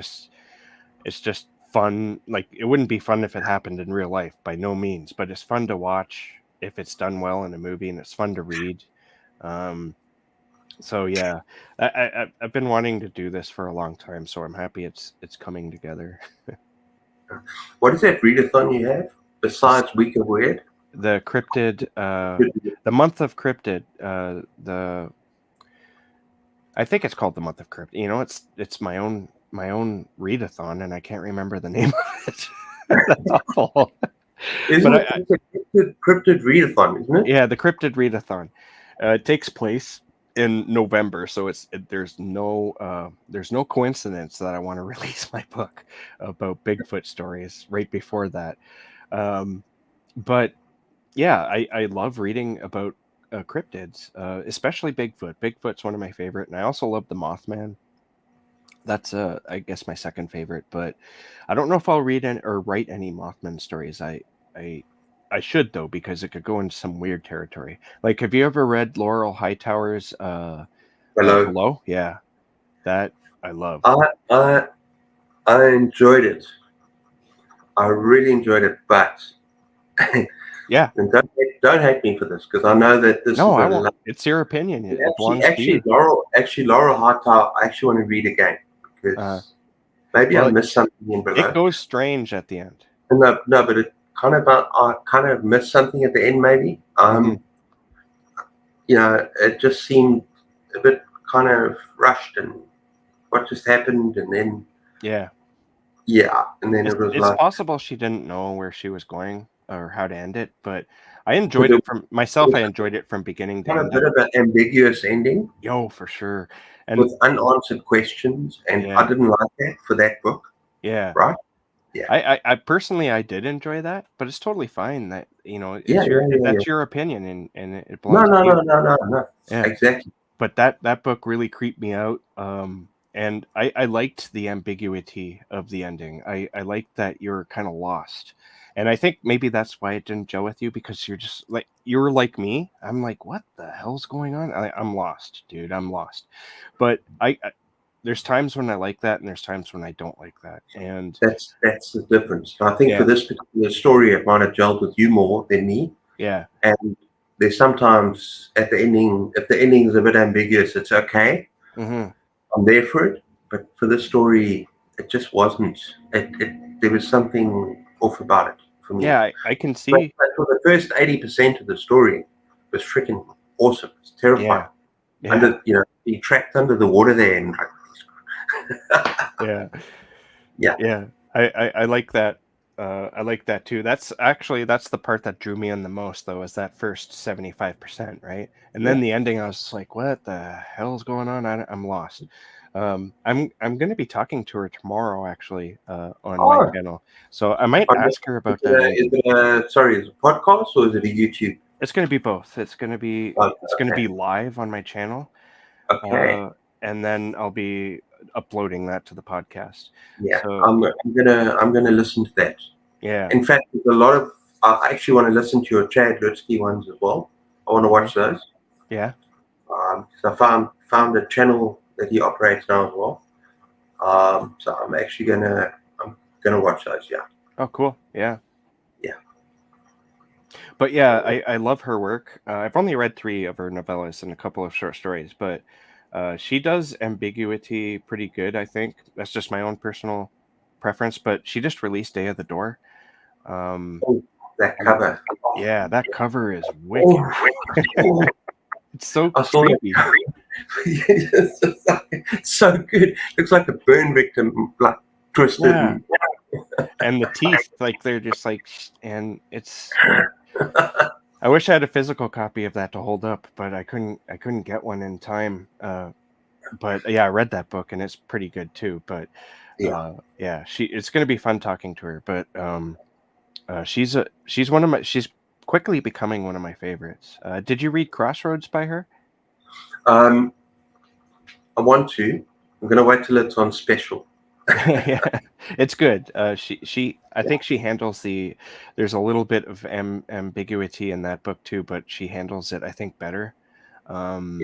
just fun. Like it wouldn't be fun if it happened in real life by no means, but it's fun to watch if it's done well in a movie, and it's fun to read. Um, so yeah, I've been wanting to do this for a long time, so I'm happy it's coming together. What is that readathon you have This, besides Week of Weird? the cryptid, the month of cryptid, the I think it's called the month of cryptid. You know, it's my own readathon, and I can't remember the name of it. That's awful. Isn't But it it's a cryptid readathon, isn't it? yeah, the cryptid readathon. It takes place in November, so there's no coincidence that I want to release my book about Bigfoot stories right before that. Um, but yeah, I love reading about cryptids, especially Bigfoot. Bigfoot's one of my favorite, and I also love the Mothman. That's I guess my second favorite, but I don't know if I'll read or write any Mothman stories. I I should though, because it could go into some weird territory. Like, have you ever read Laurel Hightower's Hello. Below? Yeah, that I love. I I I enjoyed it. I really enjoyed it, but Yeah, and don't hate me for this because I know that this no, is I a won't. It's your opinion. It actually belongs to you. Laurel Hightower. I actually want to read again Uh, because maybe I well, missed something in it below. goes strange at the end. No, no, but it kind of I kind of missed something at the end. Maybe Hmm. it just seemed a bit kind of rushed and what just happened, and then Yeah. and then It's it was it's like possible she didn't know where she was going or how to end it, but I because enjoyed it it from myself. I was enjoyed it from beginning to kind of a bit ending. of an ambiguous ending Yo, for sure. And with unanswered questions, and I yeah, didn't like that for that book, yeah. right? Yeah, I personally I did enjoy that, but it's totally fine that yeah, it's yeah, yeah, yeah. that's your opinion, and it No, belongs no, to no, you. no, no, no. Yeah. Exactly. But that book really creeped me out. And I liked the ambiguity of the ending. I liked that you're kind of lost. And I think maybe that's why it didn't gel with you, because you're just like you were like me. I'm like, what the hell's going on? I'm lost, dude. I'm lost. But there's times when I like that, and there's times when I don't like that. And That's the difference. I think for yeah, this particular story, it might have gelled with you more than me. yeah, And there's sometimes at the ending, if the ending is a bit ambiguous, it's okay. hmm, I'm there for it. But for this story, it just wasn't. There was something off about it for me. yeah. I can But, see. but for the first 80% of the story, it was freaking awesome. It's Yeah, terrifying. yeah, He trapped under the water there, and yeah. yeah, Yeah, I like that. I like that too. That's the part that drew me in the most, though, is that first 75%, right? And yeah. then the ending, I was just like, "What the hell's going on? I'm lost." I'm going to be talking to her tomorrow, actually, on my Oh, channel. So I might on the- ask her about that ending. sorry, is it a podcast or is it a YouTube? It's going to be both. It's going to be Oh, it's going to okay, be live on my channel, okay, uh, and then I'll be uploading that to the podcast. yeah. So I'm gonna listen to that. yeah. In fact, there's a lot of. I actually want to listen to your Chad Lutsky ones as well. I want to Mhm. watch those. Yeah. So I found a channel that he operates now as well. So I'm gonna watch those. Yeah, Oh, cool. Yeah. yeah. But yeah, I love her work. I've only read 3 of her novellas and a couple of short stories, but she does ambiguity pretty good, I think. That's just my own personal preference, but she just released Day of the Door. Um, Oh, that and cover. yeah, that cover is wicked. Oh, oh, It's so I saw that. creepy. It's so good. Looks like a burn victim, like twisted Yeah, and and the teeth, like they're just like, and it's. I wish I had a physical copy of that to hold up, but I couldn't. I couldn't get one in time. But yeah, I read that book and it's pretty good too. But yeah. yeah, it's going to be fun talking to her. But she's one of my she's quickly becoming one of my favorites. Did you read Crossroads by her? Um, I want to. I'm gonna wait till it's on special. Yeah, it's good. She I think she handles there's a little bit of ambiguity in that book too, but she handles it I think better. Yeah. Um,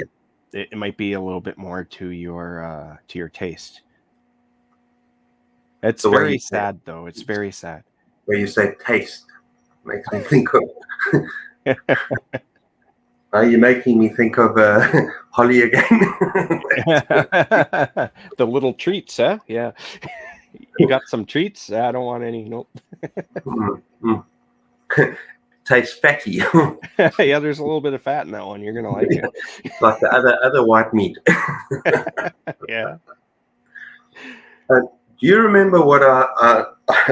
it might be a little bit more to your taste. It's The way you very say, sad though. It's very sad. where you say taste makes me think of. You're making me think of Holly again. The little treats, huh? Yeah. You got some treats? I don't want any. Nope. Mm, mm. Tastes fatty, Yeah, there's a little bit of fat in that one. You're gonna like it. like the other white meat. Yeah. Do you remember what I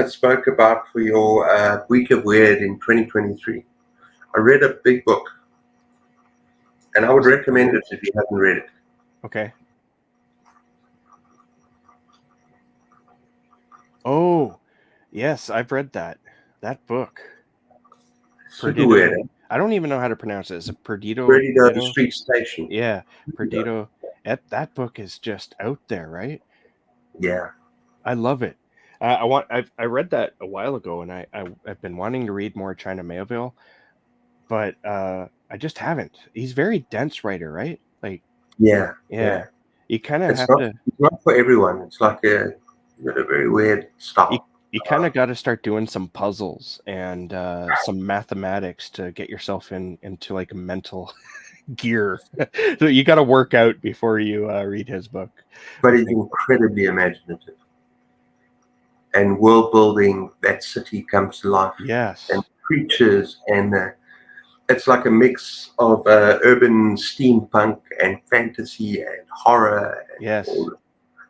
spoke about for your Week of Weird in 2023? I read a big book, and I would Was it recommend it if you haven't read it. okay? Oh, yes, I've read that book. Super weird. Perdido. I don't even know how to pronounce it. Is it Perdido? Perdido Ditto? Street Station. Yeah, Perdido. That book is just out there, right? Yeah, I love it. I read that a while ago, and I've been wanting to read more China Mayville, but I just haven't. He's very dense writer, right? Like, yeah, yeah, yeah. you kind of It's have not to. it's not for everyone. It's like you got a very weird You, style. you kind of got to start doing some puzzles and some mathematics to get yourself into like a mental gear. So you got to work out before you read his book, But I it's think. incredibly imaginative and world building. That city comes to life, and Yes, creatures, and it's like a mix of urban steampunk and fantasy and horror and yes. all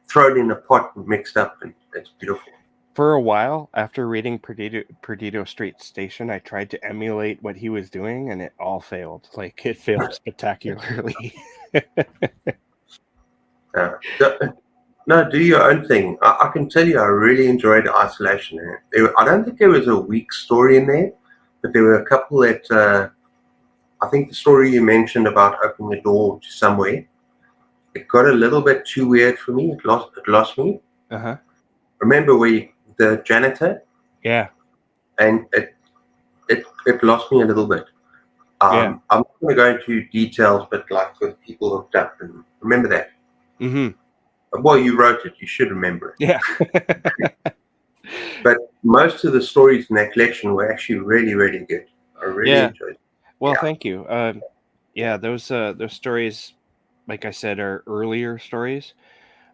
thrown in a pot and mixed up, and it's beautiful. For a while, after reading Perdido Street Station, I tried to emulate what he was doing, and it all failed. Like it failed spectacularly. Uh, no, do your own thing. I can tell you, I really enjoyed Isolation. I don't think there was a weak story in there, but there were a couple that I think the story you mentioned about opening a door to somewhere, it got a little bit too weird for me. It lost me. Uh huh. Remember the janitor, Yeah. and it lost me a little bit. Yeah. I'm not going to go into details, but like with people hooked up, and remember that. Mm-hmm. Well, you wrote it, you should remember it. Yeah. But most of the stories in that collection were actually really, really good. I really Yeah. enjoyed it. Well, Yeah, thank you. Yeah, those stories, like I said, are earlier stories.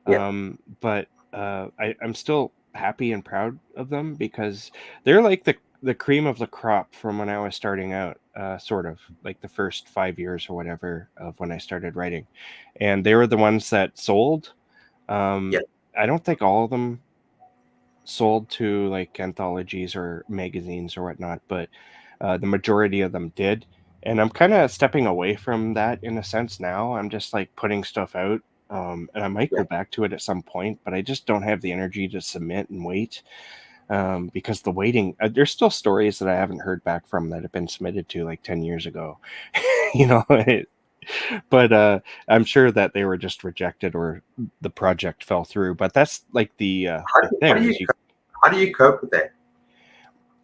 yeah, But I'm still happy and proud of them because they're like the cream of the crop from when I was starting out, sort of like the first 5 years or whatever of when I started writing, and they were the ones that sold. yeah. Um, I don't think all of them sold to like anthologies or magazines or whatnot, but the majority of them did. And I'm kind of stepping away from that in a sense now. I'm just like putting stuff out, and I might Yeah. go back to it at some point, but I just don't have the energy to submit and wait because the waiting. There's still stories that I haven't heard back from that have been submitted to like 10 years ago, you know. But I'm sure that they were just rejected or the project fell through. But that's like How, the do- how do thing you is how do you cope with that?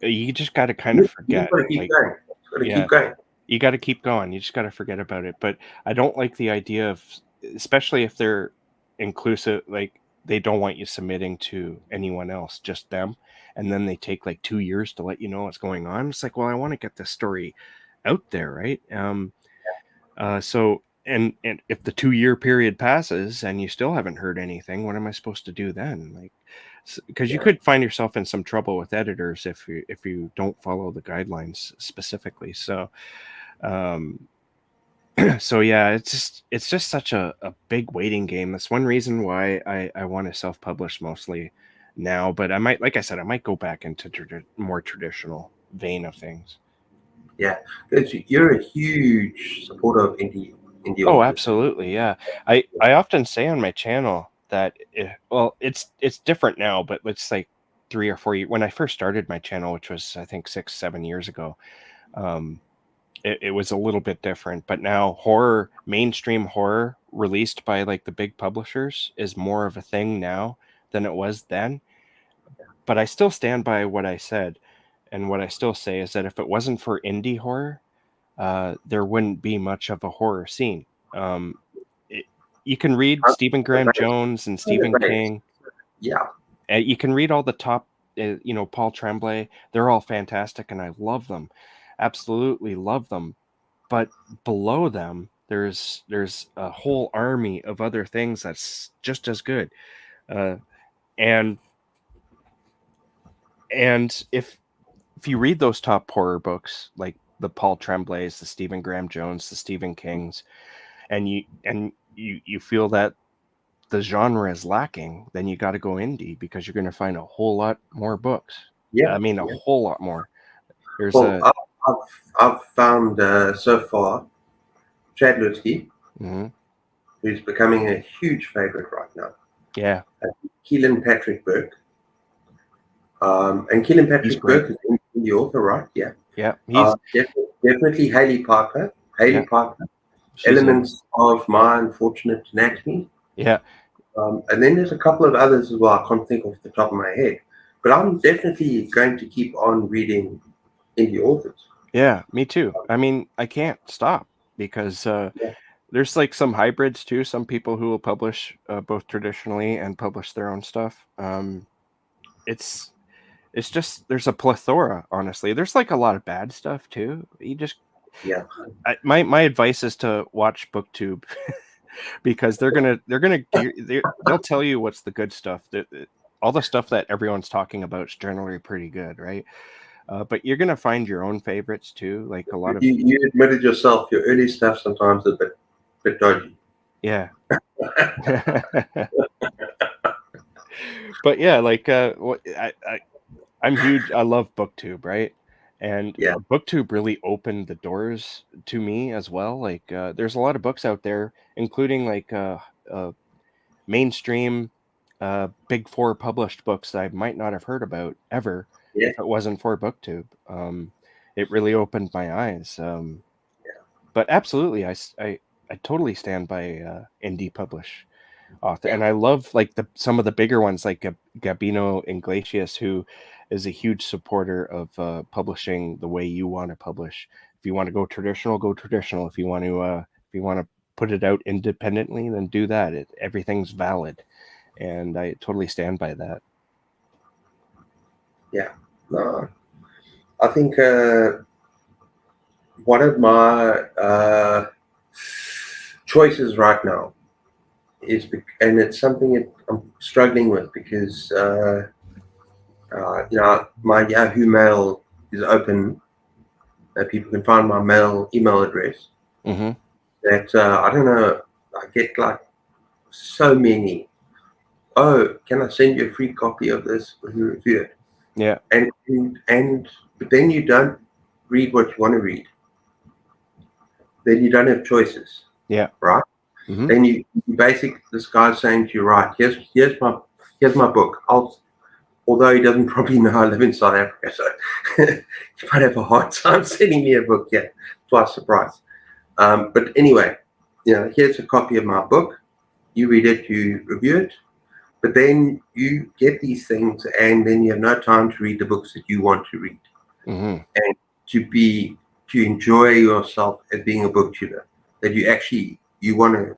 you just got to kind of You've forget. got to keep Like, going. You've got to yeah, keep going. you got to keep going. You just got to forget about it. But I don't like the idea of, especially if they're inclusive, like they don't want you submitting to anyone else, just them. And then they take like 2 years to let you know what's going on. It's like, well, I want to get this story out there, right? So and if the 2 year period passes and you still haven't heard anything, what am I supposed to do then? Like, because you yeah, could find yourself in some trouble with editors if you don't follow the guidelines specifically. So um, so yeah, it's just such a big waiting game. That's one reason why I want to self-publish mostly now. But I might, like I said, I might go back into more traditional vein of things. yeah. Because you're a huge supporter of indie Oh, authors. absolutely, yeah. I often say on my channel that well, it's different now, but it's like 3 or 4 years when I first started my channel, which was I think 6, 7 years ago. Um, it was a little bit different, but now horror, mainstream horror released by like the big publishers is more of a thing now than it was then. But I still stand by what I said, and what I still say is that if it wasn't for indie horror, there wouldn't be much of a horror scene. Um, it, you can read I'm Stephen the Graham base. Jones and I'm the Stephen base. King. Yeah, You can read all the top, Paul Tremblay. They're all fantastic, and I love them, absolutely love them. But below them, there's a whole army of other things that's just as good. Uh, and and if you read those top horror books, like the Paul Tremblays, the Stephen Graham Jones, the Stephen Kings, and you feel that the genre is lacking, then you got to go indie because you're going to find a whole lot more books. yeah, I mean, a yeah. whole lot more. There's Well, a I've, I've found so far Chad Lutsky, mhm, who's becoming a huge favorite right now. yeah, Keelan Patrick Burke. And Keelan he's Patrick great. Burke is in the author, right? Yeah. Yeah, he's Definitely Haley Parker. Haley yeah, Parker. she's a Elements of My Unfortunate Anatomy. yeah. And then there's a couple of others as well. I can't think off the top of my head. But I'm definitely going to keep on reading indie authors. Yeah, me too. I mean, I can't stop because Yeah. there's like some hybrids too. Some people who will publish both traditionally and publish their own stuff. It's it's just there's a plethora. Honestly, there's like a lot of bad stuff too. You just Yeah. my advice is to watch BookTube because they'll tell you what's the good stuff. All the stuff that everyone's talking about is generally pretty good, right? But you're gonna find your own favorites too. Like a lot of You admitted yourself your early stuff sometimes is a bit dodgy. yeah. But yeah, like I'm huge. I love BookTube, right? And Yeah. BookTube really opened the doors to me as well. Like there's a lot of books out there, including like mainstream big four published books that I might not have heard about ever Yeah. if it wasn't for BookTube. It really opened my eyes. But absolutely, I totally stand by indie publish author, Yeah. and I love like some of the bigger ones like Gabino Iglesias, who is a huge supporter of publishing the way you want to publish. If you want to go traditional, go traditional. If you want to put it out independently, then do that. Everything's valid, and I totally stand by that. Yeah. No, I think one of my choices right now and it's something that I'm struggling with because my Yahoo Mail is open. People can find my email address. Mm-hmm. That I don't know. I get like so many. Oh, can I send you a free copy of this when you review it? Yeah, And but then you don't read what you want to read. Then you don't have choices, yeah. right? Mm-hmm. Then you basically this guy's saying to you, right? Here's my book. Although he doesn't probably know I live in South Africa, so he might have a hard time sending me a book. Yeah, twice the price. But anyway, here's a copy of my book. You read it, you review it, but then you get these things, and then you have no time to read the books that you want to read, Mm-hmm. and to enjoy yourself as being a booktuber. That you want to.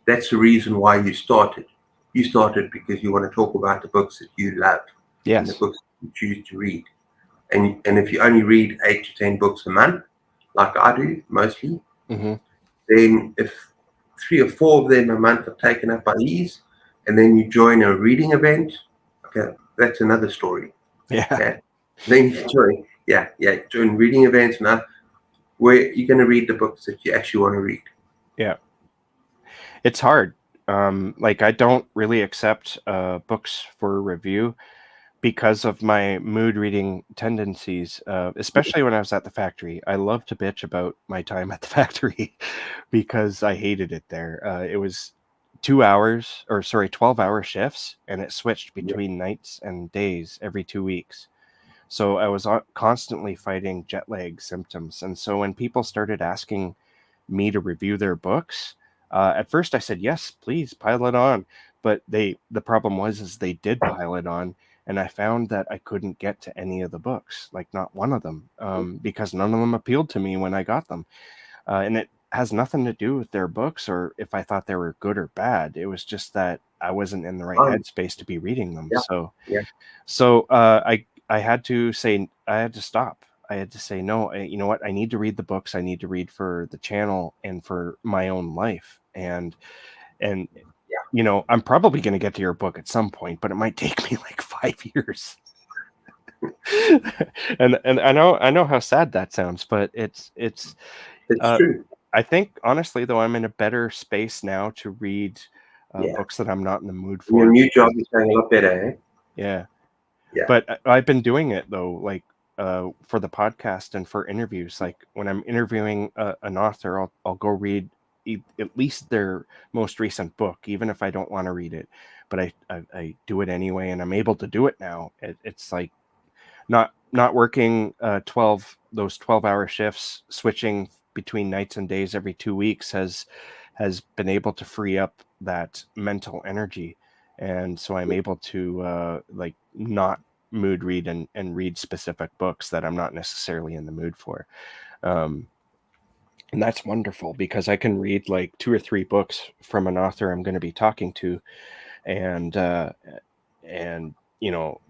That's the reason why you started. you started because you want to talk about the books that you love and the Yes. books you choose to read. And if you only read 8 to 10 books a month, like I do mostly, Hmm. then if 3 or 4 of them a month are taken up by these, and then you join a reading event, okay, that's another story. Yeah. Okay, then you join, join reading events now where you're going to read the books that you actually want to read. Yeah. It's hard. Like I don't really accept books for review because of my mood reading tendencies, especially when I was at the factory. I love to bitch about my time at the factory because I hated it there. It was 2 hours, or sorry, 12-hour shifts, and it switched Yeah, between nights and days every 2 weeks. So I was constantly fighting jet lag symptoms. And so when people started asking me to review their books, at first I said, yes, please pile it on. But the problem was is they did pile it on, and I found that I couldn't get to any of the books, like not one of them, because none of them appealed to me when I got them. And it has nothing to do with their books or if I thought they were good or bad. It was just that I wasn't in the right fine. headspace to be reading them. Yeah, So yeah, I had to say I had to stop. I had to say no. You know what? I need to read the books. I need to read for the channel and for my own life. And yeah. I'm probably going to get to your book at some point, but it might take me like 5 years. And I know how sad that sounds, but it's It's uh, true. I think honestly though I'm in a better space now to read Yeah. books that I'm not in the mood And your for new job because is going a lot better, eh? yeah. Yeah. But I've been doing it though, like for the podcast and for interviews. Like when I'm interviewing an author, I'll go read at least their most recent book, even if I don't want to read it. But I do it anyway, and I'm able to do it now. It's like not working 12-hour shifts, switching between nights and days every 2 weeks has been able to free up that mental energy, and so I'm able to like not mood read and read specific books that I'm not necessarily in the mood for. um, and that's wonderful because I can read like 2 or 3 books from an author I'm going to be talking to, and and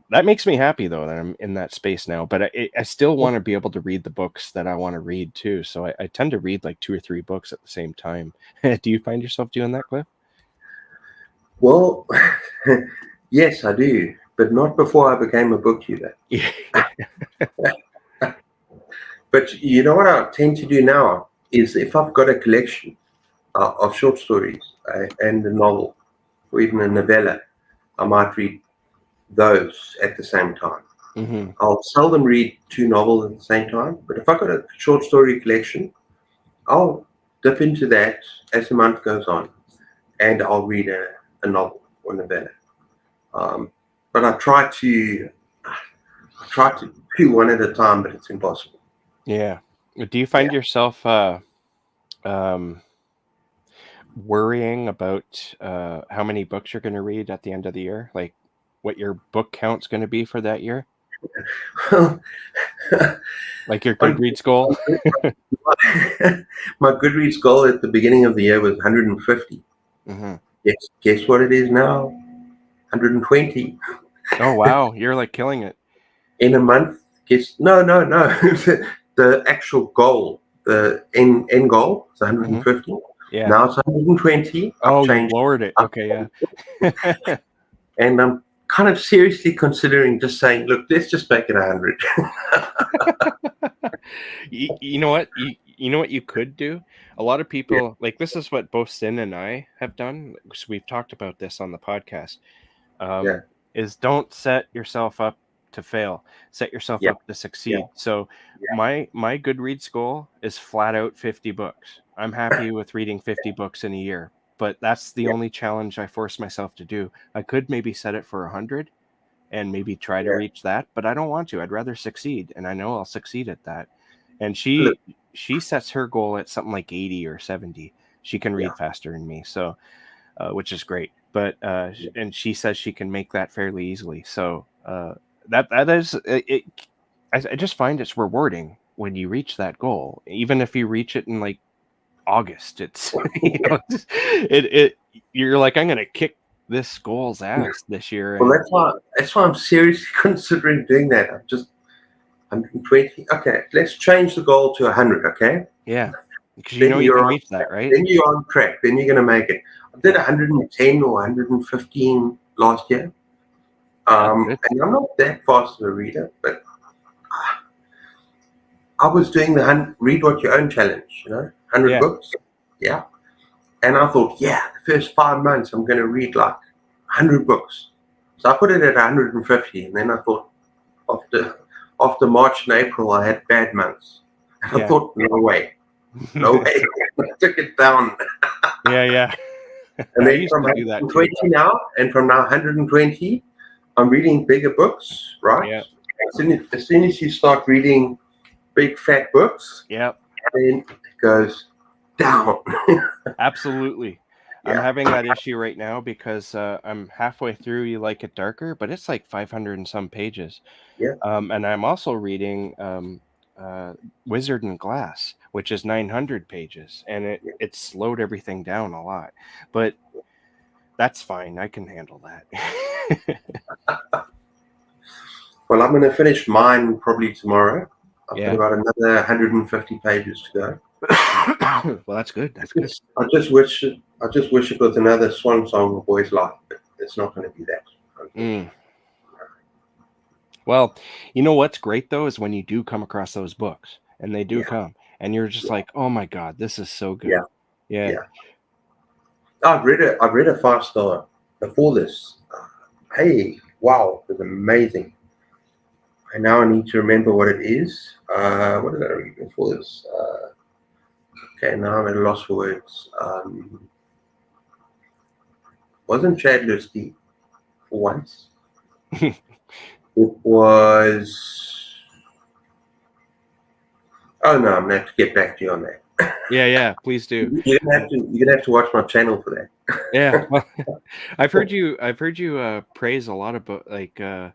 that makes me happy though that I'm in that space now. But I still want to be able to read the books that I want to read too, so I tend to read like 2 or 3 books at the same time. Do you find yourself doing that, Cliff? Well, yes, I do, but not before I became a booktuber. Yeah. But you know what I tend to do now is if I've got a collection of short stories and a novel or even a novella, I might read those at the same time. Hmm. I'll seldom read 2 novels at the same time, but if I've got a short story collection, I'll dip into that as the month goes on and I'll read a novel or novella. Um, but I try to do one at a time, but it's impossible. Yeah. Do you Yeah. find yourself um, worrying about how many books you're going to read at the end of the year? Like what your book count's going to be for that year? Like your on, Goodreads goal? my Goodreads goal at the beginning of the year was 150. Hmm. Guess what it is now? 120 Oh, wow. You're like killing it. in a month. Guess no. The actual goal, the end goal, is Hmm. 150. Yeah. Now it's 120. I've Oh, you've changed. lowered it. I've Okay, yeah. And I'm kind of seriously considering just saying, look, let's just make it 100. You know what? You know what you could do? A lot of Yeah, people, like this is what both Sin and I have done. So we've talked about this on the podcast. yeah, Is don't set yourself up to fail. Set yourself yeah, up to yeah, succeed. So yeah, my Goodreads goal is flat out 50 books. I'm happy with reading 50 books in a year, but that's the yeah, only challenge I force myself to do. I could maybe set it for 100 and maybe try to yeah. reach that, but I don't want to. I'd rather succeed, and I know I'll succeed at that. And Look, she sets her goal at something like 80 or 70. She can yeah, read faster than me, so which is great. But yeah. and she says she can make that fairly easily. So that is it. I just find it's rewarding when you reach that goal, even if you reach it in like August. It's it you're like I'm gonna kick this school's ass this year. Well, And that's why I'm seriously considering doing that. I'm just 120. Okay, let's change the goal to 100. Okay, yeah, because you then know you you're can on reach that, track. right? Then you're on track. Then you're gonna make it. I did Yeah, 110 or 115 last year. that's good. And I'm not that fast of a reader, but I was doing the read what you own challenge. 100 Yeah, books. Yeah, and I thought, yeah, the first 5 months I'm gonna read like 100 books. So I put it at 150, and then I thought after March and April I had bad months. And I yeah, thought, no way, no way. I took it down. yeah, yeah. And I then used from to do that too. 120 now, and from now 120, I'm reading bigger books, right? Yeah, As soon as you start reading big fat books, yeah, then it goes down. absolutely. I'm Yeah, having that issue right now because I'm halfway through You Like It Darker, but it's like 500 and some pages. yeah, And I'm also reading Wizard and Glass, which is 900 pages, and yeah. it slowed everything down a lot. But that's fine. I can handle that. Well, I'm going to finish mine probably tomorrow. I've got Yeah. about another 150 pages to go. Well, that's good. That's good. I just wish it was another swan song of boys' life, but it's not going to be that. Mm. Well, you know what's great though is when you do come across those books, and they do Yeah, come, and you're just yeah, like, "Oh my God, this is so good." yeah, Yeah. yeah. I've read a 5-star before this. Hey, wow, it was amazing. And now I need to remember what it is. What did I read before this? Okay, now I'm at a loss for words. Wasn't Chad Lusty for once? It was. Oh no, I'm gonna have to get back to you on that. Yeah, yeah, please do. You're gonna have to watch my channel for Yeah. that. Well, I've heard you praise a lot of a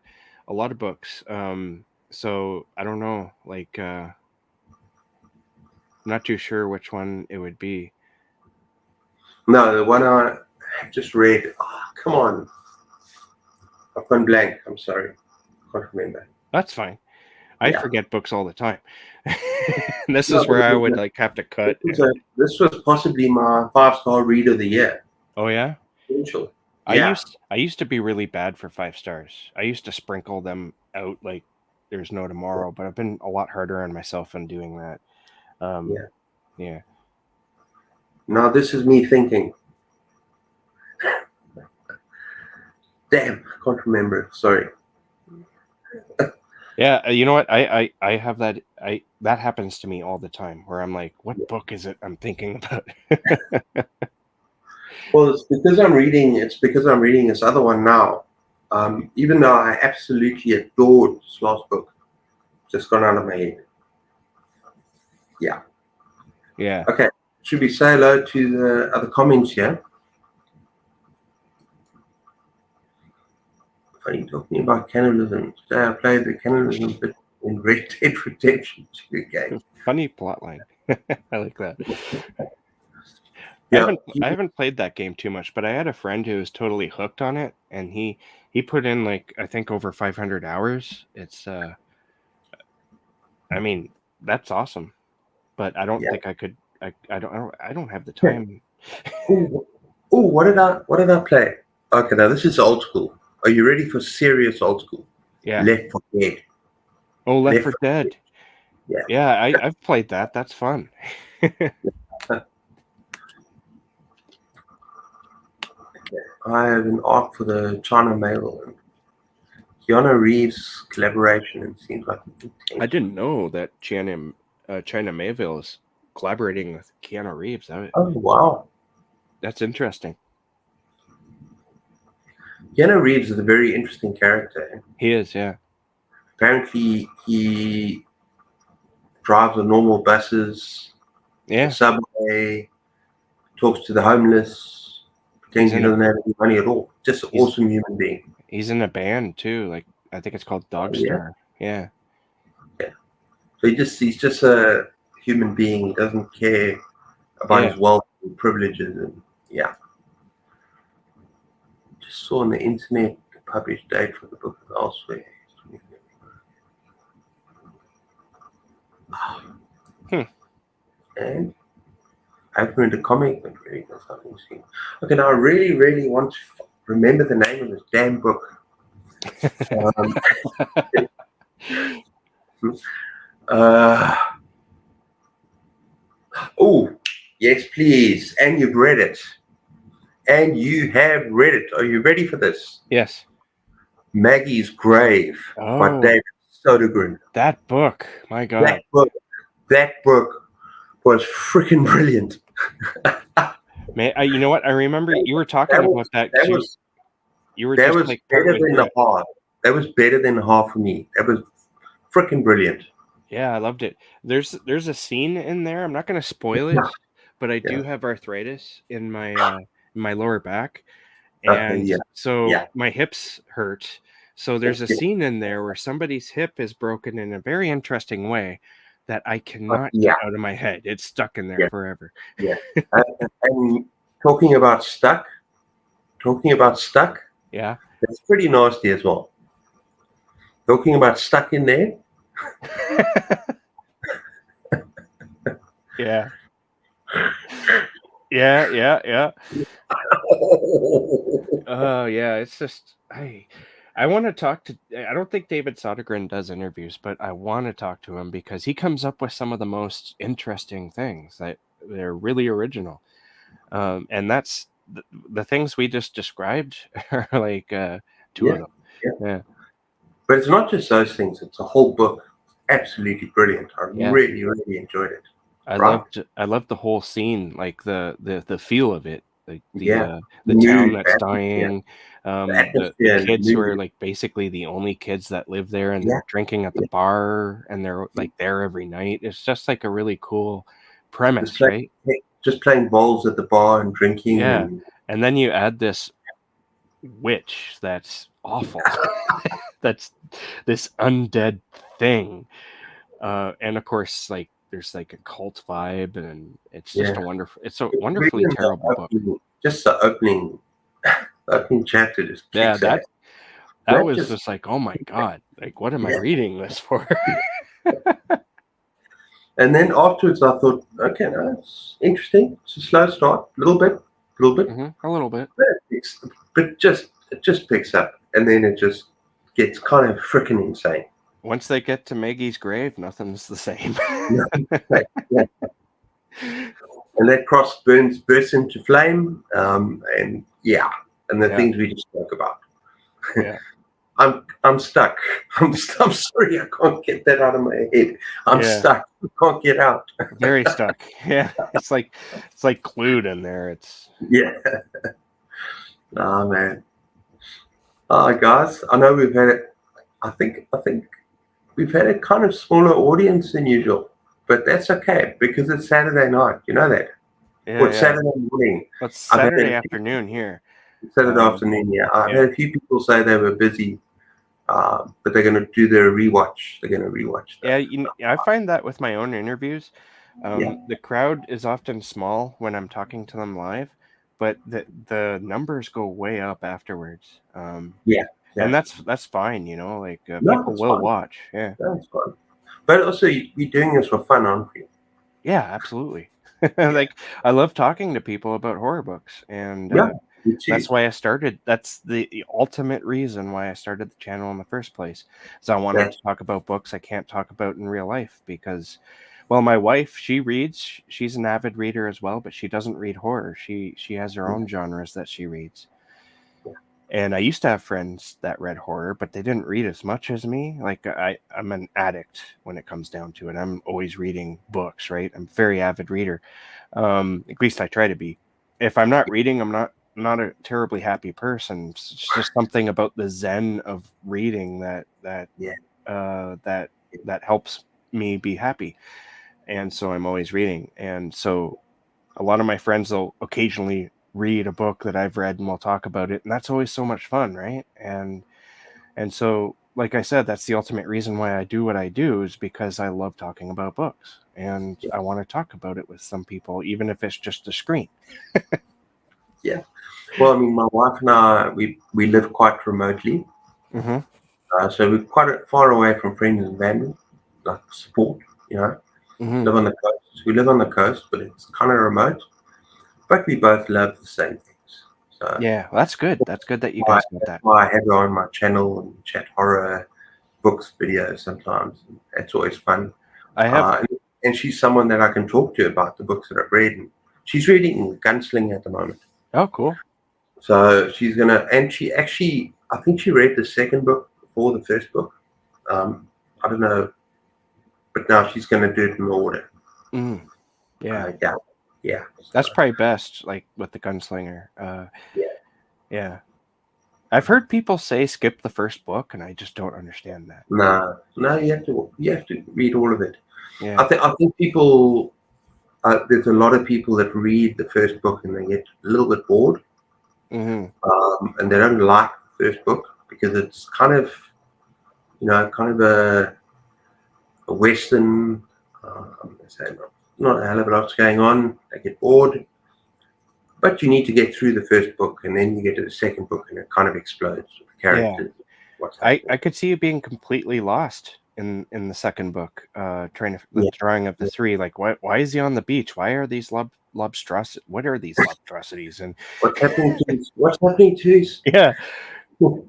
lot of books. So I don't know, like I'm not too sure which one it would be. No, the one I have just read. Oh, come on, I've gone blank. I'm sorry, can't remember. That's fine. I Yeah, forget books all the time. This no, is but where it I was would like have to this cut was, and a, this was possibly my 5-star read of the year. oh yeah. Potential. Yeah, I used to be really bad for 5 stars. I used to sprinkle them out like there's no tomorrow, but I've been a lot harder on myself in doing that. Um, yeah. yeah. Now this is me thinking. Damn, I can't remember. Sorry. Yeah, you know what? I have that that happens to me all the time where I'm like, what book is it I'm thinking about? Well, it's because I'm reading this other one now. Even though I absolutely adored this last book, just gone out of my head. Yeah. Yeah. Okay. Should we say hello to the other comments here? Are you talking about cannibalism? Today I played the cannibalism bit in Red Dead Redemption 2 game. Funny plot line. I like that. Yeah. I haven't played that game too much, but I had a friend who was totally hooked on it, and he put in like I think over 500 hours. It's I mean that's awesome, but I don't Yeah. think I could. I don't have the Okay. time. Oh, what did I play? Okay, now this is old school. Are you ready for serious old school? Yeah. Left 4 Dead. Oh, Left Left 4 4 Dead. Dead. Yeah. Yeah, I've played that. That's fun. I have an art for the China Mail and Keanu Reeves collaboration, and seems like I intense. didn't know that China Mayville is collaborating with Keanu Reeves. Oh wow. That's interesting. Keanu Reeves is a very interesting character. He is, yeah. Apparently he drives the normal buses, the Yeah, subway, talks to the homeless, he's pretends he in a doesn't have any money at all. Just an he's awesome human being. he's in a band too. Like I think it's called Oh Dog yeah. Star. Yeah. Yeah. So he's just a human being. He doesn't care about Yeah. his wealth and privileges, and yeah, just saw on the internet the published date for the book elsewhere. Hmm. And I haven't read the comic, but really that's something interesting. Okay, now I really, really want to remember the name of this damn book. Um, uh, oh, yes, please. And you've read it. And you have read it. Are you ready for this? Yes. Maggie's Grave by Oh, David Sodergren. that book. My That God. book, that book was freaking brilliant. Man, you know what? I remember you were talking That about was that. that was You were that just was like better partway than through the it. half. That was better than half for me. That was freaking brilliant. Yeah, I loved it. There's a scene in there. I'm not going to spoil Yeah, it, but I yeah. do have arthritis in my lower back, Okay, and yeah, so yeah, my hips hurt. So there's a yeah. scene in there where somebody's hip is broken in a very interesting way that I cannot Yeah, get out of my head. It's stuck in there yeah, forever. yeah. And talking about stuck, Yeah. that's pretty nasty as well. Talking about stuck in there. Yeah. Yeah, yeah, yeah. Oh, yeah, it's just I want to talk to I don't think David Sodergren does interviews, but I want to talk to him because he comes up with some of the most interesting things that they're really original. And that's the things we just described are like two of Yeah, them. yeah. Yeah. But it's not just those things. It's a whole book. Absolutely brilliant. I Yeah. really, really enjoyed it. I Right? loved the whole scene, like the feel of it, like Yeah. the town Mood, that's atmosphere, dying, the the atmosphere and kids who are mood. like basically the only kids that live there, and Yeah, they're drinking at the yeah. bar, and they're like there every night. It's just like a really cool Just premise, right? just playing bowls at the bar and drinking Yeah, and and then you add this witch that's awful, that's this undead thing, and of course, like there's like a cult vibe, and yeah. it's a Really wonderfully terrible book. just the opening chapter just Yeah, kicks ass. that That was just just like, oh my God, like what am I yeah. reading this for? And then afterwards, I thought, okay, no, it's interesting. It's a slow start, a little bit, A little bit. but it just picks up, and then it just gets kind of freaking insane. Once they get to Maggie's grave, nothing's the same. Yeah, yeah. And that cross bursts into flame, and yeah, and the Yeah, things we just spoke about. yeah, I'm stuck. I'm sorry, I can't get that out of my head. I'm yeah. stuck. I can't get out. Very stuck. Yeah, it's like glued in there. It's Yeah. Oh man. Guys, I know we've had it. I think we've had a kind of smaller audience than usual, but that's okay because it's Saturday night. You know that. Or yeah, it's yeah. Saturday morning. Well, it's I've had Saturday afternoon here. Saturday Um, afternoon. Yeah, I've yeah, had a few people say they were busy, but they're going to do their rewatch. They're going to rewatch yeah. that. I find that with my own interviews, Yeah, the crowd is often small when I'm talking to them live, but the numbers go way up afterwards. yeah, And yeah. that's fine, like No, people that's will fine. watch. Yeah, That's fine. But also, you're doing this for fun, aren't you? yeah, absolutely. Yeah, Like I love talking to people about horror books, and yeah. Me too. that's why I started. That's the ultimate reason why I started the channel in the first place. Is I wanted That to talk about books I can't talk about in real life because, well, my wife, she reads. She's an avid reader as well, but she doesn't read horror. She has her own genres that she reads. And I used to have friends that read horror, but they didn't read as much as me. Like I'm an addict when it comes down to it. I'm always reading books, right? I'm a very avid reader. At least I try to be. If I'm not reading, I'm not a terribly happy person. It's just something about the zen of reading yeah, that that helps me be happy. And so I'm always reading. And so a lot of my friends will occasionally read a book that I've read and we'll talk about it. And that's always so much fun, right? And so like I said, that's the ultimate reason why I do what I do is because I love talking about books. And yeah. I want to talk about it with some people, even if it's just a screen. Yeah. Well, I mean, my wife and I, we live quite remotely, Mm-hmm. so we're quite far away from friends and family, like support. You know, Mm-hmm. live on the coast. We live on the coast, but it's kind of remote. But we both love the same things. So Yeah, well, that's good. That's good that you why guys got that's that. why I have her on my channel and chat horror books, videos sometimes. It's always fun. I have. Uh, and she's someone that I can talk to about the books that I've read. And she's reading Gunsling at the moment. Oh, cool. So she's gonna, and she actually, I think she read the second book before the first book. I don't know, but now she's gonna do it in order. Mm, yeah, Yeah, yeah, that's so, probably best. Like with the gunslinger. yeah. Yeah, I've heard people say skip the first book, and I just don't understand that. No, no, you have to read all of it. Yeah. I think people there's a lot of people that read the first book and they get a little bit bored, Mm-hmm. and they don't like the first book because it's kind of kind of a western. They say not a hell of a lot's going on. They get bored, but you need to get through the first book and then you get to the second book and it kind of explodes with the Yeah. characters, what's happening. I could see you being completely lost in the second book, trying to the Yeah, drawing of the yeah. three. Like, why is he on the beach? Why are these lobstros? What are these lobstrosities? And What's happening to his? yeah,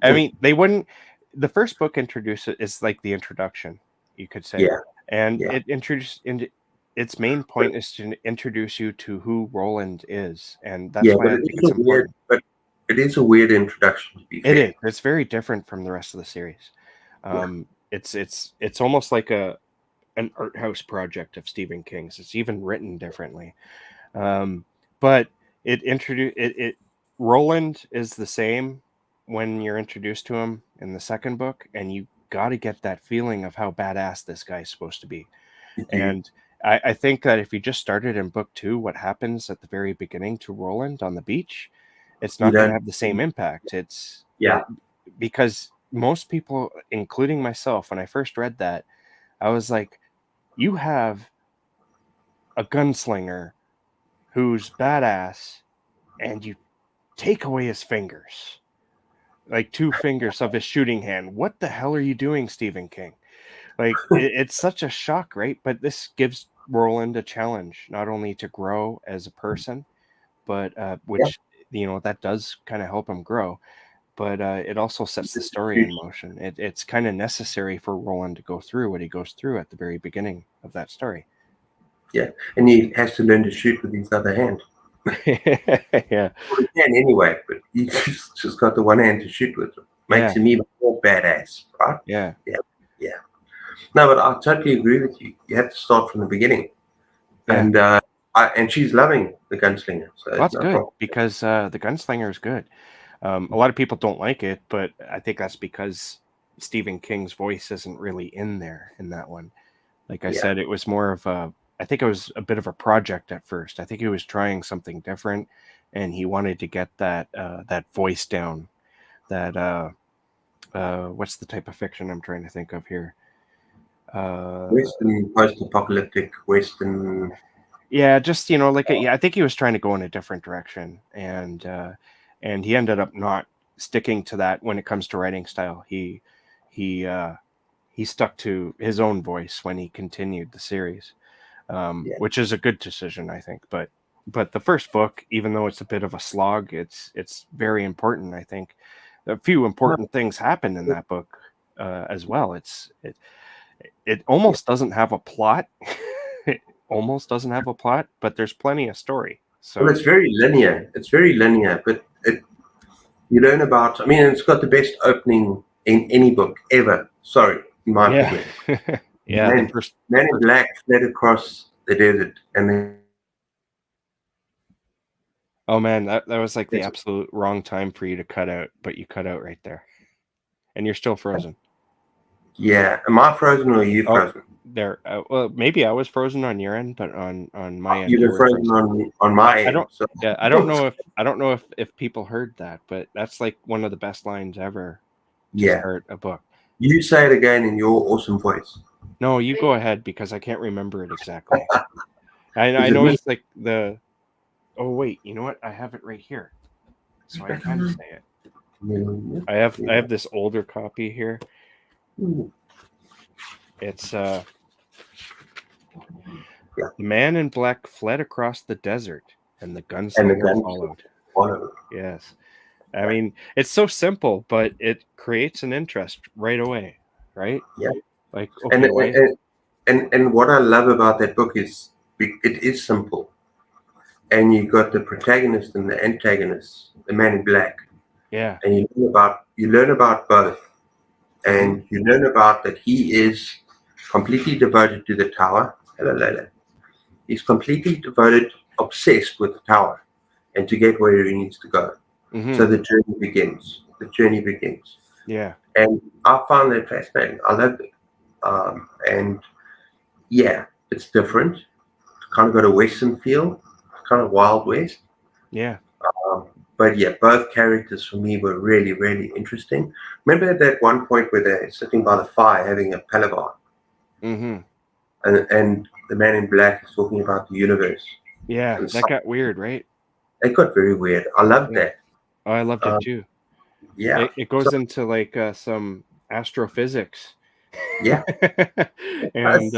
I mean, they wouldn't. The first book introduces is like the introduction, you could say, Yeah, and yeah. it introduced into its main But point is to introduce you to who Roland is, and that's yeah, why I think it's important. but it is a weird introduction to be It fair. is. It's very different from the rest of the series. Yeah, It's almost like an art house project of Stephen King's. It's even written differently. Um, but it Roland is the same when you're introduced to him in the second book, and you got to get that feeling of how badass this guy's supposed to be. you do. And I think that if you just started in book two, what happens at the very beginning to Roland on the beach, it's You not going to don't. have the same impact. Yeah, Because most people, including myself, when I first read that, I was like, you have a gunslinger who's badass, and you take away his fingers, like two fingers of his shooting hand. What the hell are you doing, Stephen King? Like, it's such a shock, right? But this gives Roland a challenge, not only to grow as a person, but yeah. which, that does kind of help him grow. But it also sets the story in Huge. motion. It's kind of necessary for Roland to go through what he goes through at the very beginning of that story. Yeah, and he has to learn to shoot with his other hand. Yeah, Well, he can anyway, but he just got the one hand to shoot with. yeah, Makes him even more badass, right? yeah, Yeah, yeah. No, but I totally agree with you. You have to start from the beginning, yeah. and and she's loving the gunslinger, so Well, it's that's no good problem. because the Gunslinger is good. A lot of people don't like it, but I think that's because Stephen King's voice isn't really in there in that one. Like I Yeah, said, it was more of a. I think it was a bit of a project at first. I think he was trying something different, and he wanted to get that voice down. That what's the type of fiction I'm trying to think of here? Uh, Western post-apocalyptic Western. yeah, just like yeah, I think he was trying to go in a different direction, and he ended up not sticking to that when it comes to writing style. He uh, he stuck to his own voice when he continued the series, Yeah, which is a good decision, I think. But the first book, even though it's a bit of a slog, it's very important. I think a few no, important things happen in that book as well. It yeah. almost doesn't have a plot. It almost doesn't have a plot, but there's plenty of story. Well, So it's very linear. It's very linear, but you learn about. I mean, it's got the best opening in any book ever. Sorry, in my yeah, opinion. yeah. The Man in first. Black fled across the desert, and then Oh man, that was like the it's, absolute wrong time for you to cut out, but you cut out right there, and you're still frozen. yeah. Am I frozen or are you Oh, frozen? there. Well, maybe I was frozen on your end, but on my end You you were were frozen frozen. on my I end. don't. So Yeah, I don't know if people heard that, but that's like one of the best lines ever to yeah, start a book. you say it again in your awesome voice. No, you go ahead because I can't remember it exactly. I Is it know me? it's like the. Oh wait, you know what? I have it right here. so I can say it. Merrier. I have this older copy here. Ooh, It's yeah. The man in black fled across the desert, and the And the gunslinger guns followed. follow. Yes. I Yeah. mean, it's so simple, but it creates an interest right away, right? Yeah. Like, And, okay, why? and and what I love about that book is it is simple, and you got the protagonist and the antagonist, the man in black, Yeah. and you learn about both, Hmm. and you learn about that he is completely devoted to the tower. Hello, Layla. He's completely devoted, obsessed with the tower, and to get where he needs to go. Hmm. So the journey begins. The journey begins, Yeah. and I found that fascinating. I loved it, and yeah, it's different. Kind of got a Western feel, kind of Wild West. Yeah. Um, but yeah, both characters for me were really, really interesting. Remember at that one point where they're sitting by the fire having a palaver, Hmm. and the man in black is talking about the universe. Yeah. And That so got weird, right? it got very weird. I loved Yeah. that. Oh, I loved it Um, too. yeah. It So goes into like some astrophysics, yeah, and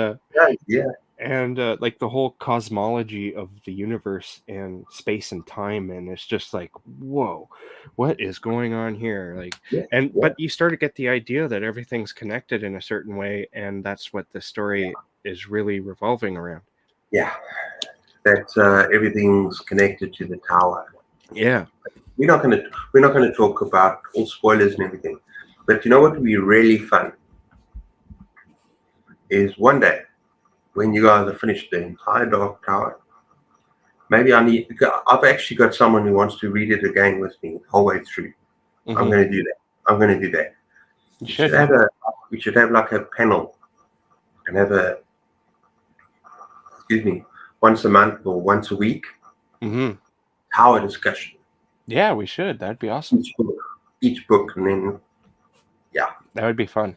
yeah, like the whole cosmology of the universe and space and time, and it's just like, whoa, what is going on here? Like, yeah, and yeah, but you start to get the idea that everything's connected in a certain way, and that's what the story is really revolving around. yeah. That everything's connected to the tower. Yeah. We're not gonna talk about all spoilers and everything. But you know what would be really fun is one day when you guys have finished the entire Dark Tower. Maybe I've actually got someone who wants to read it again with me the whole way through. I'm Hmm. gonna do that. I'm gonna do that. You We should should, yeah. have like a panel and have a excuse me once a month or once a week Hmm. tower discussion. Yeah, we should. That'd be awesome. Each book, each book, and then yeah, That would be fun.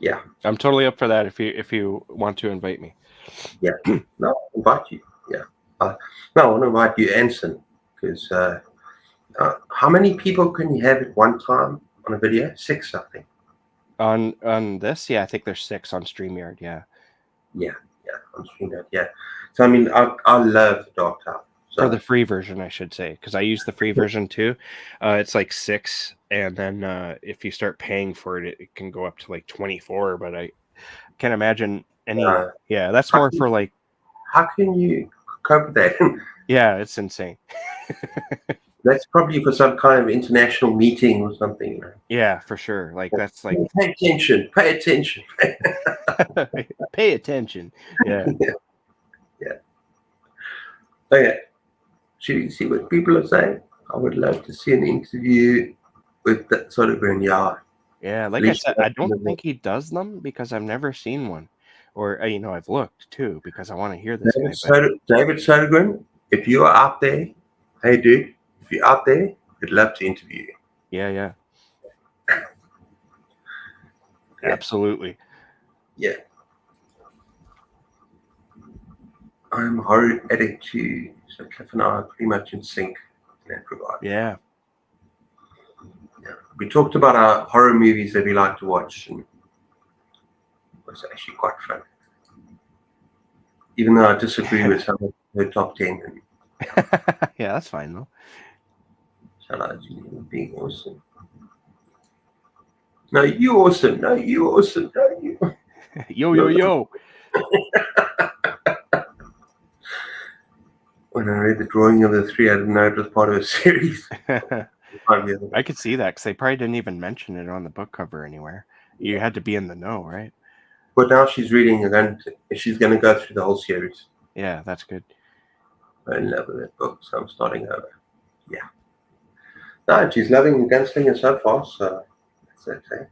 yeah, I'm totally up for that if you want to invite me. yeah. No, I'll invite you. Yeah. No, I want to invite you, Anson, because how many people can you have at one time on a video? Six, I think. On this, yeah, I think there's 6 on StreamYard. Yeah. Yeah, yeah, I'm seeing that. Yeah. So I mean, I love Dark Tower. For the So free version, I should say, because I use the free version too. It's like 6, and then if you start paying for it, it can go up to like 24. But I can't imagine any. uh, Yeah, that's how more can, for like. how can you cope with that? Yeah, it's insane. That's probably for some kind of international meeting or something. You Yeah, for sure. Like that's like know? Pay attention. Pay attention. pay attention. Yeah. Yeah, yeah. Okay. Should you see what people are saying? I would love to see an interview with that sort of yeah. Yeah, At like I least said, I don't think he does them because I've never seen one, or I've looked too because I want to hear this guy. But David Sodergren, if you are out there, hey dude, if you're out there, we'd love to interview you. yeah, yeah, Yeah, absolutely. yeah. I'm a horror addict too, so Cliff and I are pretty much in sync in that regard. Yeah, Yeah. We talked about our horror movies that we like to watch, and it was actually quite fun. Even though I disagree with some of her top 10, and yeah, that's fine though. shout out to you being awesome. No, you awesome. No, you awesome. No, you. Yo, yo, No, no. yo. When I read the drawing of the three, I didn't know it was part of a series. I could see that because they probably didn't even mention it on the book cover anywhere. You had to be in the know, right? But now she's reading and she's going to go through the whole series. Yeah, that's good. I'm in love with that book, so I'm starting over. Yeah. No, she's loving Gunslinger so far, so that's okay.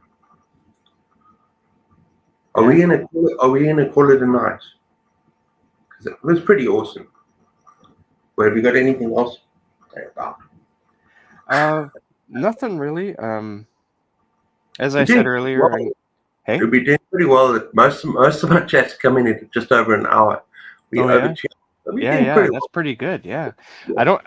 Are Yeah. we gonna call it a night? Because it was pretty awesome. Well, have you got anything else to say about? Nothing really. As I We're said doing well. earlier, hey. We'll be doing pretty well. Most of my chats come in at just over an hour. We Oh over yeah. two We're Yeah, doing yeah, pretty that's pretty good. Yeah. well. I don't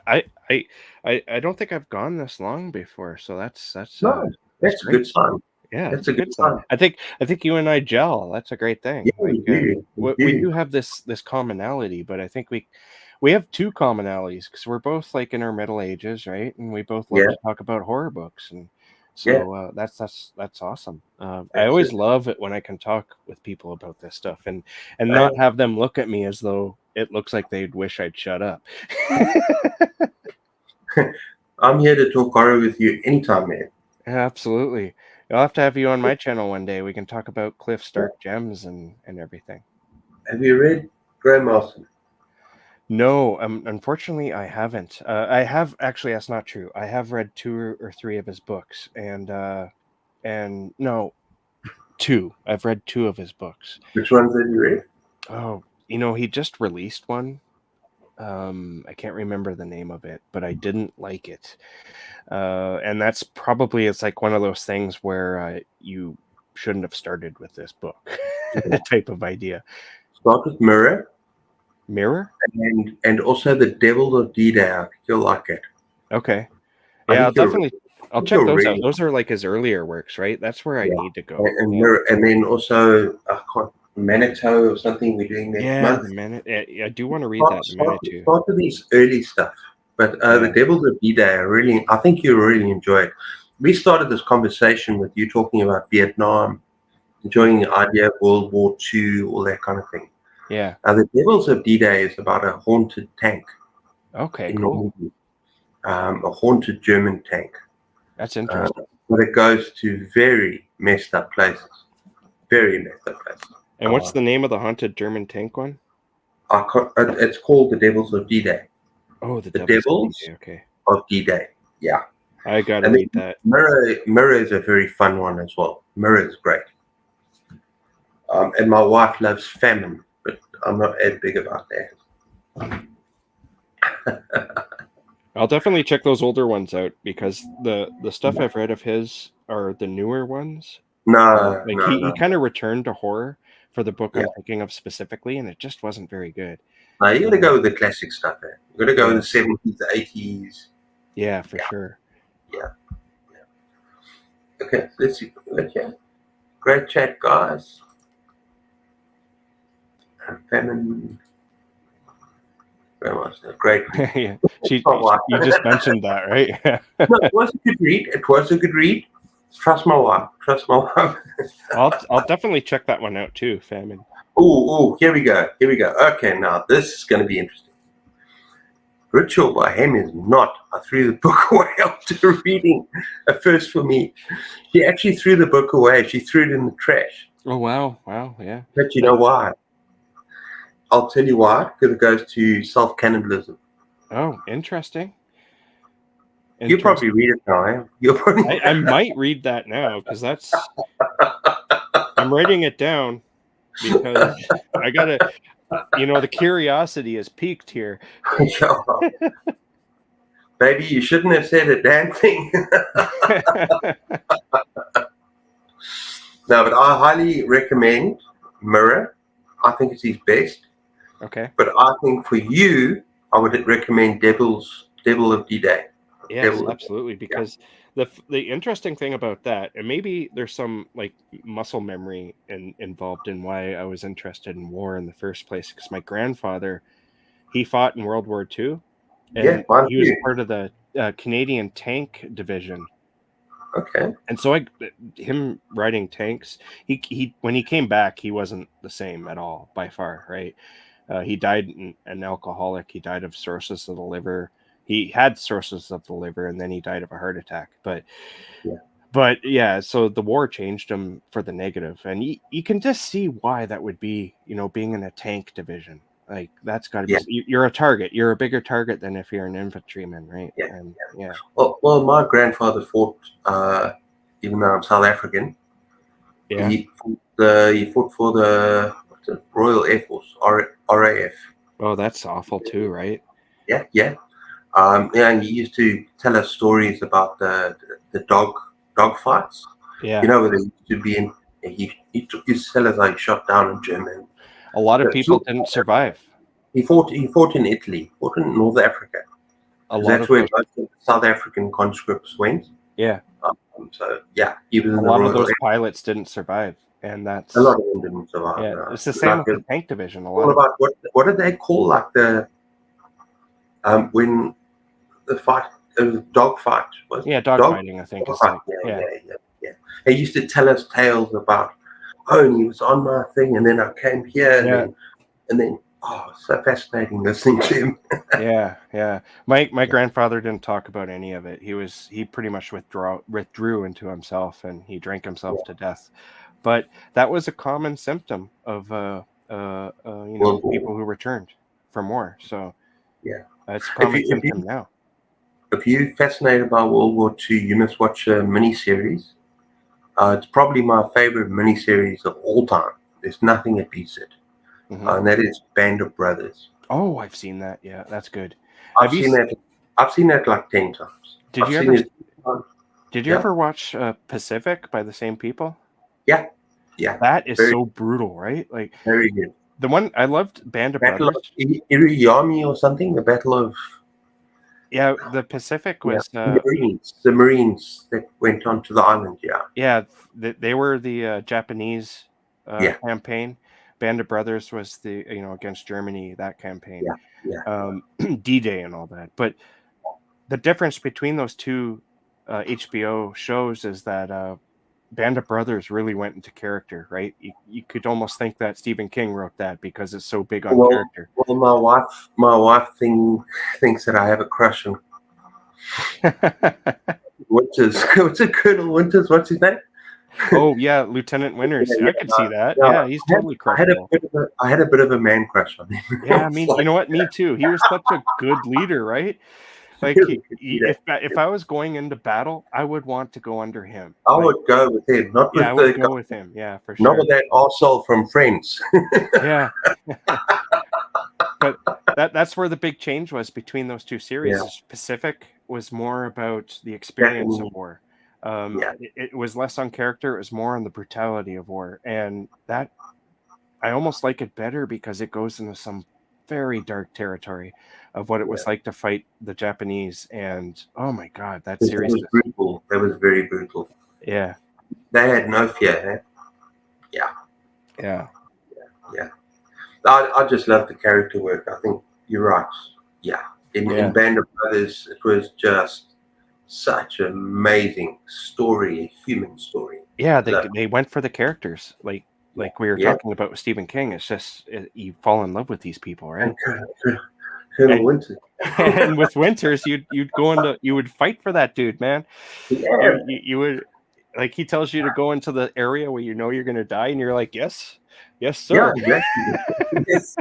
I don't think I've gone this long before, so No, that's that's a great. good sign. Yeah, That's it's a a good good sign. sign. I think you and I gel. That's a great Yeah, thing. Like, we do. We we do. do have this commonality, but I think we have two commonalities because we're both like in our middle ages, right? And we both love Yeah, to talk about horror books, and yeah. so that's awesome. I That's always it. love it when I can talk with people about this stuff and Uh, not have them look at me as though it looks like they'd wish I'd shut up. I'm here to talk horror with you anytime, man. Absolutely. I'll have to have you on my channel one day. We can talk about Cliff's Yeah. Dark Gems and everything. Have you read Graham Marston? No, unfortunately, I haven't. I have actually. That's not true. I have read two or three of his books, and no, two. I've read two of his books. Which ones have you read? Oh, he just released one. I can't remember the name of it, but I didn't like it. And that's probably it's like one of those things where you shouldn't have started with this book Yeah. type of idea. Start with Mirror Mirror? and also The Devil of D-Day. I think you'll like it. Okay. I Yeah, think you'll, I I'll think check you'll those out. really, Those are like his earlier works, right? That's where I yeah. need to go. And Yeah. Mirror, and then also Manitou or something we're doing next Yeah, month. the minute. Yeah, I do want to read that in a minute too. Start with these early stuff. But The Yeah. Devil of D-Day, I think you'll really enjoy it. We started this conversation with you talking about Vietnam, enjoying the idea of World War II, all that kind of thing. Yeah. The Devils of D-Day is about a haunted tank Okay, in cool. Normandy, a haunted German tank. That's Uh, interesting. but it goes to very messed up places. Very messed up places. And what's the name of the haunted German tank one? It's called The Devils of D-Day. Oh, the The Devil's Devils Okay. of D-Day. Yeah. I gotta And read then that. Mirror is a very fun one as well. Mirror is great. And my wife loves Famine, but I'm not as big about that. I'll definitely check those older ones out because the stuff I've read of his are the newer ones. No, Like no, he no. kind of returned to horror for the book Yeah. I'm thinking of specifically, and it just wasn't very good. No, you got to go with the classic stuff, man. You got to go with Yeah, the 70s, the 80s. yeah, for Yeah, sure. yeah. Okay, let's see. Okay. Great chat, guys. Famine. Very much. Great read. Yeah, My wife. you just mentioned that, right? No, it was a good read. It was a good read. Trust my wife. Trust my wife. I'll definitely check that one out too. Famine. Oh, here we go. Here we go. Okay, now this is going to be interesting. Ritual by him is not. I threw the book away after reading a first for me. She actually threw the book away. She threw it in the trash. Oh wow, yeah. But you know why? I'll tell you why. Because it goes to self-cannibalism. Oh, interesting. You'll probably read it now. Eh? You'll probably. I might read that now because I'm writing it down because I gotta. The curiosity is peaked here. Baby, you shouldn't have said a damn thing. No, but I highly recommend Mirror. I think it's his best. Okay. But I think for you, I would recommend Devil of D-Day. Yes, absolutely. Because the interesting thing about that, and maybe there's some like muscle memory involved in why I was interested in war in the first place. Because my grandfather, he fought in World War II, Yeah, and mine he was too. part of the Canadian Tank Division. Okay. And so him riding tanks, he when he came back, he wasn't the same at all by far, right? He died an alcoholic. He died of cirrhosis of the liver. He had cirrhosis of the liver, and then he died of a heart attack. But yeah, so the war changed him for the negative, and you can just see why that would be. Being in a tank division, like that's got to be. Yeah. You're a target. You're a bigger target than if you're an infantryman, right? Yeah. And yeah. Well, my grandfather fought, even though I'm South African. Yeah. He fought for the Royal Air Force, RAF. Oh, that's awful too, right? Yeah, yeah. And he used to tell us stories about the dog fights. Yeah. Where they used to be in. He used to tell us like shot down in German. A lot of people didn't survive. He fought in Italy, fought in North Africa, A because lot that's of where those, most of the South African conscripts went. yeah, So yeah, he was a in the lot of Royal those Air. pilots didn't survive, and A lot that's of them didn't survive. yeah. No. It's the same Like with the tank division. A lot all of about what did they call like the when the fight, it was a dog fight, was it? yeah, Dog, dogfighting. I think dog is fight. like Yeah, yeah, yeah, yeah, yeah. He used to tell us tales about, oh, and he was on my thing, and then I came here, yeah. and then oh, so fascinating listening to him. Yeah, yeah. My Yeah, grandfather didn't talk about any of it. He pretty much withdrew into himself, and he drank himself yeah. to death. But that was a common symptom of World War. people who returned from war. So Yeah. it's a If common you if symptom you now. if you're fascinated by World War II, you must watch a miniseries. It's probably my favorite miniseries of all time. There's nothing that beats it, Hmm. and that is Band of Brothers. Oh, I've seen that. Yeah, that's good. I've Have you? seen that. I've seen that like 10 times. Did I've you seen ever? it. Did you Yeah, ever watch Pacific by the same people? yeah, yeah. That is Very, so brutal, right? Like very good. the one I loved, Band of Battle Brothers. of Iriyami or something. The Battle of Yeah, the Pacific yeah, was the Marines that went onto the island. Yeah, yeah, they were the Japanese yeah, campaign. Band of Brothers was the against Germany, that campaign, yeah, yeah. D-Day and all that. But the difference between those two HBO shows is that Band of Brothers really went into character, right? You could almost think that Stephen King wrote that because it's so big on Well, character. well, my wife thinks that I have a crush on Winters. What's it, Colonel Winters? What's his name? Oh yeah, Lieutenant Yeah, Winters. yeah. I could see that. No, Yeah, he's totally crushable. I had a bit of a man crush on him. Yeah, I It's mean, you like, know what? Me too. He was such a good leader, right? Like really could be that. if I was going into battle, I would want to go under him. I Like, would go with him, not yeah, I with would the go guy, with him. Yeah, for not sure. with that arsehole from Friends. Yeah, but that's where the big change was between those two series. Yeah, Is Pacific was more about the experience of Japanese. war. Yeah, It was less on character. It was more on the brutality of war, and that I almost like it better because it goes into some very dark territory of what it yeah. was like to fight the Japanese. And oh my God, that It series was is brutal. That was very brutal. yeah, They had no fear. Eh? Yeah, yeah, yeah. I just love the character work. I think you're right. Yeah. In yeah, Band of Brothers, it was just such an amazing story, a human story. yeah. Love They went for the characters, it. like we were Yeah. talking about with Stephen King. It's just you fall in love with these people, And right? Colonel And Winter. and with Winters, you'd go into you would fight for that dude, man. Yeah. You would like he tells you to go into the area where you know you're gonna die, and you're like, yes, yes, Yeah, sir. exactly. Yes.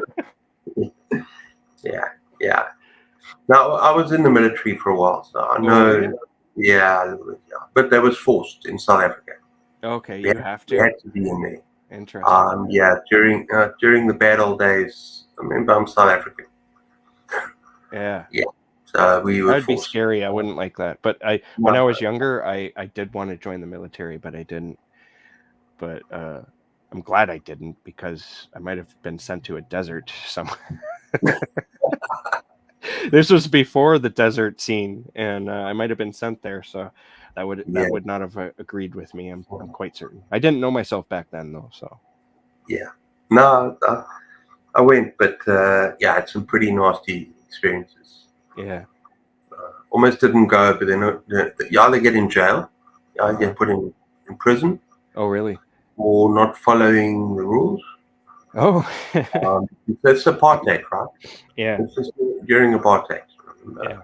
Yeah, yeah. Now, I was in the military for a while, so I Oh, were you? know, yeah, a little bit, yeah. But that was forced in South Africa. Okay, We you had, have we to. had to be in there. Interesting. Yeah, during the bad old days, I remember I'm South African. Yeah. Yeah, so we That were would be forced. scary. I wouldn't like that. But when No, I was younger, I did want to join the military, but I didn't. But I'm glad I didn't because I might have been sent to a desert somewhere. This was before the desert scene, and I might have been sent there. So yeah, that would not have agreed with me. I'm quite certain. I didn't know myself back then though. So yeah. No, I went, but yeah, I had some pretty nasty experiences. yeah. Almost didn't go, but then you either get in jail, you either Uh-huh. get put in prison, Oh really? or not following the rules. Oh It's apartheid, right? yeah, It's just during apartheid. yeah.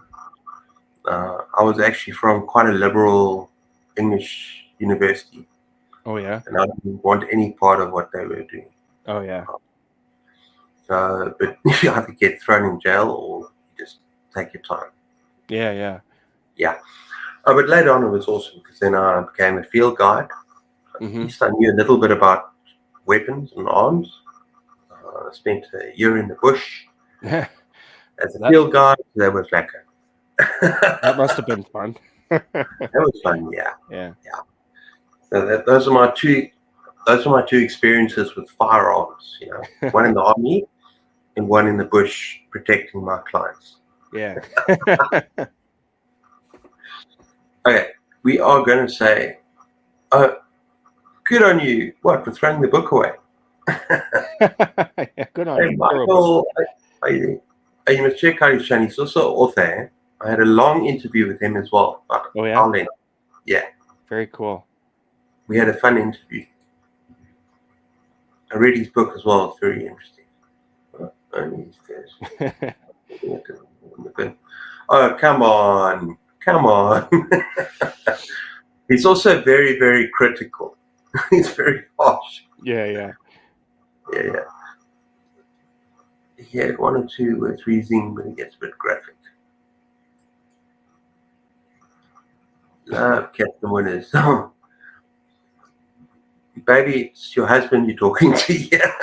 I was actually from quite a liberal English university, Oh yeah. and I didn't want any part of what they were doing. Oh yeah. But you either get thrown in jail or you just take your time. Yeah yeah. Yeah. But later on, it was awesome because then I became a field guide. At Mm-hmm. least I knew a little bit about weapons and arms. I spent a year in the bush that as a field guide. That was lekker. that must have been fun. That was fun. Yeah, Yeah. yeah. So those are my two. Those are my two experiences with firearms. You know, one in the army and one in the bush protecting my clients. Yeah. Okay, we are going to say, good on you. What, for throwing the book away? Yeah, good on Hey, you. Throw a book. Michael, you must check out his channel. He's also an author. I had a long interview with him as well. But Oh, yeah? I'll end. Yeah, Very cool. we had a fun interview. I read his book as well. It's very interesting. Only his face. Oh, come on. Come on. He's also very, very critical. He's very harsh. Yeah, yeah. Yeah. He had one or two words freezing when it gets a bit graphic. Love Captain Winners. Baby, it's your husband you're talking to here.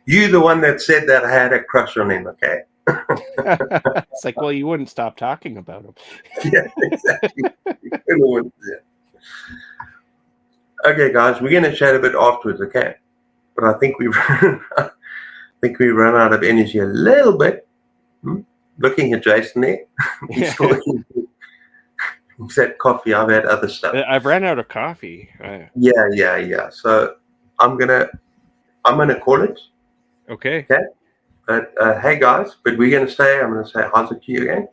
You the one that said that I had a crush on him, okay? It's like, well, you wouldn't stop talking about him. Yeah, exactly. Okay, guys, we're gonna chat a bit afterwards, okay? But I think we run out of energy a little bit. Looking at Jason there. He's still looking. He's had coffee, I've had other stuff. I've ran out of coffee. Yeah. So I'm gonna call it. Okay. But hey guys, but we're gonna stay. I'm gonna say how's it to you again.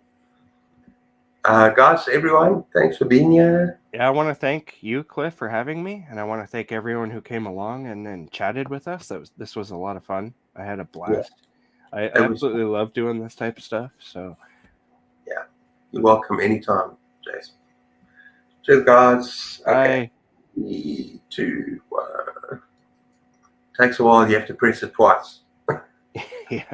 Guys, everyone, thanks for being here. Yeah, I want to thank you, Cliff, for having me, and I want to thank everyone who came along and chatted with us. This was a lot of fun. I had a blast. Yeah. I absolutely love doing this type of stuff. So yeah, you're welcome anytime, Jason. Cheers, guys. Okay. Bye. 3, 2, 1. Takes a while. You have to press it twice. Yeah.